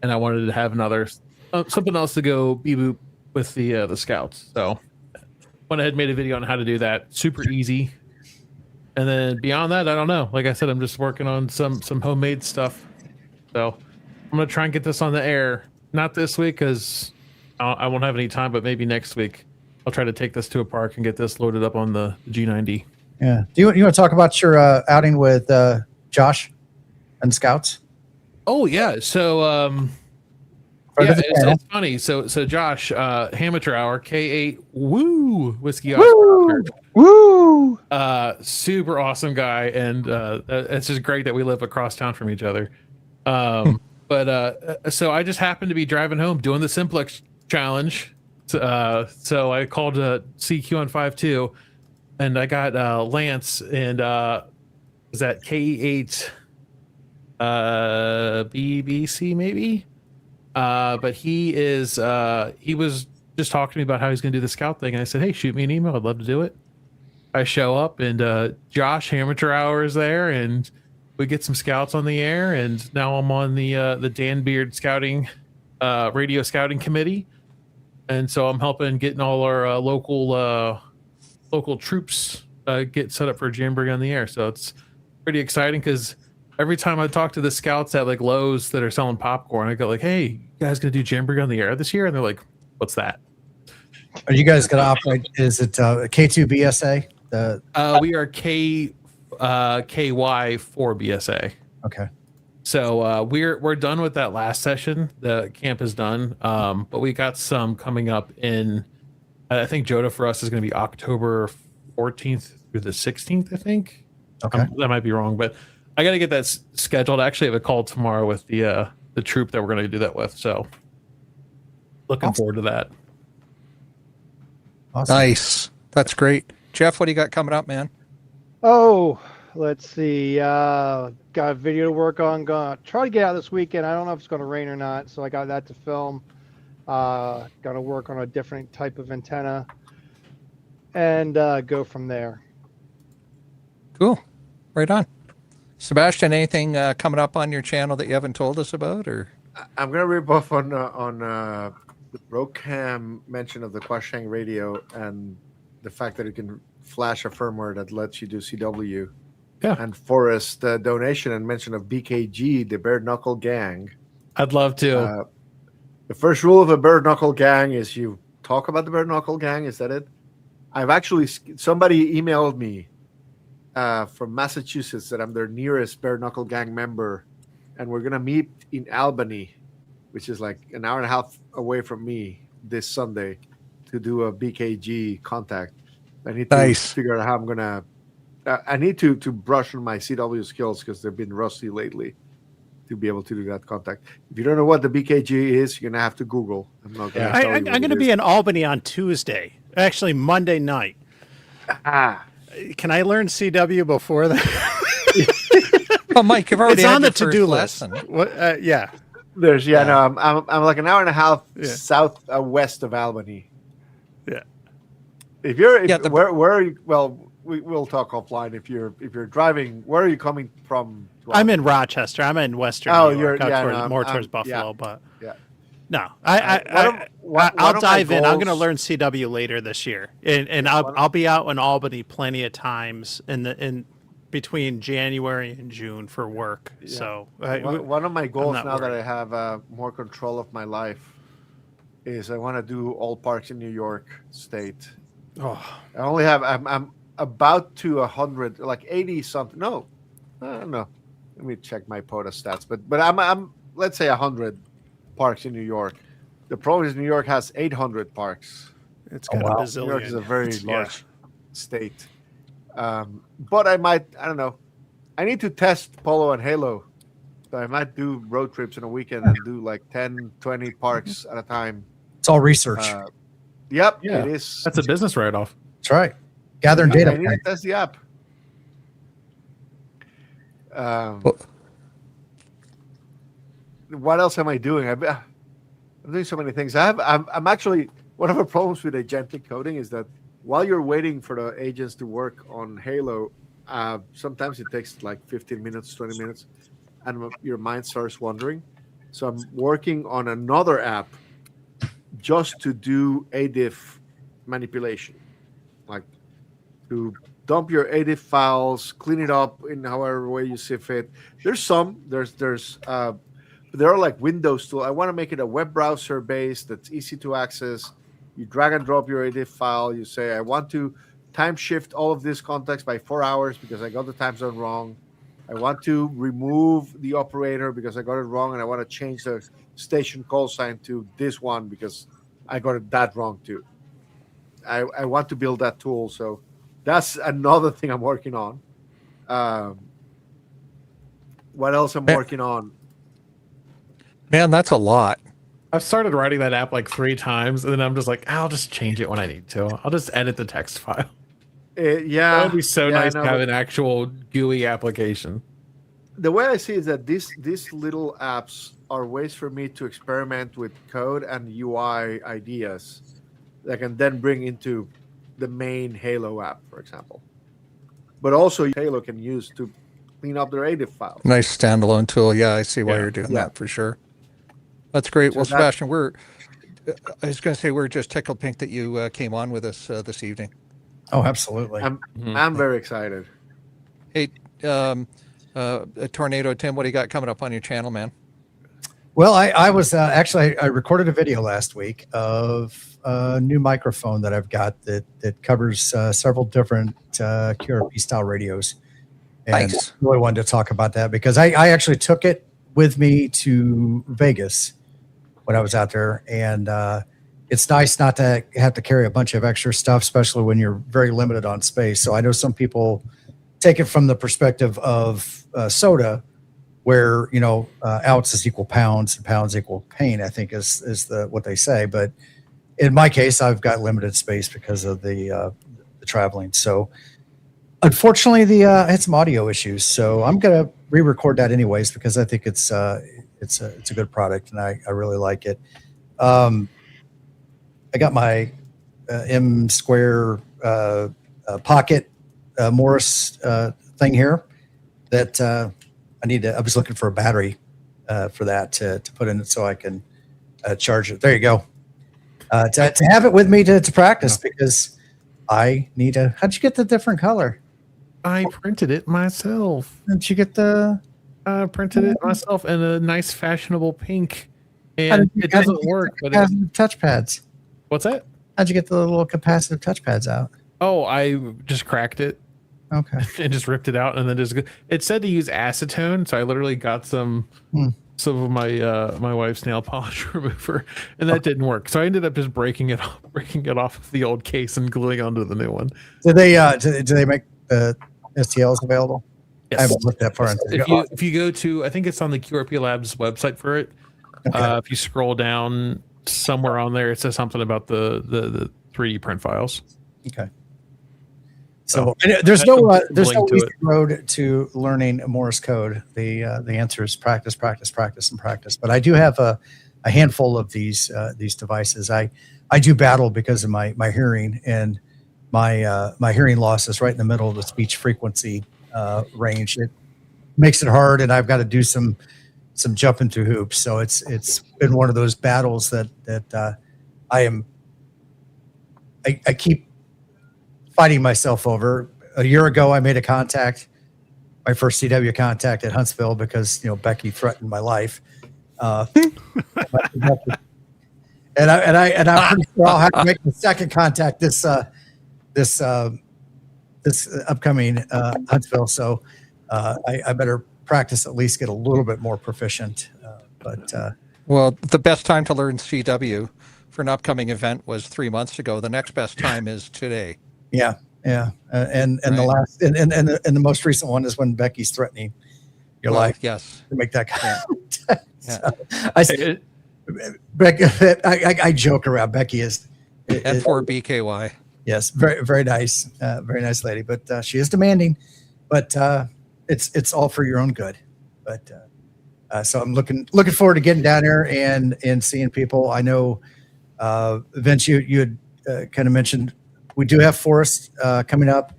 and I wanted to have another something else to go beep boop with the scouts. So went ahead and made a video on how to do that. Super easy. And then beyond that, I don't know. Like I said, I'm just working on some homemade stuff. So I'm gonna try and get this on the air. Not this week because I won't have any time, but maybe next week I'll try to take this to a park and get this loaded up on the G90. Yeah. Do you want to talk about your outing with Josh and Scouts? Oh yeah. So it's funny. So Josh, Amateur Hour, K8 Woo Whiskey Oscar. Woo! Super awesome guy, and it's just great that we live across town from each other. But so I just happened to be driving home doing the Simplex challenge. So I called CQ on 5.2, and I got Lance, and is that K8 BBC maybe? But he was just talking to me about how he's going to do the scout thing, and I said, hey, shoot me an email. I'd love to do it. I show up, and Josh Amateur Hour is there, and we get some scouts on the air, and now I'm on the Dan Beard scouting radio scouting committee, and so I'm helping getting all our local troops get set up for Jamboree on the air. So it's pretty exciting because every time I talk to the scouts at like Lowe's that are selling popcorn, I go like, "Hey, you guys gonna do Jamboree on the air this year?" And they're like, "What's that?" Are you guys gonna operate? Is it K2 BSA? We are KY for BSA. Okay. So we're done with that last session. The camp is done, but we got some coming up in. I think JOTA for us is going to be October 14th through the 16th. I think. Okay. That might be wrong, but I got to get that scheduled. I actually have a call tomorrow with the troop that we're going to do that with. So looking forward to that. Awesome. Nice. That's great. Jeff, what do you got coming up, man? Oh, let's see. Got a video to work on. Gonna try to get out this weekend. I don't know if it's going to rain or not, so I got that to film. Gonna work on a different type of antenna and go from there. Cool. Right on. Sebastian, anything coming up on your channel that you haven't told us about, or? I'm gonna rebuff on the Rocam mention of the Quashang radio and the fact that it can flash a firmware that lets you do CW. Yeah. And Forrest donation and mention of BKG, the Bare Knuckle Gang. I'd love to. The first rule of a Bare Knuckle Gang is you talk about the Bare Knuckle Gang. Is that it? I've actually, somebody emailed me from Massachusetts that I'm their nearest Bare Knuckle Gang member, and we're gonna meet in Albany, which is like an hour and a half away from me, this Sunday, to do a BKG contact. I need to figure out how I'm gonna. I need to brush on my CW skills because they've been rusty lately to be able to do that contact. If you don't know what the BKG is, you're gonna have to Google. I'm not gonna. Tell you I'm going to be in Albany on Tuesday. Actually, Monday night. Can I learn CW before that? Oh, Mike, you've already It's on the had your to-do first list. lesson. What, yeah. There's no. I'm like an hour and a half south west of Albany. Yeah. If you're where are you, well, we'll talk offline. If you're driving, where are you coming from? I'm in Rochester. I'm in Western New York, towards Buffalo, but no, I'll dive in. I'm going to learn CW later this year, and I'll be out in Albany plenty of times in between January and June for work. Yeah. So one of my goals now that I have more control of my life is I want to do all parks in New York State. Oh, I only have I'm about to 100, like 80 something. No, I don't know. Let me check my POTA stats. But I'm let's say 100 parks in New York. The problem is New York has 800 parks. It's got a bazillion. New York is a very large state. But I don't know. I need to test PoLo and Halo. So I might do road trips in a weekend and do like 10, 20 parks at a time. It's all research. Yep, Yeah. it is. That's a business write-off. That's right. Gathering data. I need to test the app. What else am I doing? I'm doing so many things. I'm actually, one of the problems with agentic coding is that while you're waiting for the agents to work on Halo, sometimes it takes like 15 minutes, 20 minutes, and your mind starts wandering. So I'm working on another app just to do ADIF manipulation, like to dump your ADIF files, clean it up in however way you see fit. There are like Windows tools. I want to make it a web browser based that's easy to access. You drag and drop your ADIF file. You say, I want to time shift all of this context by 4 hours because I got the time zone wrong. I want to remove the operator because I got it wrong, and I want to change the station call sign to this one because I got it that wrong too. I want to build that tool. So that's another thing I'm working on. What else I'm working on? Man, that's a lot. I've started writing that app like 3 times, and then I'm just like, I'll just change it when I need to. I'll just edit the text file. Yeah, it would be so nice to have an actual GUI application. The way I see it is that these little apps are ways for me to experiment with code and UI ideas that I can then bring into the main Halo app, for example. But also Halo can use to clean up their ADIF files. Nice standalone tool. Yeah, I see why you're doing that for sure. That's great. So Sebastian, I was going to say we're just tickled pink that you came on with us this evening. Oh, absolutely. I'm very excited. Hey, Tornado Tim, what do you got coming up on your channel, man? Well, I was actually I recorded a video last week of a new microphone that I've got that covers several different QRP style radios. And Nice. I really wanted to talk about that because I actually took it with me to Vegas when I was out there, and it's nice not to have to carry a bunch of extra stuff, especially when you're very limited on space. So I know some people take it from the perspective of soda, where ounces equal pounds and pounds equal pain, I think is what they say. But in my case, I've got limited space because of the traveling. So unfortunately, I had some audio issues. So I'm gonna re-record that anyways because I think it's a good product and I really like it. I got my M Square Pocket Morris thing here that I need to. I was looking for a battery for that to put in it so I can charge it. There you go. To have it with me to practice because I need a. How'd you get the different color? I printed it myself. Did you get the? Printed it myself in a nice fashionable pink, and it doesn't work. But touchpads. What's that? How'd you get the little capacitive touchpads out? Oh, I just cracked it. Okay. And just ripped it out, and then it said to use acetone, so I literally got some of my my wife's nail polish remover, and that didn't work. So I ended up just breaking it off of the old case and gluing onto the new one. Do they make the STLs available? Yes. I haven't looked that far into it. If you go to, I think it's on the QRP Labs website for it. Okay. If you scroll down somewhere on there, it says something about the 3D print files. Okay. So there's no easy it. road to learning Morse code. The answer is practice, practice, practice, and practice. But I do have a handful of these devices. I do battle because of my hearing, and my hearing loss is right in the middle of the speech frequency range. It makes it hard, and I've got to do some jumping through hoops. So it's been one of those battles that I keep fighting myself over. A year ago, I made a contact, my first CW contact at Huntsville because Becky threatened my life, and I'm pretty sure I'll have to make the second contact this upcoming Huntsville. So I better practice, at least get a little bit more proficient. Well, the best time to learn CW for an upcoming event was 3 months ago. The next best time is today. Yeah. And Right. the last and the most recent one is when Becky's threatening your life. Yes. To make that Yeah. So, Becky, I joke around. Becky is And for BKY. yes, very very nice lady, but she is demanding. But it's all for your own good. But so I'm looking forward to getting down there and seeing people. I know Vince, you had kind of mentioned we do have Forest coming up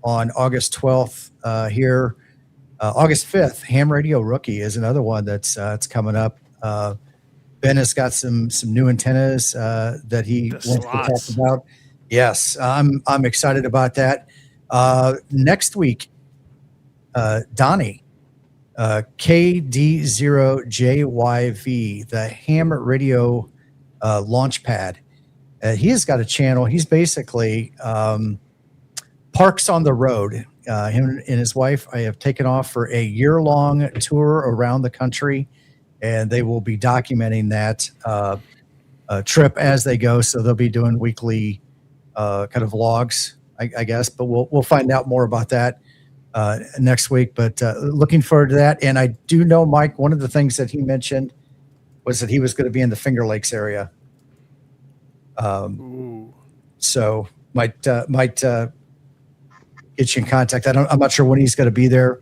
on August 12th here. August 5th, Ham Radio Rookie is another one that's coming up. Ben has got some new antennas that he wants to talk about. Yes, I'm excited about that. Next week, Donnie, KD0JYV, the Ham Radio launch pad. He has got a channel. He's basically parks on the road. Him and his wife, I have taken off for a year-long tour around the country, and they will be documenting that trip as they go. So they'll be doing weekly kind of vlogs, I guess. But we'll find out more about that next week. But looking forward to that. And I do know, Mike, one of the things that he mentioned was that he was going to be in the Finger Lakes area. So might get you in contact. I'm not sure when he's going to be there.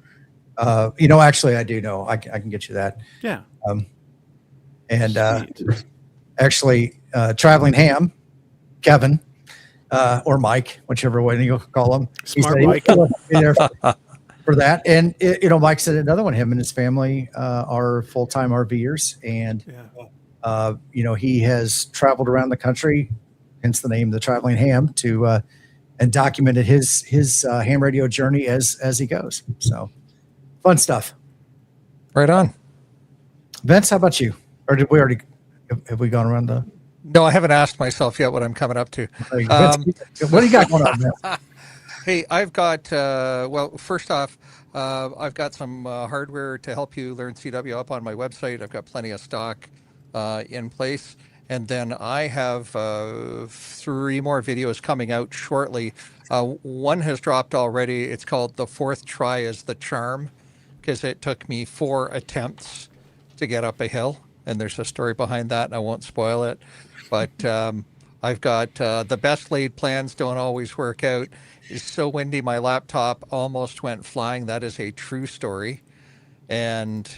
Actually, I do know. I can get you that. Yeah. And actually, Traveling Ham, Kevin, or Mike, whichever way you call him. Smart he Mike. will be there for that. And Mike said another one. Him and his family are full-time RVers, and he has traveled around the country, hence the name, the Traveling Ham, to and documented his ham radio journey as he goes. So fun stuff. Right on. Vince, how about you? Or did we already have we gone around the? No, I haven't asked myself yet what I'm coming up to. Vince, what do you got going on, Vince? Hey, I've got, first off, I've got some hardware to help you learn CW up on my website. I've got plenty of stock in place. And then I have 3 more videos coming out shortly. One has dropped already. It's called The Fourth Try is the Charm, because it took me 4 attempts to get up a hill. And there's a story behind that, and I won't spoil it. But I've got the best laid plans don't always work out. It's so windy, my laptop almost went flying. That is a true story. And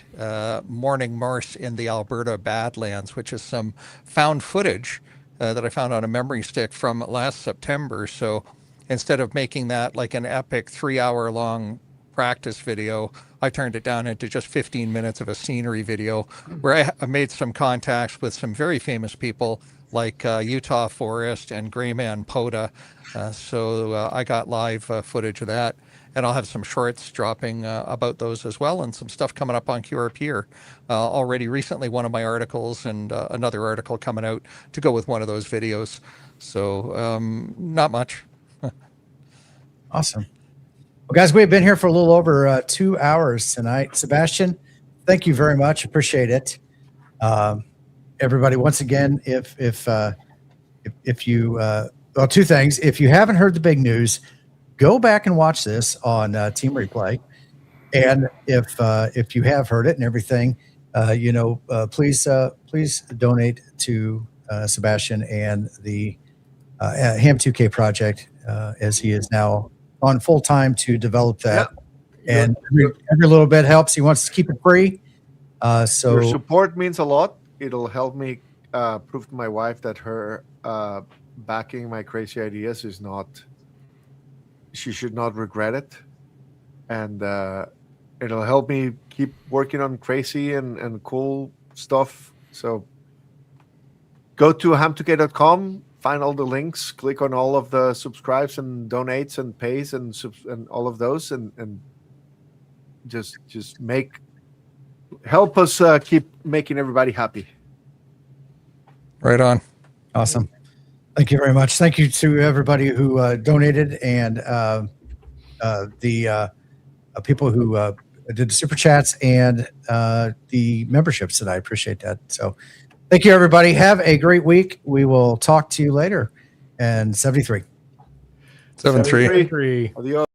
Morning Morse in the Alberta Badlands, which is some found footage that I found on a memory stick from last September. So instead of making that like an epic 3-hour long practice video, I turned it down into just 15 minutes of a scenery video where I made some contacts with some very famous people like Utah Forest and Grayman POTA. So I got live footage of that. And I'll have some shorts dropping about those as well, and some stuff coming up on QRP. Already recently, one of my articles and another article coming out to go with one of those videos. So not much. Awesome. Well, guys, we've been here for a little over 2 hours tonight. Sebastian, thank you very much. Appreciate it. Everybody, once again, if you well, two things. If you haven't heard the big news, go back and watch this on Team Replay. And if you have heard it and everything, please donate to Sebastian and the Ham 2K project, as he is now on full time to develop that. Yeah. And every little bit helps. He wants to keep it free. So your support means a lot. It'll help me prove to my wife that her backing my crazy ideas is not. She should not regret it, and it'll help me keep working on crazy and cool stuff. So go to ham2k.com, find all the links, click on all of the subscribes and donates and pays and all of those, and just help us keep making everybody happy. Right on. Awesome. Thank you very much. Thank you to everybody who donated, and the people who did the super chats and the memberships tonight. I appreciate that. So thank you, everybody. Have a great week. We will talk to you later. And 73. 7-3. Three. Adios.